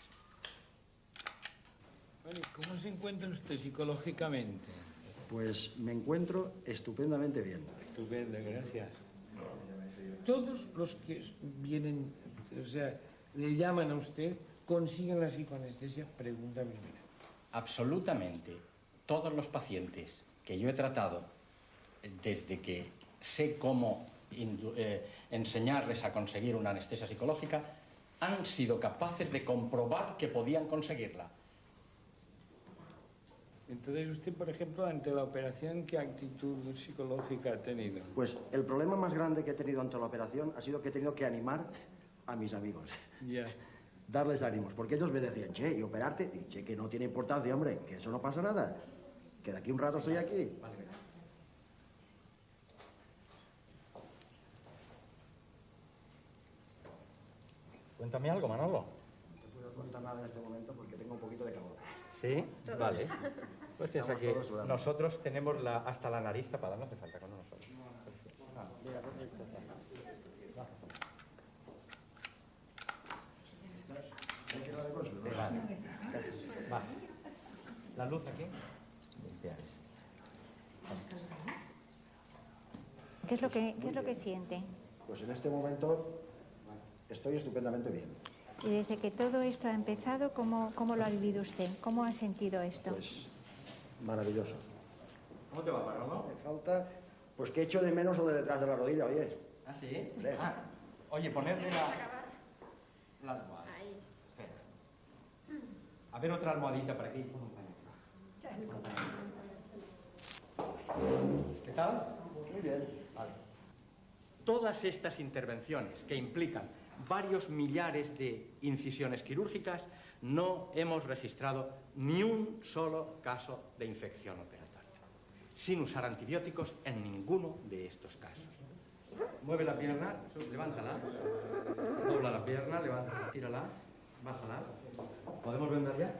¿Cómo se encuentra usted psicológicamente? Pues me encuentro estupendamente bien. Estupendo, gracias. Todos los que vienen, o sea, le llaman a usted, consiguen la psicoanestesia, pregunta primera. Absolutamente. Todos los pacientes que yo he tratado, desde que sé cómo enseñarles a conseguir una anestesia psicológica, han sido capaces de comprobar que podían conseguirla. Entonces usted, por ejemplo, ante la operación, ¿qué actitud psicológica ha tenido? Pues el problema más grande que he tenido ante la operación ha sido que he tenido que animar a mis amigos. Ya. Darles ánimos, porque ellos me decían, che, ¿y operarte? Y che, que no tiene importancia, hombre, que eso no pasa nada, que de aquí un rato estoy aquí. Cuéntame algo, Manolo. No te puedo contar nada en este momento porque tengo un poquito de calor. ¿Sí? Todos. Vale. Pues piensa Estamos que todos sudando. nosotros tenemos hasta la nariz tapada, no hace falta con nosotros. Mira, Va. La luz aquí. ¿Qué es lo que siente? Pues en este momento estoy estupendamente bien. Y desde que todo esto ha empezado, ¿cómo lo ha vivido usted? ¿Cómo ha sentido esto? Pues maravilloso. ¿Cómo te va, Manolo? Me falta, pues que echo de menos lo de detrás de la rodilla, oye. ¿Ah, sí? Sí. Ah, oye, ponerle la almohada. Espera. A ver, otra almohadita por aquí. ¿Qué tal? Muy bien. Vale. Todas estas intervenciones que implican varios millares de incisiones quirúrgicas, no hemos registrado ni un solo caso de infección operatoria, sin usar antibióticos en ninguno de estos casos. Mueve la pierna, levántala, dobla la pierna, levántala, tírala, bájala. ¿Podemos vendar ya?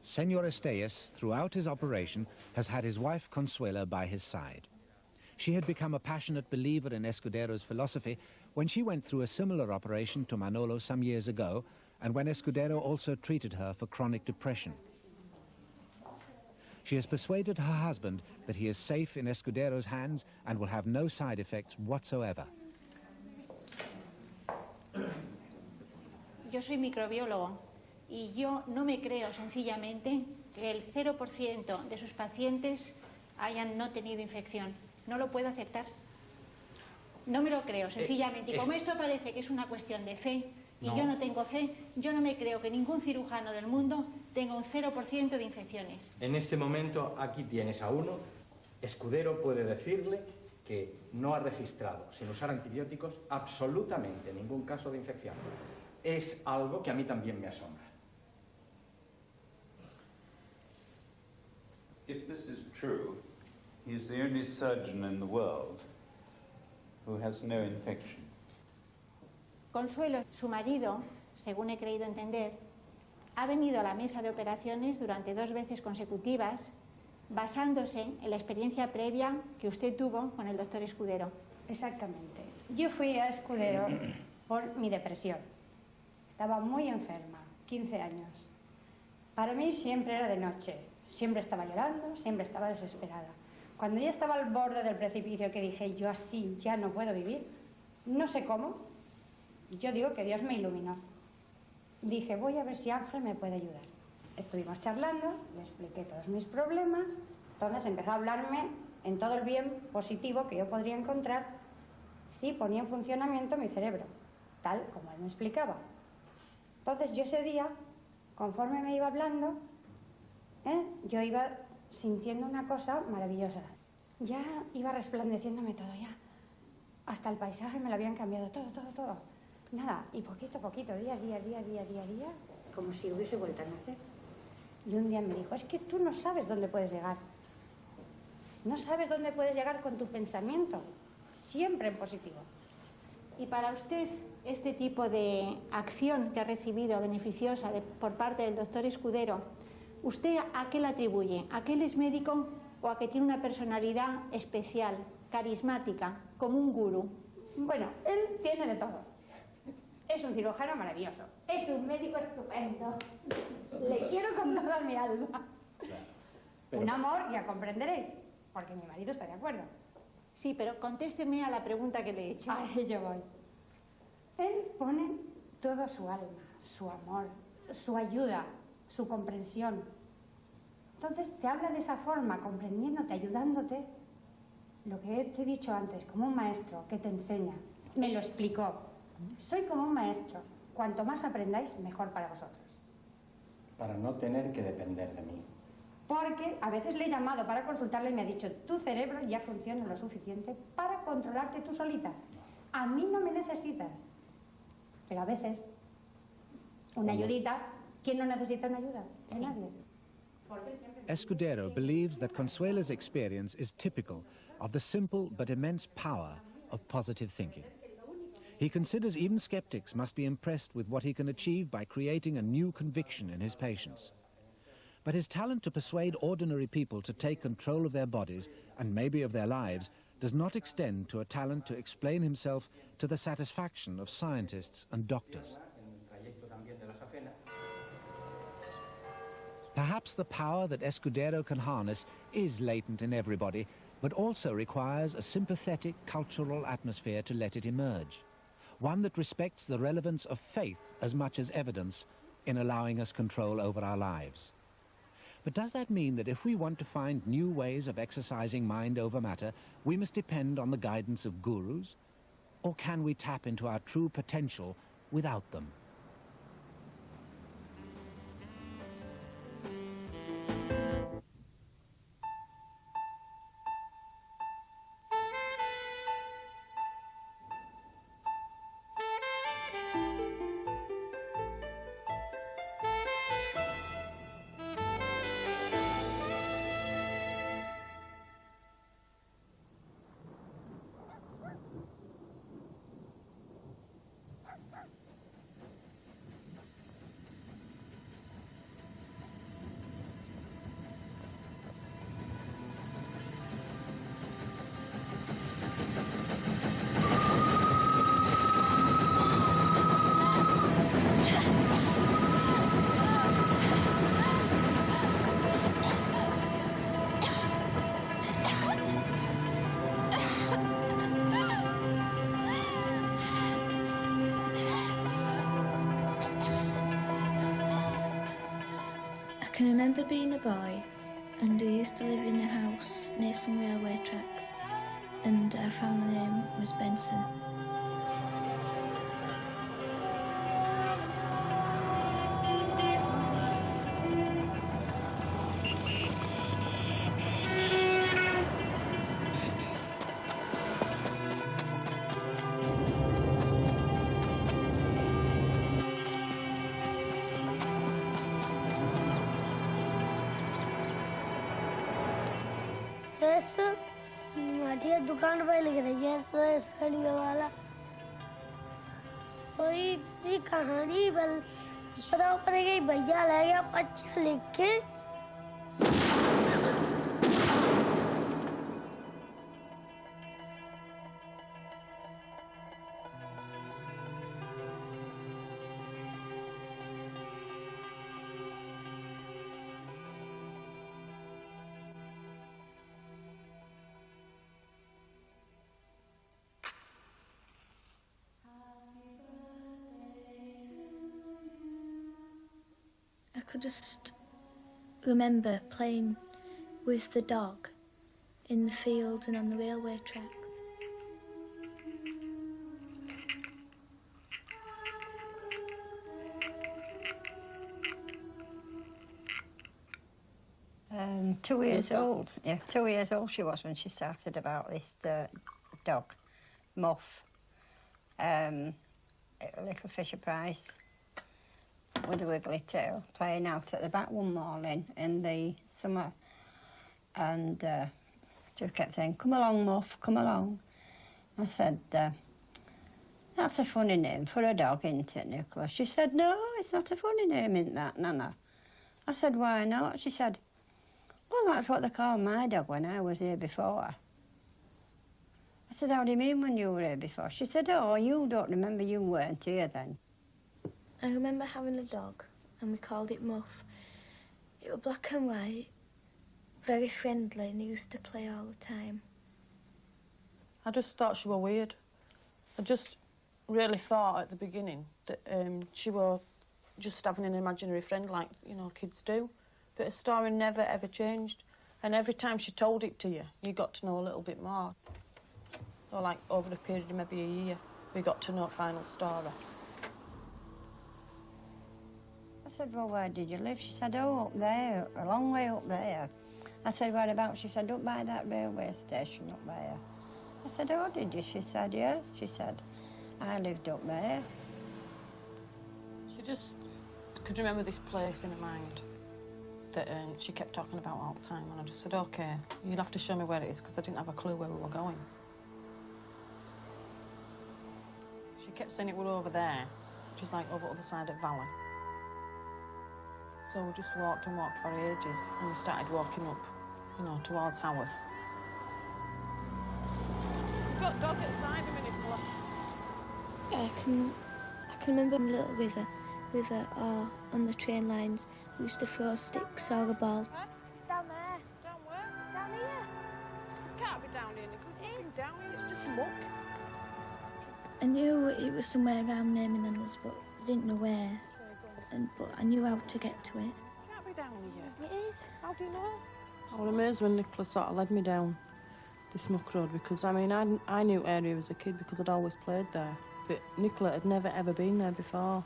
Senor Estéas, throughout his operation, has had his wife Consuela by his side. She had become a passionate believer in Escudero's philosophy when she went through a similar operation to Manolo some years ago, and when Escudero also treated her for chronic depression. She has persuaded her husband that he is safe in Escudero's hands and will have no side effects whatsoever. Yo soy microbiólogo y yo no me creo sencillamente que el 0% de sus pacientes hayan no tenido infección. No lo puedo aceptar. No me lo creo, sencillamente. Y como esto parece que es una cuestión de fe, y yo no tengo fe, yo no me creo que ningún cirujano del mundo tenga un 0% de infecciones. En este momento, aquí tienes a uno. Escudero puede decirle que no ha registrado, sin usar antibióticos, absolutamente ningún caso de infección. Es algo que a mí también me asombra. if this is true, he's the only surgeon in the world who has no infection. Consuelo, su marido, según he creído entender, ha venido a la mesa de operaciones durante 2 veces consecutivas, basándose en la experiencia previa que usted tuvo con el doctor Escudero. Exactamente. Yo fui a Escudero por mi depresión. Estaba muy enferma, 15 años. Para mí siempre era de noche. Siempre estaba llorando, siempre estaba desesperada. Cuando ya estaba al borde del precipicio, que dije, yo así ya no puedo vivir, no sé cómo, yo digo que Dios me iluminó. Dije, voy a ver si Ángel me puede ayudar. Estuvimos charlando, le expliqué todos mis problemas, entonces empezó a hablarme en todo el bien positivo que yo podría encontrar si ponía en funcionamiento mi cerebro, tal como él me explicaba. Entonces yo ese día, conforme me iba hablando, yo iba sintiendo una cosa maravillosa. Ya iba resplandeciéndome todo, ya. Hasta el paisaje me lo habían cambiado todo. Nada, y poquito a poquito, día a día, como si hubiese vuelto a nacer. Y un día me dijo, es que tú no sabes dónde puedes llegar. No sabes dónde puedes llegar con tu pensamiento, siempre en positivo. Y para usted, este tipo de acción que ha recibido beneficiosa por parte del doctor Escudero, ¿usted a qué la atribuye? ¿A que él es médico o a que tiene una personalidad especial, carismática, como un gurú? Bueno, él tiene de todo. Es un cirujano maravilloso. Es un médico estupendo. Le quiero con toda mi alma. Un amor, ya comprenderéis, porque mi marido está de acuerdo. Sí, pero contésteme a la pregunta que le he hecho. A ello voy. Él pone todo su alma, su amor, su ayuda, su comprensión. Entonces te habla de esa forma, comprendiéndote, ayudándote. Lo que te he dicho antes, como un maestro que te enseña. Me lo explicó. Soy como un maestro. Cuanto más aprendáis, mejor para vosotros. Para no tener que depender de mí. Porque a veces le he llamado para consultarle y me ha dicho, tu cerebro ya funciona lo suficiente para controlarte tú solita. A mí no me necesitas. Pero a veces, una ayudita, ¿quién no necesita una ayuda? Sí. Nadie. Escudero believes that Consuela's experience is typical of the simple but immense power of positive thinking. He considers even skeptics must be impressed with what he can achieve by creating a new conviction in his patients. But his talent to persuade ordinary people to take control of their bodies, and maybe of their lives, does not extend to a talent to explain himself to the satisfaction of scientists and doctors. Perhaps the power that Escudero can harness is latent in everybody, but also requires a sympathetic cultural atmosphere to let it emerge. One that respects the relevance of faith as much as evidence in allowing us control over our lives. But does that mean that if we want to find new ways of exercising mind over matter, we must depend on the guidance of gurus? Or can we tap into our true potential without them? I can remember being a boy, and I used to live in a house near some railway tracks, and our family name was Benson. होती है दुकान पे लिख रही है radio वाला कोई कहानी पता पड़ेगी भैया ले गया बच्चा लिख के I could just remember playing with the dog in the fields and on the railway tracks. Two years old. Yeah, 2 years old she was when she started about this dog, Muff, a little Fisher Price with a wiggly tail, playing out at the back one morning in the summer, and she kept saying, "Come along, Muff, come along." I said, "That's a funny name for a dog, isn't it, Nicola?" She said, "No, it's not a funny name, isn't that, Nana?" I said, "Why not?" She said, "Well, that's what they called my dog when I was here before." I said, "How do you mean when you were here before?" She said, "Oh, you don't remember, you weren't here then." I remember having a dog, and we called it Muff. It was black and white, very friendly, and he used to play all the time. I just thought she was weird. I just really thought at the beginning that she was just having an imaginary friend like, you know, kids do. But her story never, ever changed. And every time she told it to you, you got to know a little bit more. So, like, over the period of maybe a year, we got to know the final story. I said, "Well, where did you live?" She said, "Oh, up there, a long way up there." I said, "Whereabouts?" She said, "Up by that railway station up there." I said, "Oh, did you?" She said, "Yes." She said, "I lived up there." She just could remember this place in her mind that she kept talking about all the time, and I just said, "OK, you'll have to show me where it is," because I didn't have a clue where we were going. She kept saying it was over there, which is like over the other side of Valley. So we just walked and walked for ages, and we started walking up, you know, towards Haworth. Don't get side of me, Nicola. I can remember a little river or on the train lines. We used to throw sticks or a ball. It's down there. Down where? Down here. It can't be down here, Nicholas. It's down here. It's just muck. I knew it was somewhere around naming us, but I didn't know where. But I knew how to get to it. It can't be down here. It is. How do you know? I was amazed when Nicola sort of led me down this muck road, because, I mean, I knew area as a kid because I'd always played there, but Nicola had never, ever been there before.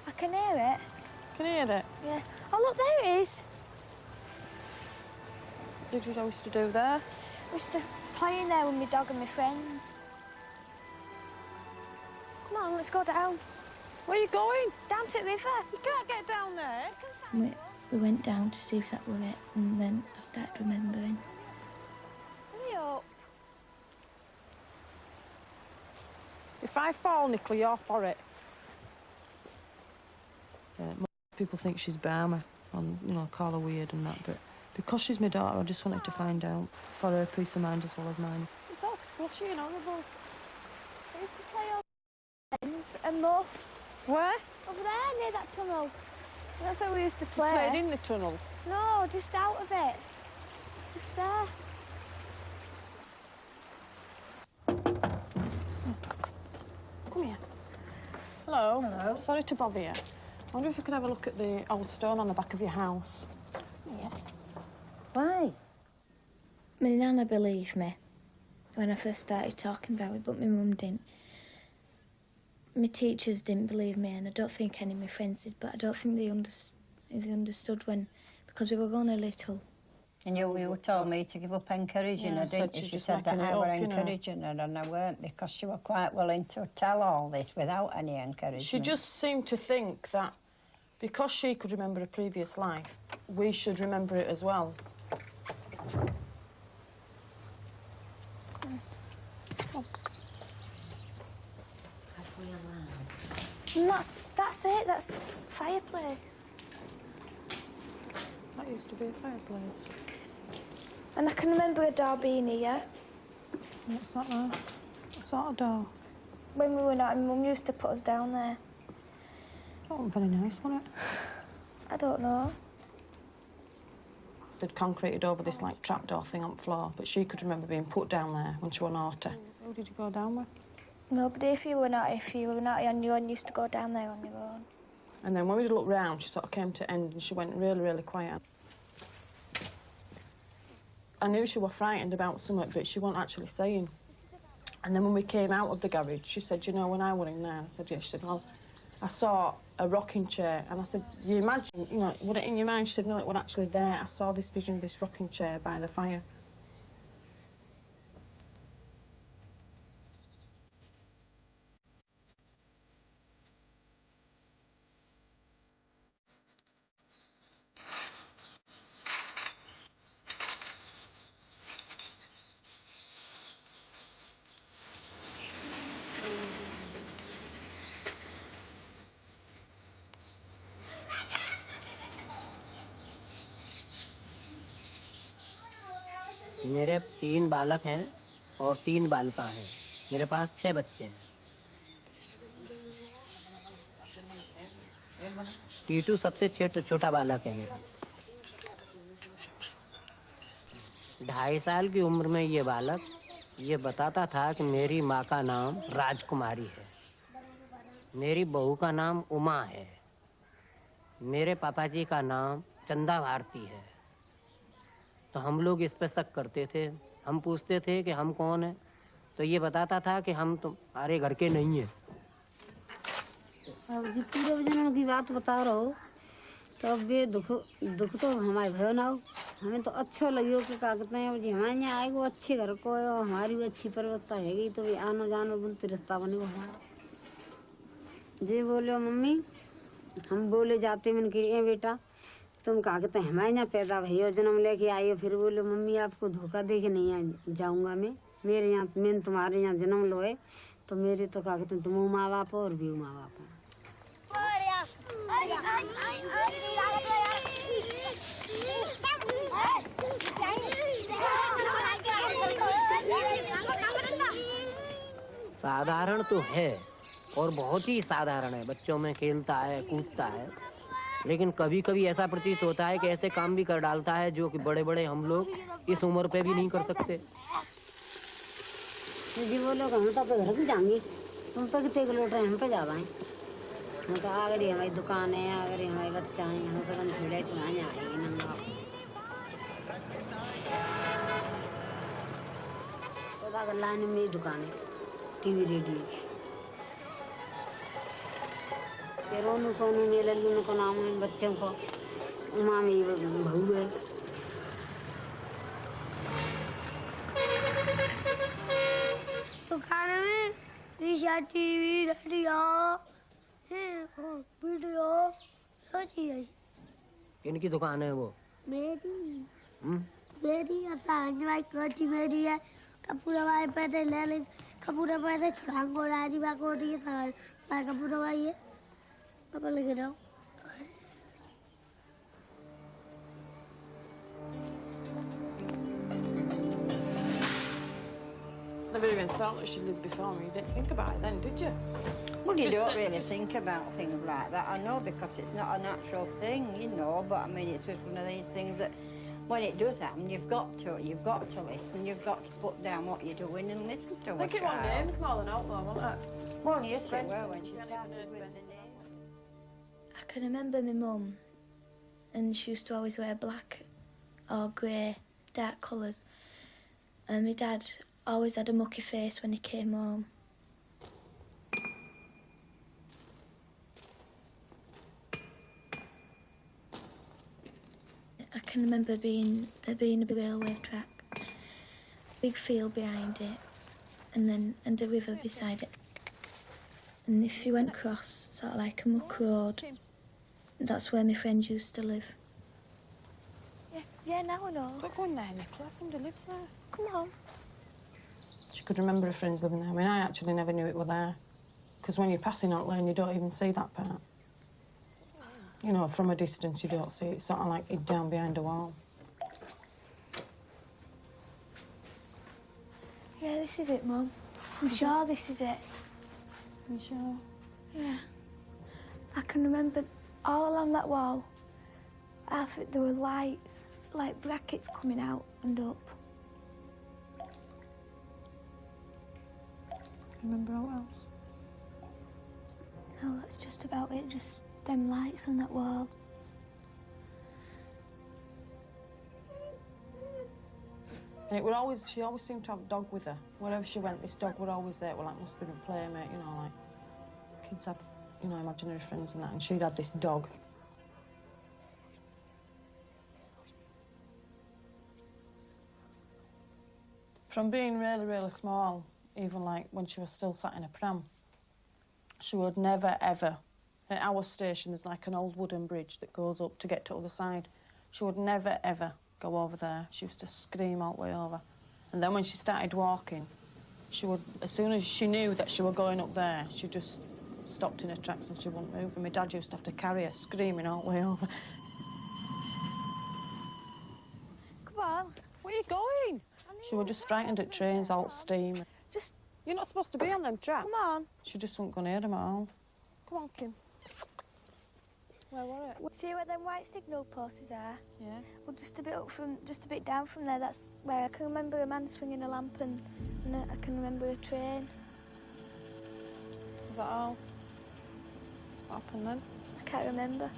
I can hear it. Can you hear it? Yeah. Oh, look, there it is. Did you used to do there? I used to play in there with my dog and my friends. Come on, let's go down. Where are you going? Down to the river. You can't get down there. We went down to see if that were it, and then I started remembering. Hurry up. If I fall, Nicola, you're for it. People think she's Burma, and, you know, call her weird and that, but because she's my daughter, I just wanted to find out for her peace of mind as well as mine. It's all slushy and horrible. I used to play all friends and Muff. Where? Over there, near that tunnel. That's where we used to play. You played in the tunnel? No, just out of it. Just there. Come here. Hello. Hello. Sorry to bother you. I wonder if we could have a look at the old stone on the back of your house. Yeah. Why? My nana believed me when I first started talking about it, but my mum didn't. My teachers didn't believe me, and I don't think any of my friends did, but I don't think they understood when, because we were only little. And you told me to give up encouraging her, didn't you? She said that I were encouraging her, and I weren't, because she was quite willing to tell all this without any encouragement. She just seemed to think that because she could remember a previous life, we should remember it as well. And that's it, that's fireplace. That used to be a fireplace. And I can remember a door being here. What's that there? What's that a door? When we were naughty, Mum used to put us down there. That wasn't very nice, was it? I don't know. They'd concreted over this, like, trapdoor thing on the floor, but she could remember being put down there when she was naughty. Who did you go down with? Nobody, if you were naughty on your own, you used to go down there on your own. And then when we looked round, she sort of came to end and she went really, really quiet. I knew she was frightened about something, but she wasn't actually saying. And then when we came out of the garage, she said, you know, when I went in there, I said, yes. She said, well, I saw a rocking chair. And I said, you imagine, you know, was it in your mind? She said, no, it was actually there. I saw this vision of this rocking chair by the fire. मेरे 3 बालक हैं और 3 बालिका हैं। मेरे पास 6 बच्चे हैं। टीटू सबसे छोटा बालक है मेरा। 2.5 साल की उम्र में ये बालक ये बताता था कि मेरी माँ का नाम राजकुमारी है, मेरी बहू का नाम उमा है, मेरे पापाजी का नाम चंदा भारती है। तो हम लोग इस पे शक करते थे। हम पूछते थे कि हम कौन हैं, तो ये बताता था कि हम तुम्हारे घर के नहीं हैं। अब जी पूर्व जन्म की बात बता रहा हो, तो अब ये दुख तो हमारे भयो ना हो। हमें तो अच्छा लगे कि क्या कहते हैं जी, हमारे यहाँ आएगा अच्छे घर को, हमारी भी अच्छी परिवर्तन हैगी, तो भी आनो जानो बुनते रिश्ता बनेगा हमारा। जी बोले मम्मी, हम बोले जाते मन के ए बेटा तुम कहा कहते हैं हमारे यहाँ पैदा भैया जन्म लेके आई हो, फिर बोले मम्मी आपको धोखा दे के नहीं जाऊंगा मैं, मेरे यहाँ मैंने तुम्हारे यहाँ जन्म लो है, तो मेरे तो कहा कहते हैं तुम माँ बाप हो और भी माँ बाप हो। साधारण तो है और बहुत ही साधारण है, बच्चों में खेलता है कूदता है, लेकिन कभी कभी ऐसा प्रतीत होता है कि ऐसे काम भी कर डालता है जो कि बड़े बड़े हम लोग इस उम्र पे भी नहीं कर सकते। जी बोलो हम तो अपने घर पे जाएंगे, तुम पे कितने किलोमीटर हम पे जा पाए, हम तो अगर हमारी दुकान है, अगर हमारे बच्चा है, हम से कम छोड़ा तुम्हारे आएगी नंगा तो अगर लाइन में मेरी दुकान है टीवी रेडियो की। रोनू सोनू ने लल्लू को नाम है बच्चों को, उमा में बहू है। तो खाने में रीशा टीवी रेडियो वीडियो सब चीज है। इनकी दुकान है वो मेरी मेरी आसान भाई कोठी मेरी है, कपूरा भाई पैसे ले ले, कपूरा पैसे छुड़ांगो राजी बा कोठी है सारा भाई कपूरा भाई है पापा लेके जाओ। Never even thought that she lived before me. You didn't think about it then, did you? Well, you Just don't that- really think about things like that, I know, because it's not a natural thing, you know, but I mean, it's just one of these things that when it does happen, you've got to listen, you've got to put down what you're doing and listen to I think it was names more than out though, wasn't it? Well, yes, it will when she started with the name. I can remember my mum, and she used to always wear black or grey, dark colours. And my dad always had a mucky face when he came home. I can remember there being a big railway track, big field behind it, and a river beside it. And if you went across, sort of like a muck road, that's where my friends used to live. Yeah, now I know. Don't go in there, Nicola. Somebody lives there. Come on. She could remember her friends living there. I mean, I actually never knew it were there. Because when you're passing out lane, you don't even see that part. You know, from a distance, you don't see it. It's sort of like hid down behind a wall. Yeah, this is it, Mum. I'm sure this is it. You sure? Yeah. I can remember all along that wall, I think there were lights, like brackets coming out and up. Remember what else? No, that's just about it, just them lights on that wall. And it would always, she always seemed to have a dog with her. Wherever she went, this dog would always there. Well, that must have been a playmate, you know, like kids have, you know, imaginary friends and that. And she'd had this dog. From being really, really small, even like when she was still sat in a pram, she would never, ever, at our station, there's like an old wooden bridge that goes up to get to the other side. She would never, ever go over there. She used to scream all the way over. And then when she started walking, she would, as soon as she knew that she were going up there, she just stopped in her tracks and she wouldn't move. And my dad used to have to carry her, screaming all the way over. Come on. Where are you going? She was just frightened at trains, all steam. Just... You're not supposed to be on them tracks. Come on. She just wouldn't go near them at all. Come on, Kim. Where were it? See where them white signal posts are? Yeah. Well, just a bit up from, just a bit down from there. That's where I can remember a man swinging a lamp and I can remember a train. Is that all? What happened then? I can't remember.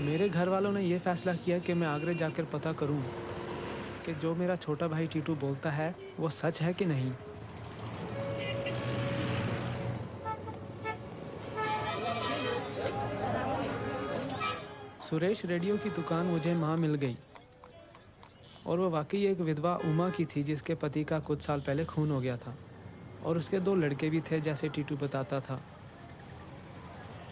मेरे घर वालों ने ये फैसला किया कि मैं आगरे जाकर पता करूं कि जो मेरा छोटा भाई टीटू बोलता है वो सच है कि नहीं। सुरेश रेडियो की दुकान मुझे वहाँ मिल गई और वो वाकई एक विधवा उमा की थी जिसके पति का कुछ साल पहले खून हो गया था और उसके 2 लड़के भी थे जैसे टीटू बताता था।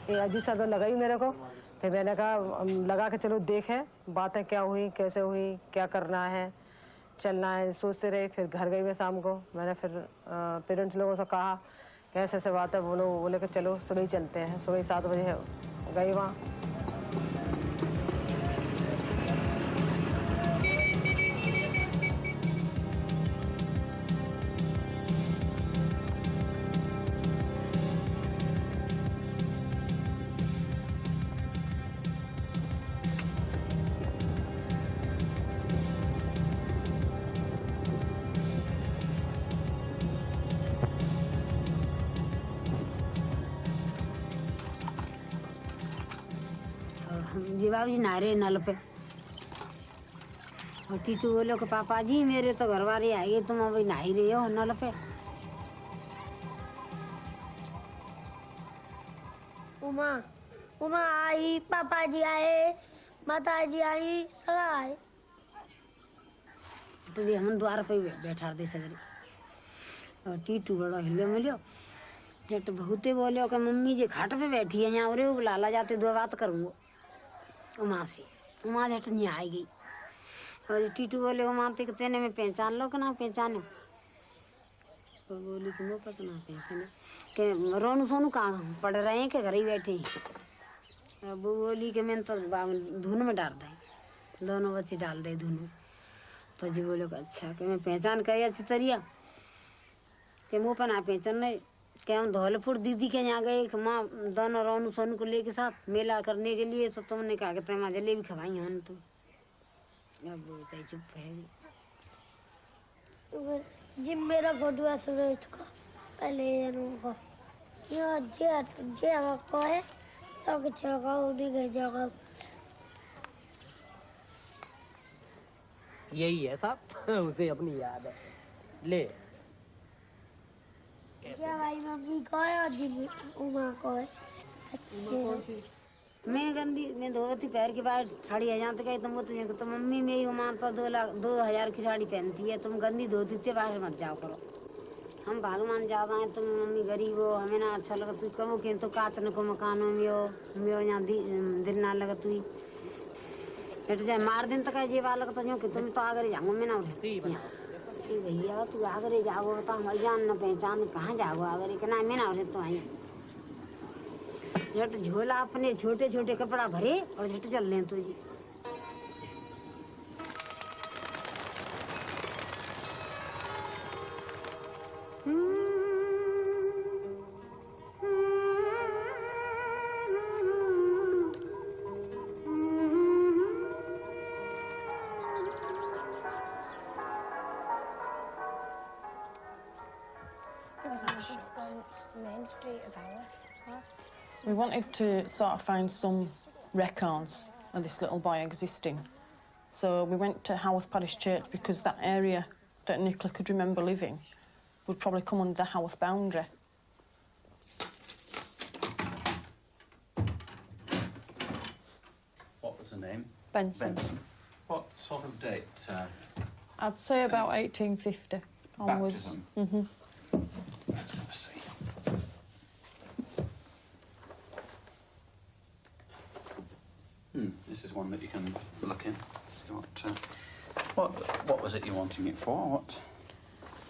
ये अजीब सा तो लगा ही मेरे को। फिर मैंने कहा लगा के चलो देखें बातें क्या हुई, कैसे हुई, क्या करना है, चलना है, सोचते रहे। फिर घर गई मैं शाम को। मैंने फिर पेरेंट्स लोगों से कहा कैसे ऐसे बात है। वो लोग बोले कि चलो सुबह ही चलते हैं। सुबह 7 बजे गई वहाँ। बाबू जी नहा रहे नल पे और टीटू बोलो कि पापा जी मेरे तो घर वाले आए, तुम अभी नहा ही रहे हो नल पे। उमा उमा आई, पापा जी आए, माता जी आई सगाई तो भी हम द्वार पे बैठा दे सगरे और टीटू बड़ा हिलो मिलो जट बहुते बोले कि मम्मी जी खाट पे बैठी है यहाँ और लाला जाते दो बात करूँगा उमा से उमा झट नहीं आई गई और टीटू बोले उमा ते तेने में पहचान लो कि ना पहचाने तो बोली कि पता ना पहचाने कि रोनू सोनू कहाँ पढ़ रहे हैं कि घर ही बैठे हैं। अब वो बोली कि मैंने तो धुन में डाल दे दोनों बच्चे डाल दे धुन में। तो जी बोले अच्छा कि मैं पहचान करी अच्छी तरिया कि मुँह पर ना पहचान नहीं कि हम धौलपुर दीदी के यहाँ गए कि माँ दोनों रोनू सोनू को लेके साथ मेला करने के लिए तो तुमने कहा कि तुम जलेबी खवाई हैं तो अब वो चाहे चुप है जी मेरा फोटो है सुरेश का पहले को ये जे हमको है तो कुछ होगा उन्हीं के जगह यही है साहब उसे अपनी याद है ले क्या भाई मम्मी को है और जी उमा को है मैं गंदी मैं धोती पैर की बाहर साड़ी है यहाँ तक गई तुम तो मम्मी मेरी उमा तो 2,000 की साड़ी पहनती है तुम गंदी धोती से बाहर मत जाओ करो हम भगवान ज्यादा हैं तुम मम्मी गरीब हो हमें ना अच्छा लगा तू कबो के तो काचन को मकानों में हो मैं यहाँ दिल ना लगा तू हट जाए मार दिन तक जे वाला तो जो कि तुम तो आगे जाओ मैं ना उठे भैया तू आगे जाओ बता हम जान न पहचान कहाँ जाओ आगे कि ना मैं ना उठे तो आई झट झोला अपने छोटे छोटे कपड़ा भरे और झट चल लें तुझी Main Street of Haworth. We wanted to sort of find some records of this little boy existing. So we went to Haworth Parish Church because that area that Nicola could remember living would probably come under the Haworth boundary. What was the name? Benson. What sort of date? I'd say about 1850 onwards. Baptism? Mm-hmm. Let's have a see. This is one that you can look in. See what was it you're wanting it for? What?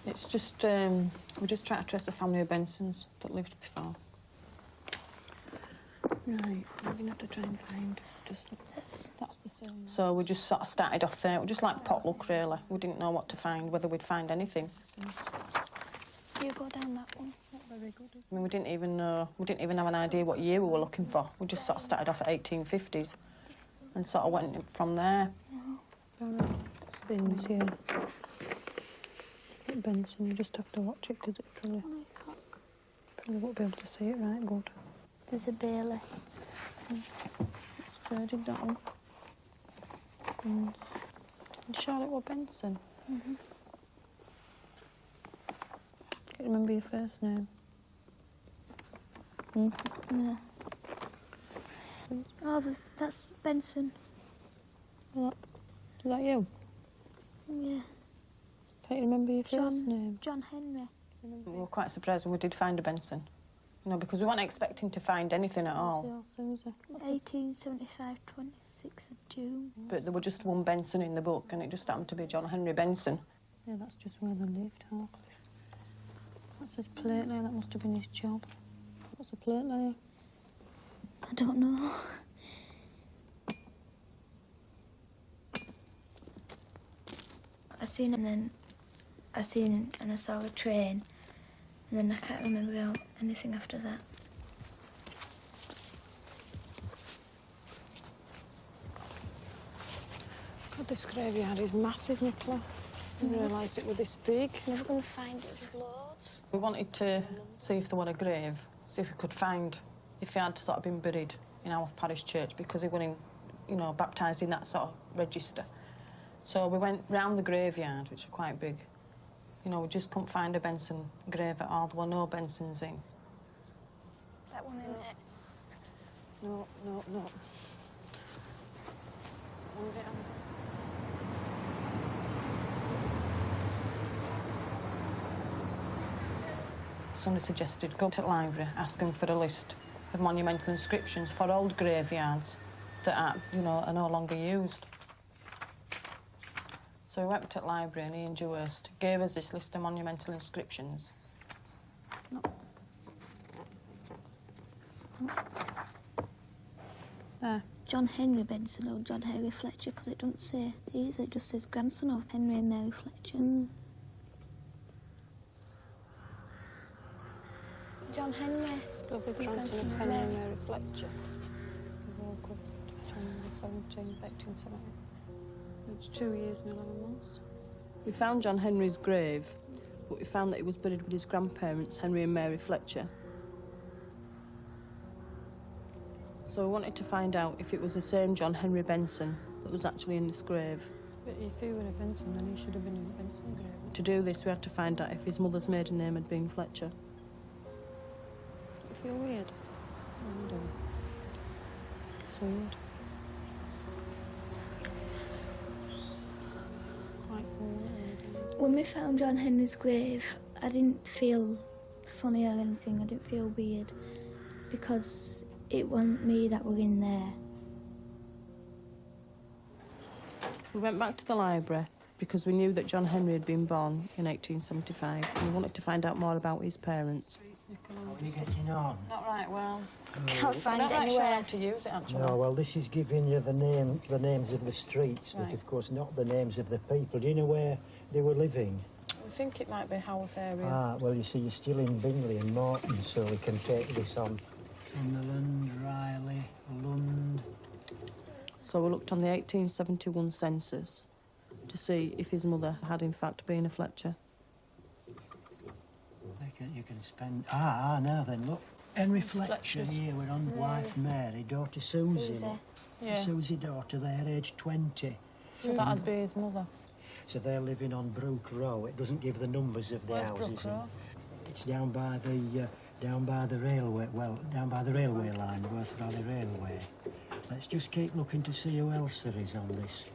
It's just we're just trying to trace the family of Bensons that lived before. Right, we're gonna have to try and find just this. That's the same. So we just sort of started off there. We're just like potluck, really. We didn't know what to find, whether we'd find anything. You go down that one. Not very good. I mean, we didn't even have an idea what year we were looking for. We just sort of started off at 1850s and sort of went from there. Spins here. Benson, you just have to watch it because it probably won't be able to see it right good. There's a Bailey. It's Ferdinand, that one. And Charlotte what Benson? Mm-hmm. Can't remember your first name. Yeah. Oh, that's Benson. Is that you? Yeah. Can't you remember your first name? John Henry. We were quite surprised when we did find a Benson. You know, because we weren't expecting to find anything at all. 1875, 26th of June. But there was just one Benson in the book, and it just happened to be John Henry Benson. Yeah, that's just where they lived, Harcliffe. That says plate layer, that must have been his job. What's a plate layer? I don't know. I seen him then. I saw a train, and then I can't remember anything after that. God, this graveyard is massive, Nicola. I didn't realise it was this big. Never going to find it, there's loads. We wanted to see if there were a grave, see if we could find if he had sort of been buried in Haworth Parish Church because he was baptised in that sort of register. So we went round the graveyard, which was quite big. You know, we just couldn't find a Benson grave at all. There were no Bensons in. That one in it. No. Somebody suggested go to the library, ask them for a list of monumental inscriptions for old graveyards that are, are no longer used. So we went to the library and Ian Dewhurst gave us this list of monumental inscriptions. There. John Henry Benson or John Henry Fletcher, because it doesn't say either, it just says grandson of Henry and Mary Fletcher. John Henry. Grandson of Henry and Mary Fletcher. From 1870. It's 2 years and 11 months. We found John Henry's grave, but we found that he was buried with his grandparents, Henry and Mary Fletcher. So we wanted to find out if it was the same John Henry Benson that was actually in this grave. But if he were a Benson, then he should have been in the Benson grave. To do this, we had to find out if his mother's maiden name had been Fletcher. You feel weird? I don't. It's weird. Quite weird. When we found John Henry's grave, I didn't feel funny or anything. I didn't feel weird because it wasn't me that were in there. We went back to the library because we knew that John Henry had been born in 1875 and we wanted to find out more about his parents. How are you getting on? Not right well. Can't find I'm not anywhere. sure how to use it, actually. No, well, this is giving you the names of the streets, Right. but of course not the names of the people. Do you know where they were living? We think it might be Haworth area. Ah, well, you see, you're still in Bingley and Morton, so we can take this on. Sunderland, Riley, Lund. So we looked on the 1871 census to see if his mother had in fact been a Fletcher. You can spend... now then, look. Henry Fletcher Fletchers. here, we're on wife Mary, daughter Susie. Susie. Yeah. Susie daughter there, aged 20. So that'd be his mother. So they're living on Brook Row. It doesn't give the numbers of the Where's houses. Brook Row? It's down by the railway. Well, down by the railway line, Worth Valley Railway. Let's just keep looking to see who else there is on this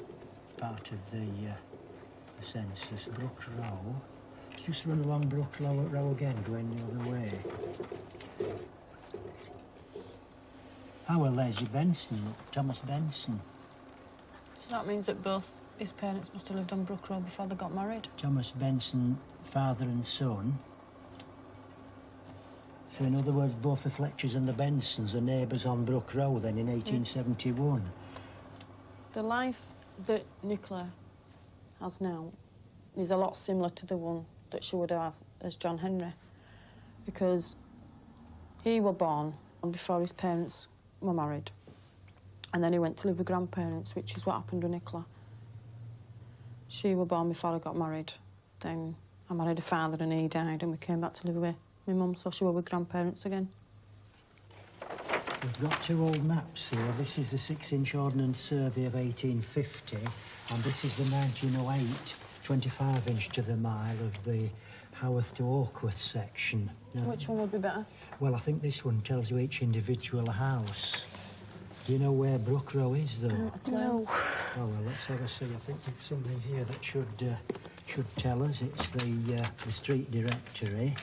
part of the census. Brook Row. Just run along Brook Row again, going the other way. Ah, well, there's your Benson, look, Thomas Benson. So that means that both his parents must have lived on Brook Road before they got married. Thomas Benson, father and son. So, in other words, both the Fletchers and the Bensons are neighbours on Brook Row then in 1871. The life that Nicola has now is a lot similar to the one that she would have as John Henry, because he was born before his parents were married, and then he went to live with grandparents, which is what happened with Nicola. She was born before I got married. Then I married a father and he died, and we came back to live with my mum, so she was with grandparents again. We've got two old maps here. This is the 6-inch Ordnance Survey of 1850, and this is the 1908 25-inch to the mile of the Haworth to Oakworth section. Now, Which one would be better? well, I think this one tells you each individual house. Do you know where Brook Row is, though? No. Oh, well, let's have a see. I think there's something here that should tell us. It's the street directory.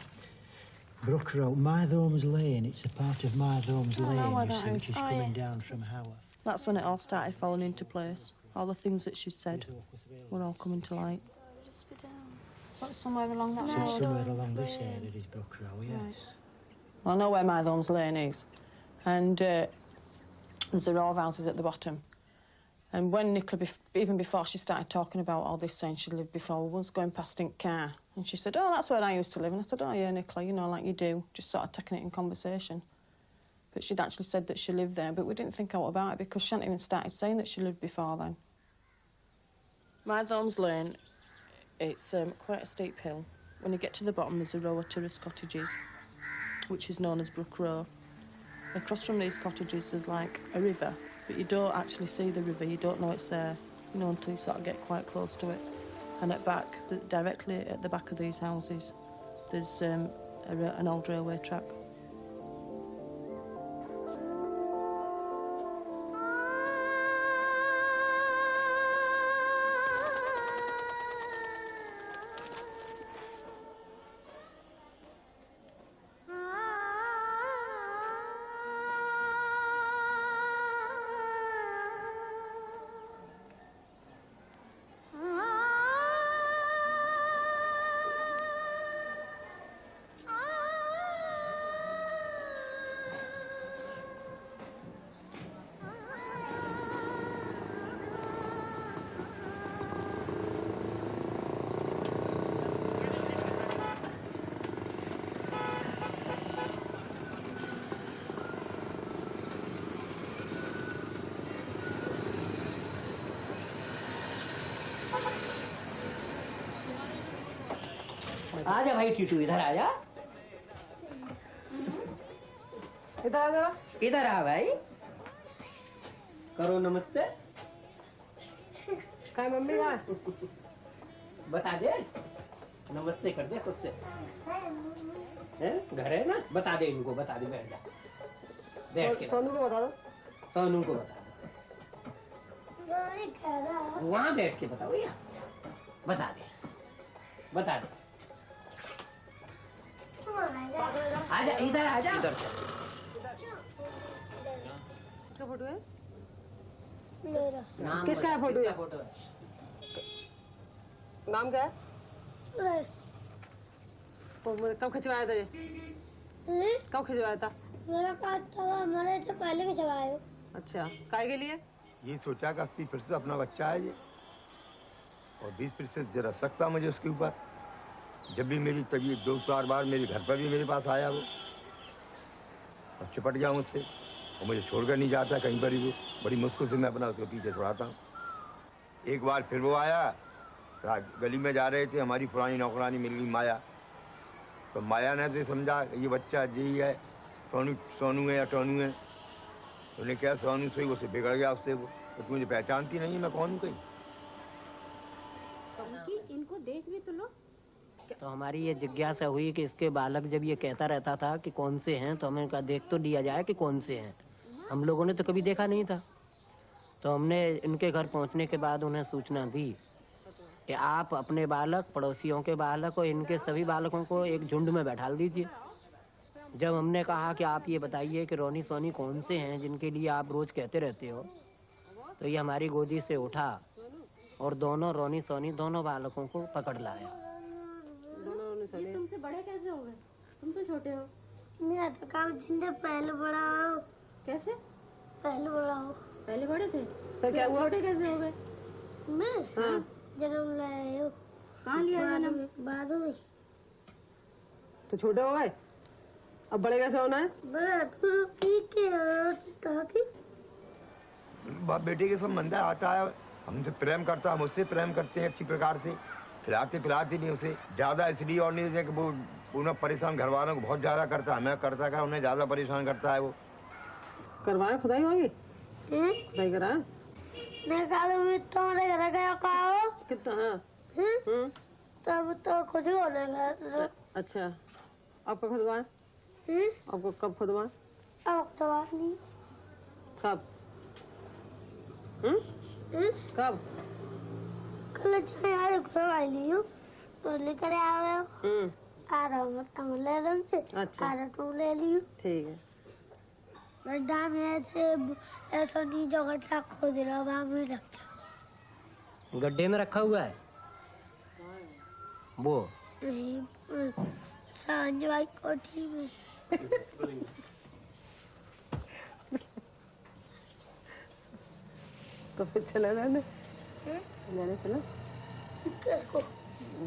Brook Row, Mytholm's Lane. It's a part of Mytholm's Lane, I you don't see, know. which is coming down from Haworth. That's when it all started falling into place. All the things that she said were all coming to light. So it's somewhere along that So road. it's somewhere along this area is Brook Row, yes. Well, I know where Mytholm's Lane is, and there's a row of houses at the bottom. And when Nicola, even before she started talking about all this, saying she lived before, we was going past in car, and she said, "Oh, that's where I used to live." And I said, "Oh, yeah, Nicola, you know, like you do," just sort of taking it in conversation. But she'd actually said that she lived there, but we didn't think out about it because she hadn't even started saying that she lived before then. Mytholm's Lane, it's quite a steep hill. When you get to the bottom, there's a row of terrace cottages, which is known as Brook Row. Across from these cottages, there's like a river, but you don't actually see the river. You don't know it's there, you know, until you sort of get quite close to it. And at back, directly at the back of these houses, there's an old railway track. आजा भाई टीटू, इधर आजा, इधर आ जा, इधर आ भाई, करो नमस्ते। कहाँ मम्मी कहाँ? बता दे, नमस्ते कर दे सबसे। हैं? घर है ना, बता दे इनको, बता दे, बैठ जा, बैठ के सोनू को बता दो, सोनू को बता दो, वहाँ बैठ के बताओ या बता दे, बता दे, आजा इधर, आजा इधर से। किसका फोटो है? मेरा। किसका है फोटो? नाम क्या है? कब खिंचवाया था ये? कब खिंचवाया था? मेरा काटा मरे से पहले खिंचवाया। अच्छा, काय के लिए? ये सोचा कि 80% अपना बच्चा है ये, और 20% जरा सकता मुझे उसके ऊपर। जब भी मेरी तबीयत 2-4 बार मेरे घर पर भी मेरे पास आया वो, और चिपट गया मुझसे, और मुझे छोड़कर नहीं जाता कहीं पर ही। वो बड़ी मुश्किल से मैं अपना उसके पीछे छुड़ाता हूँ। एक बार फिर वो आया, गली में जा रहे थे, हमारी पुरानी नौकरानी मिल गई माया, तो माया ने तो समझा ये बच्चा यही है, सोनू है या टोनू है। उन्हें क्या सोनू से उसे बिगड़ गया उससे, वो तो मुझे पहचानती नहीं है, मैं कौन हूँ कहीं। इनको देख भी तो लो। तो हमारी ये जिज्ञासा हुई कि इसके बालक जब ये कहता रहता था कि कौन से हैं, तो हमें कहा देख तो लिया जाए कि कौन से हैं। हम लोगों ने तो कभी देखा नहीं था, तो हमने इनके घर पहुंचने के बाद उन्हें सूचना दी कि आप अपने बालक, पड़ोसियों के बालक और इनके सभी बालकों को एक झुंड में बैठा दीजिए। जब हमने कहा कि आप ये बताइए कि रोनी सोनी कौन से हैं जिनके लिए आप रोज कहते रहते हो, तो ये हमारी गोदी से उठा और दोनों रोनी सोनी दोनों बालकों को पकड़ लाया। ये तुमसे बड़े कैसे हो गए? तुम तो छोटे हो। मेरा तो काम जिंदे पहले बड़ा हो। कैसे? पहले बड़ा हो। पहले बड़े थे तो क्या हुआ? छोटे कैसे हो गए? मैं जन्म लाया हूँ। कहाँ लिया जन्म? बाद में। तो छोटे हो गए, अब बड़े कैसे होना है? बड़ा तो पी के ताकि बाप बेटे के संबंध आता है, हमसे प्रेम करता है, मुझसे प्रेम करते हैं अच्छी प्रकार से, खिलाते पिलाते नहीं उसे ज्यादा, इसलिए और नहीं कि वो उन्हें परेशान घर वालों को बहुत ज्यादा करता है, हमें करता है, उन्हें ज्यादा परेशान करता है वो। करवाए खुदाई होगी? खुदाई कराए? नहीं कहा तुम्हारे घर गया कहा कितना? हाँ तब तो खुद ही होने लगा। अच्छा, आपका खुदवाए? आपको कब खुदवाए? अब खुदवा नहीं। कब? कब? कल यार खुदवाई ली हूँ तो लेकर आए हो। आ रहा हूँ मतलब ले लेंगे। अच्छा, आ रहा तू ले लियो। ठीक है। गड्ढा में ऐसा नहीं जो गड्ढा खोद रहा वहाँ में रखा। गड्ढे में रखा हुआ है वो? नहीं, सांझ भाई कोठी में। तो फिर चले जाने चला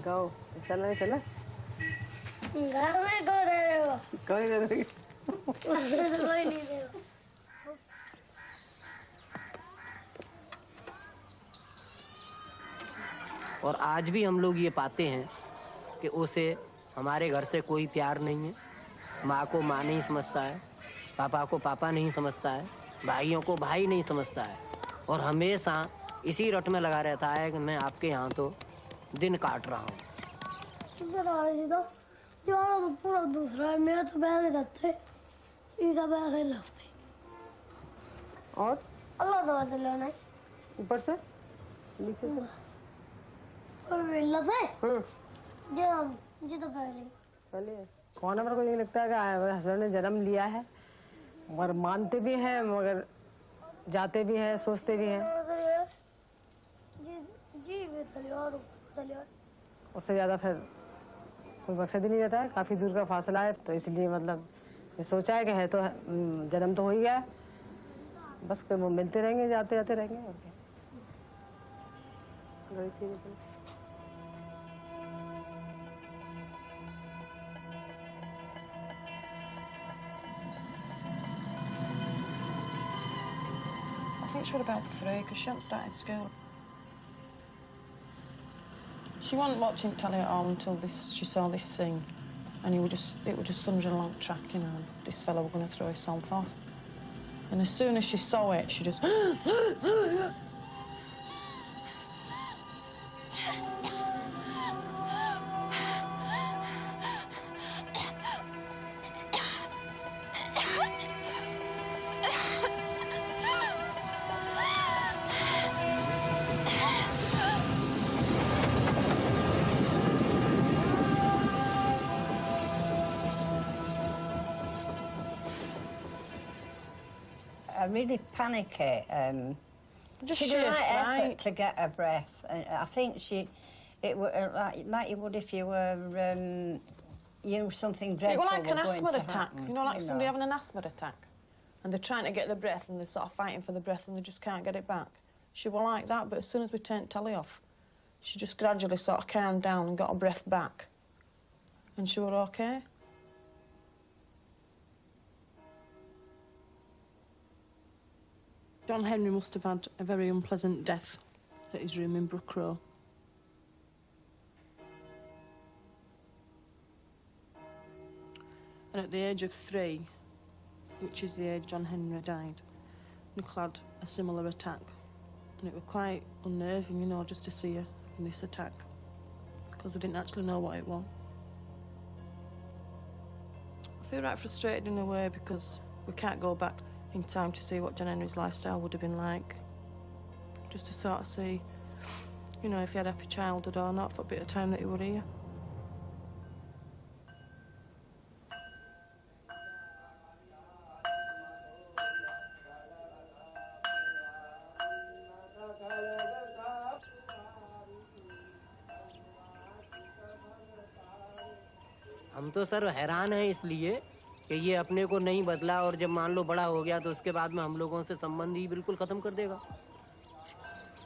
गाँव चला चला घर में कौन रहे हो? कोई नहीं रहेगी। कोई नहीं रहे हो। और आज भी हम लोग ये पाते हैं कि उसे हमारे घर से कोई प्यार नहीं है, माँ को माँ नहीं समझता है, पापा को पापा नहीं समझता है, भाइयों को भाई नहीं समझता है, और हमेशा इसी रट में लगा रहता है कि मैं आपके यहाँ तो दिन काट रहा हूँ। तो पूरा दूसरा है, मेरा तो पहले लगते सब ऐसे लगते। और अल्लाह तो बात लेना ऊपर से नीचे से और मिलना थे जी तो पहले कौन है? मेरे को ये लगता है कि हस्बैंड ने जन्म लिया है, मगर मानते भी हैं, मगर जाते भी हैं, सोचते भी हैं। उससे ज़्यादा फिर कोई मकसद ही नहीं रहता है, काफ़ी दूर का फासला है, तो इसलिए मतलब ये सोचा है कि है तो जन्म तो हो ही गया, बस कि वो मिलते रहेंगे, जाते जाते रहेंगे। और क्या I think she was about 3 because she hadn't started school. She wasn't watching telly at all until she saw this scene, and it was just such a long track, you know. This fellow was going to throw himself off, and as soon as she saw it, she just. I really panicky. Just she did a shift, right right? effort to get her breath. I think it was like you would if you were, something dreadful. It was like an was asthma going to attack. happen, You know, like somebody having an asthma attack, and they're trying to get the breath, and they're sort of fighting for the breath, and they just can't get it back. She was like that, but as soon as we turned telly off, she just gradually sort of calmed down and got her breath back, and she was okay. John Henry must have had a very unpleasant death at his room in Brook Row. And at the age of 3, which is the age John Henry died, Nicole had a similar attack. And it was quite unnerving, you know, just to see her in this attack, because we didn't actually know what it was. I feel right frustrated in a way because we can't go back in time to see what John Henry's lifestyle would have been like. Just to sort of see, you know, if he had a happy childhood or not for a bit of time that he were here. हम तो sir हैरान हैं इसलिए कि ये अपने को नहीं बदला, और जब मान लो बड़ा हो गया तो उसके बाद में हम लोगों से संबंध ही बिल्कुल खत्म कर देगा।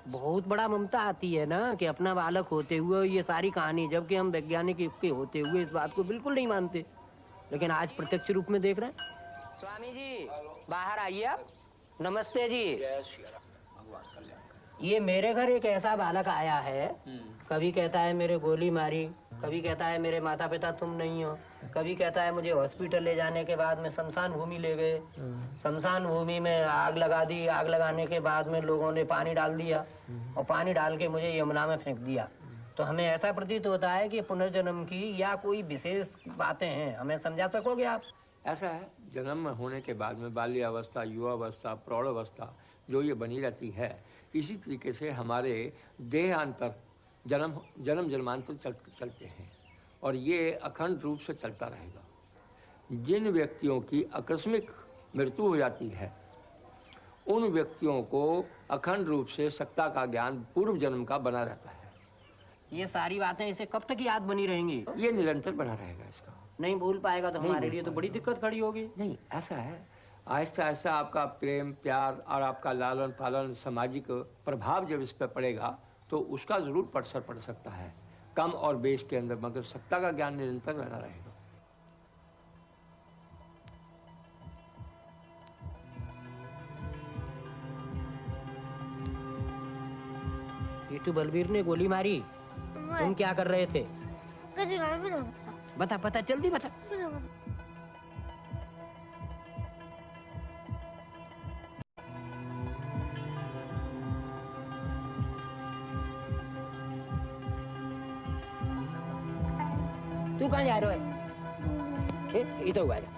बहुत बड़ा ममता आती है ना कि अपना बालक होते हुए ये सारी कहानी, जबकि हम वैज्ञानिक युग के होते हुए इस बात को बिल्कुल नहीं मानते, लेकिन आज प्रत्यक्ष रूप में देख रहे हैं। स्वामी जी बाहर आइए आप। नमस्ते जी। ये मेरे घर एक ऐसा बालक आया है, कभी कहता है मेरे गोली मारी, कभी कहता है मेरे माता पिता तुम नहीं हो, कभी कहता है मुझे हॉस्पिटल ले जाने के बाद में शमशान भूमि ले गए, शमशान भूमि में आग लगा दी, आग लगाने के बाद में लोगों ने पानी डाल दिया और पानी डाल के मुझे यमुना में फेंक दिया। तो हमें ऐसा प्रतीत होता है कि पुनर्जन्म की या कोई विशेष बातें हैं, हमें समझा सकोगे आप? ऐसा है, जन्म होने के बाद में बाल्यावस्था, युवावस्था, प्रौढ़ावस्था जो ये बनी रहती है, इसी तरीके से हमारे देहांतर जन्म जन्मांतर चलते हैं और ये अखंड रूप से चलता रहेगा। जिन व्यक्तियों की आकस्मिक मृत्यु हो जाती है उन व्यक्तियों को अखंड रूप से सत्ता का ज्ञान पूर्व जन्म का बना रहता है। ये सारी बातें इसे कब तक याद बनी रहेंगी? ये निरंतर बना रहेगा, इसका नहीं भूल पाएगा तो हमारे लिए तो बड़ी दिक्कत खड़ी होगी। नहीं, ऐसा है, आहिस्ता आहिस्ता आपका प्रेम प्यार और आपका लालन पालन सामाजिक प्रभाव जब इस पर पड़ेगा तो उसका जरूर असर पड़ सकता है कम और बेश के अंदर, मगर सत्ता का ज्ञान निरंतर बना रहेगा। टीटू बलबीर ने गोली मारी, तुम क्या कर रहे थे? बता बता जल्दी बता। तू कहाँ जा रहे हो? इधर हुआ जा।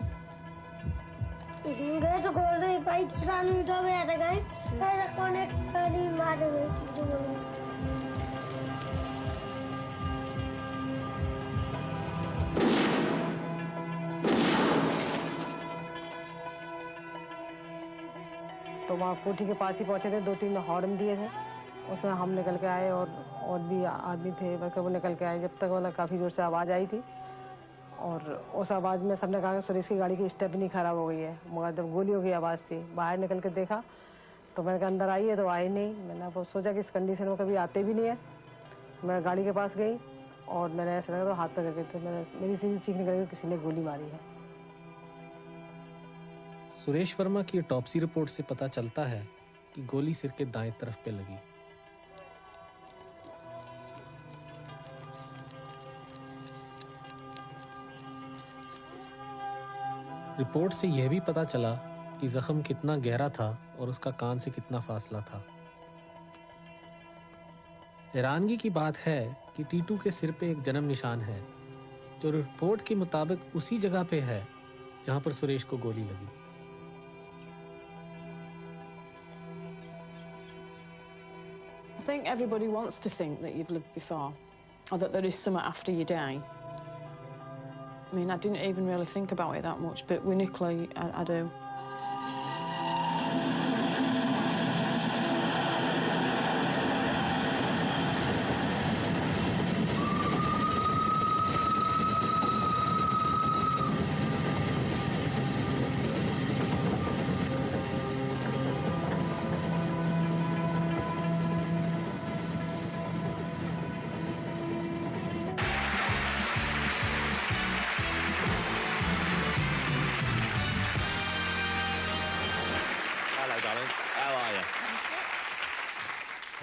गए तो खोल दे भाई, किसान उठा हुआ था गए, ऐसा कोने की मार गई थी जो तो वहाँ कोठी के पास ही पहुँचे थे, 2-3 हॉर्न दिए थे, उसमें हम निकल के आए और भी आदमी थे, बल्कि वो निकल के आए जब तक मतलब काफ़ी जोर से आवाज़ आई थी। और उस आवाज़ में सबने कहा कि सुरेश की गाड़ी की स्टेपनी खराब हो गई है, मगर जब गोलियों की आवाज़ थी, बाहर निकल के देखा तो मैंने कहा अंदर आई है, तो आई नहीं। मैंने अब सोचा कि इस कंडीशन में कभी आते भी नहीं है। मैं गाड़ी के पास गई और मैंने ऐसा लगा तो हाथ पे करके, तो मेरी सीधी चीख निकल गई किसी ने गोली मारी है। सुरेश वर्मा की ऑटोप्सी रिपोर्ट से पता चलता है कि गोली सिर के दाएं तरफ पे लगी। रिपोर्ट से यह भी पता चला कि जख्म कितना गहरा था और उसका कान से कितना फासला था। हैरानगी की बात है कि टीटू के सिर पे एक जन्म निशान है, जो रिपोर्ट के मुताबिक उसी जगह पे है जहां पर सुरेश को गोली लगी। I think everybody wants to think that you've lived before, or that there is something after you die. I mean, I didn't even really think about it that much, but with Nicola, I do.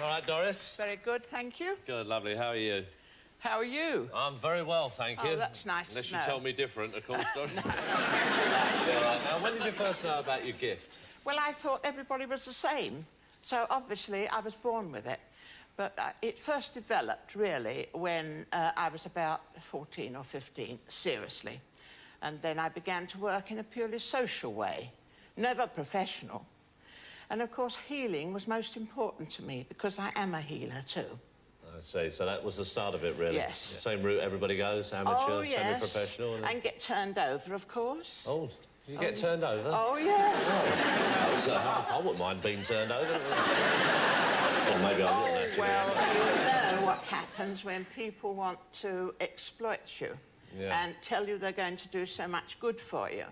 All right, Doris? Very good, thank you. Good, lovely. How are you? How are you? I'm very well, thank you. Oh, that's nice Unless to you know. tell me different, of course, Doris. Now, when did you first know about your gift? Well, I thought everybody was the same. So, obviously, I was born with it. But it first developed, really, when I was about 14 or 15, seriously. And then I began to work in a purely social way, never professional. And, of course, healing was most important to me, because I am a healer, too. I see. So that was the start of it, really? Yes. The same route everybody goes, amateur, oh, yes. semi-professional? And get turned over, of course. Oh, you get turned over? Oh, yes. Oh, I wouldn't mind being turned over. Or maybe I wouldn't, actually. Well, you know what happens when people want to exploit you and tell you they're going to do so much good for you.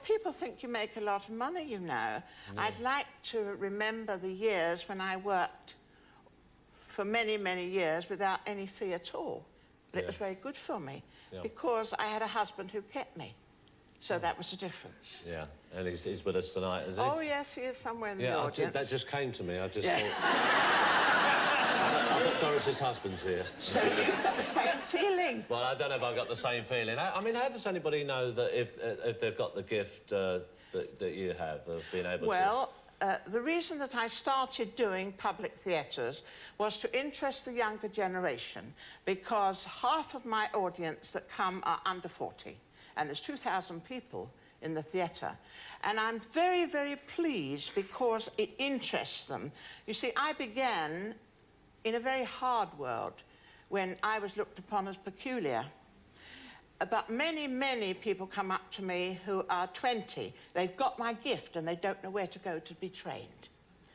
People think you make a lot of money, you know. I'd like to remember the years when I worked for many, many years without any fee at all. But it was very good for me because I had a husband who kept me. So that was the difference. Yeah, and he's with us tonight, is he? Oh, yes, he is somewhere in the audience. That just came to me. I just thought... I've got Doris's husband's here. So you've got the same feeling? Well, I don't know if I've got the same feeling. I mean, how does anybody know that if they've got the gift that you have of being able to... Well, the reason that I started doing public theatres was to interest the younger generation, because half of my audience that come are under 40. And there's 2,000 people in the theatre. And I'm very, very pleased because it interests them. You see, I began in a very hard world when I was looked upon as peculiar. But many, many people come up to me who are 20. They've got my gift and they don't know where to go to be trained.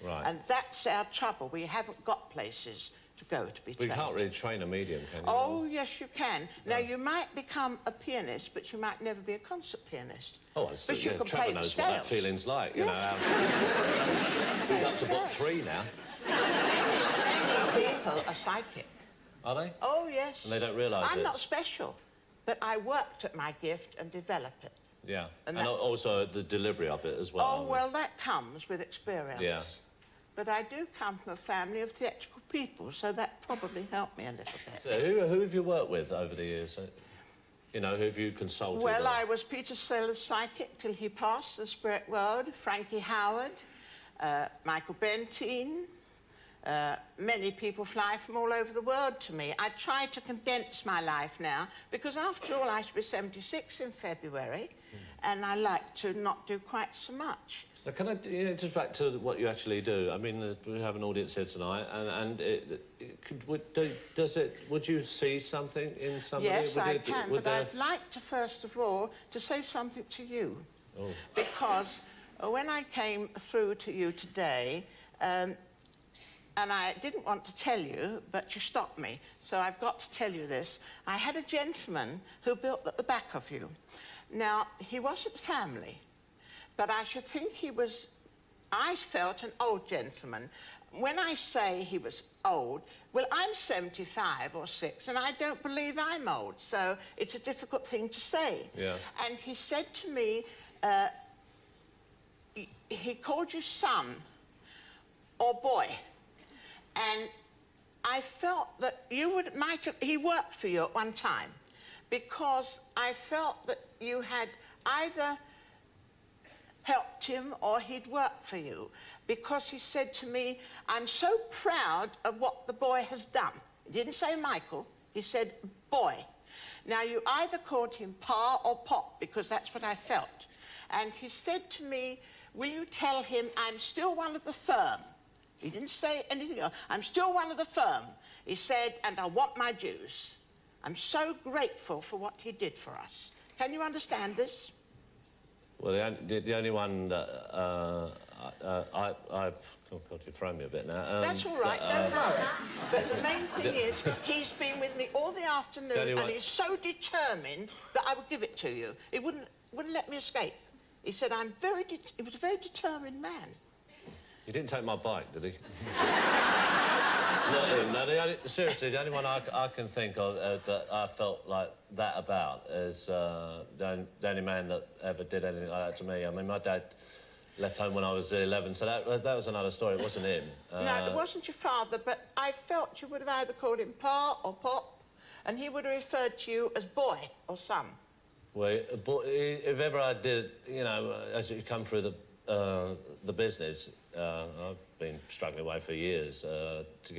Right. And that's our trouble. We haven't got places to go to be trained. We can't really train a medium, can you? Oh, yes, you can. Now, you might become a pianist, but you might never be a concert pianist. Oh, but you can Trevor play knows the what that feeling's like, you know. He's up to book 3 now. People are psychic. Are they? Oh, yes. And they don't realise it? I'm not special, but I worked at my gift and developed it. Yeah, And and also the delivery of it as well. Oh, well, that comes with experience. Yeah. But I do come from a family of theatrical people, so that probably helped me a little bit. So who have you worked with over the years? You know, who have you consulted? Well, I was Peter Sellers' psychic till he passed the spirit world, Frankie Howard, Michael Bentine. Many people fly from all over the world to me. I try to condense my life now, because after all, I should be 76 in February, and I like to not do quite so much. Now, can I, just back to what you actually do? I mean, we have an audience here tonight, and would you see something in somebody? Yes, I can, but I'd like to, first of all, to say something to you. Oh. Because when I came through to you today, and I didn't want to tell you, but you stopped me, so I've got to tell you this. I had a gentleman who built at the back of you. Now, he wasn't family, but I should think he was, I felt, an old gentleman. When I say he was old, well, I'm 75 or 6, and I don't believe I'm old, so it's a difficult thing to say. Yeah. And he said to me, he called you son or boy, and I felt that you might have, he worked for you at one time, because I felt that you had either helped him or he'd worked for you, because he said to me, I'm so proud of what the boy has done. He didn't say Michael, he said boy. Now, you either called him Pa or Pop, because that's what I felt. And he said to me, will you tell him I'm still one of the firm? He didn't say anything else. I'm still one of the firm. He said, and I want my dues. I'm so grateful for what he did for us. Can you understand this? Well, the only one that oh God, you thrown me a bit now. That's all right, don't worry. But the main thing is, he's been with me all the afternoon, and he's so determined that I would give it to you. He wouldn't let me escape. He said, he was a very determined man. He didn't take my bike, did he? Not him. No, seriously, the only one I can think of that I felt like that about is the only man that ever did anything like that to me. I mean, my dad left home when I was 11, so that was another story. It wasn't him. No, it wasn't your father, but I felt you would have either called him Pa or Pop, and he would have referred to you as boy or son. Well, if ever I did, you know, as you come through the business, I've been struggling away for years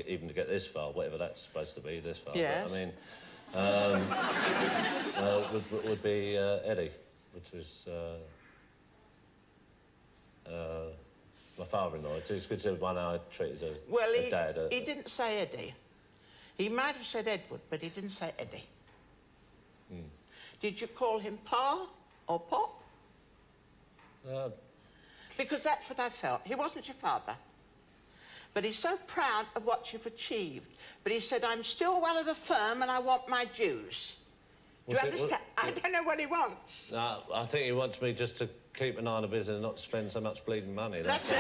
even to get this far, whatever that's supposed to be, this far. Yes. But, I mean, would be Eddie, which was my father-in-law. It's considered one I treat as a dad. He didn't say Eddie. He might have said Edward, but he didn't say Eddie. Mm. Did you call him Pa or Pop? Because that's what I felt. He wasn't your father. But he's so proud of what you've achieved. But he said, I'm still one of the firm and I want my dues. Do you understand? I don't know what he wants. No, I think he wants me just to keep an eye on the business and not spend so much bleeding money. That's it.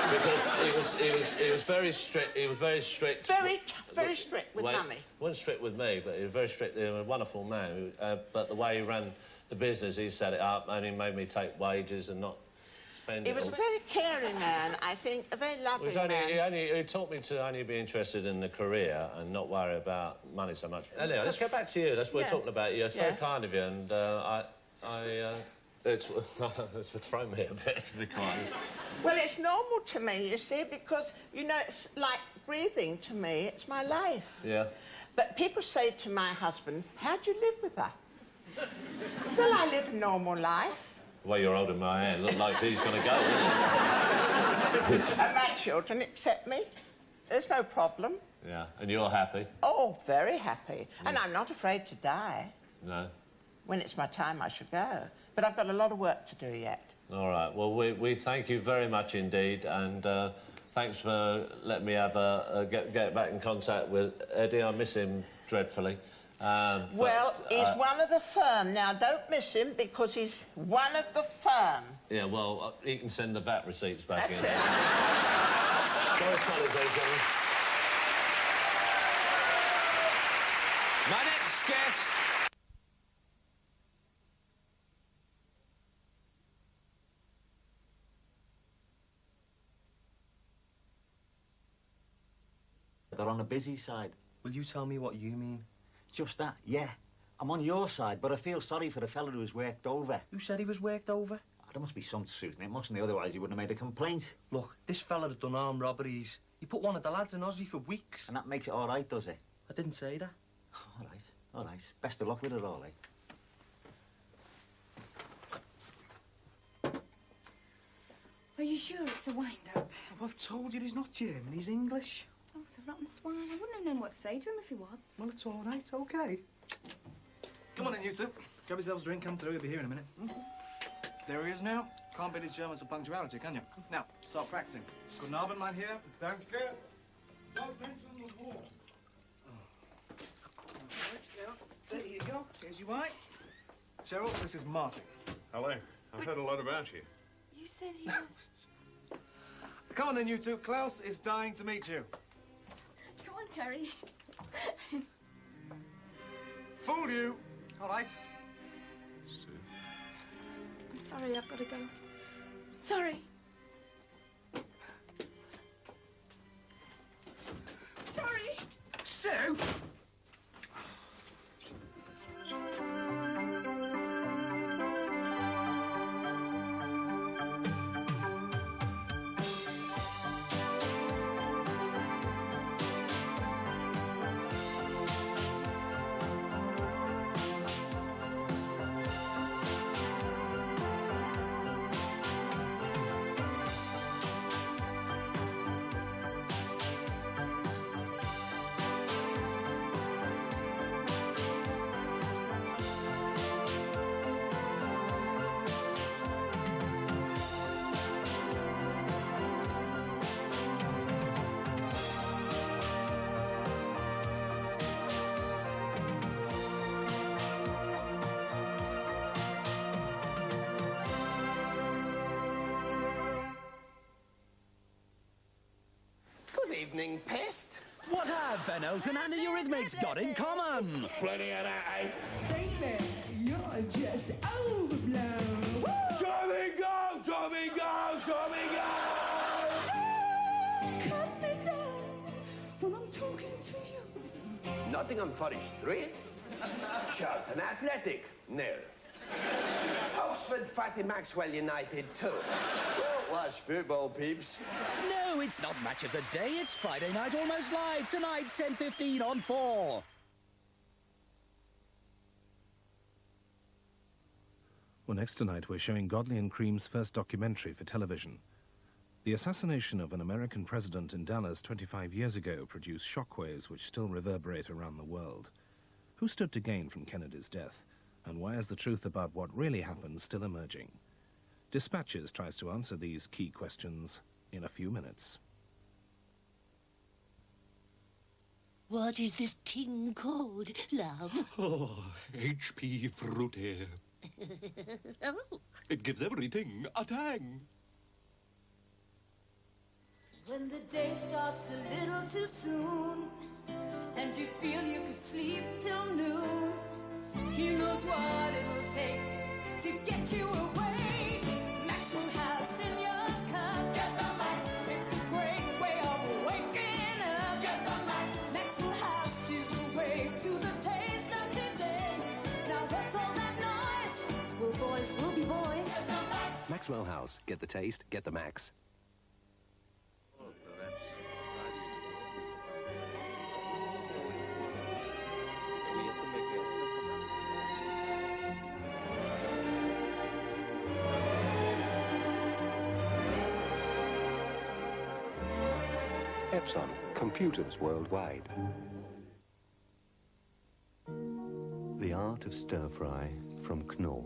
Because he was very strict. He was very strict. Very strict with money. He wasn't strict with me, but he was very strict. He was a wonderful man. But the way he ran the business, he set it up, and he made me take wages and not spend it. He was a very caring man, I think, a very lovely man. He taught me to only be interested in the career and not worry about money so much. Anyway, let's get back to you. That's what we're talking about you. It's very kind of you, and it's thrown me a bit, to be quite honest. Well, it's normal to me, you see, because, you know, it's like breathing to me. It's my life. Yeah. But people say to my husband, how do you live with her? Well, I live a normal life. The way you're holding my hand, looks like he's going to go, And my children accept me. There's no problem. Yeah, and you're happy? Oh, very happy. Yeah. And I'm not afraid to die. No. When it's my time, I should go. But I've got a lot of work to do yet. All right. Well, we thank you very much indeed, and thanks for letting me have get back in contact with Eddie. I miss him dreadfully. Well, he's one of the firm. Now, don't miss him, because he's one of the firm. Yeah, well, he can send the VAT receipts back That's in. it. Doris, my next guest... They're on the busy side. Will you tell me what you mean? Just that, yeah. I'm on your side, but I feel sorry for the fella who was worked over. Who said he was worked over? Oh, there must be some truth in it, mustn't there? Otherwise he wouldn't have made a complaint. Look, this fella had done armed robberies. He put one of the lads in Aussie for weeks. And that makes it all right, does it? I didn't say that. All right, all right. Best of luck with it all, eh? Are you sure it's a wind-up? Oh, I've told you he's not German, he's English. Oh, the rotten swine. I wouldn't have known what to say to him if he was. Well, it's all right, OK. Come on then, you two. Grab yourselves a drink, come through, he'll be here in a minute. There he is now. Can't beat his Germans for punctuality, can you? Now, start practicing. Guten Abend, mein Herr. Danke. Don't mention the war. There you go. Here's your wine. Cheryl, this is Martin. Hello. I've heard a lot about you. You said he was... Come on then, you two. Klaus is dying to meet you. Come on, Terry. Fooled you. All right. Sue. I'm sorry, I've got to go. Sorry. Sorry. Sue! evening, Pest. What have Ben Elton and the Eurythmics got in common? Plenty of that, eh? Baby, you're just overblown. Tommy, go! Tommy, go! Tommy, go! Cut me down when I'm talking to you. Nottingham Forest 3. Charlton Athletic, 0. Oxford Fatty Maxwell United 2. Watch football, peeps. No, it's not Match of the Day. It's Friday Night Almost Live. Tonight, 10:15 on 4. Well, next tonight we're showing Godley and Cream's first documentary for television. The assassination of an American president in Dallas 25 years ago produced shockwaves which still reverberate around the world. Who stood to gain from Kennedy's death? And why is the truth about what really happened still emerging? Dispatches tries to answer these key questions in a few minutes. What is this thing called, love? Oh, HP Fruity. Oh. It gives everything a tang. When the day starts a little too soon and you feel you could sleep till noon, he knows what it'll take to get you away. Maxwell House in your cup. Get the Max. It's the great way of waking up. Get the Max. Maxwell House is the way to the taste of today. Now what's all that noise? Well, boys will be boys. Get the Max. Maxwell House. Get the taste, get the Max. Epson, computers worldwide. The art of stir-fry from Knorr.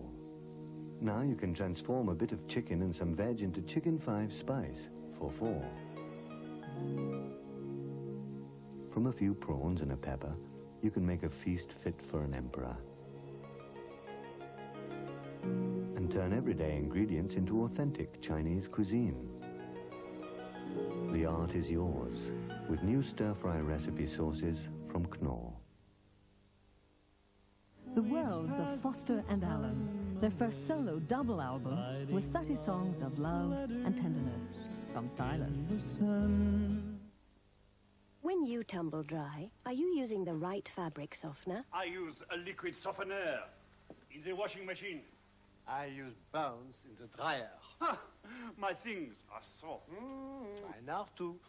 Now you can transform a bit of chicken and some veg into chicken 5 spice for 4. From a few prawns and a pepper, you can make a feast fit for an emperor. And turn everyday ingredients into authentic Chinese cuisine. The art is yours with new stir-fry recipe sauces from Knorr. The worlds of Foster and Allen, their first solo double album with 30 songs of love and tenderness from Stylus. When you tumble dry, are you using the right fabric softener? I use a liquid softener in the washing machine. I use bones in the dryer. My things are soft. Mine are too.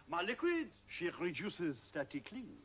My liquid, she reduces static cling.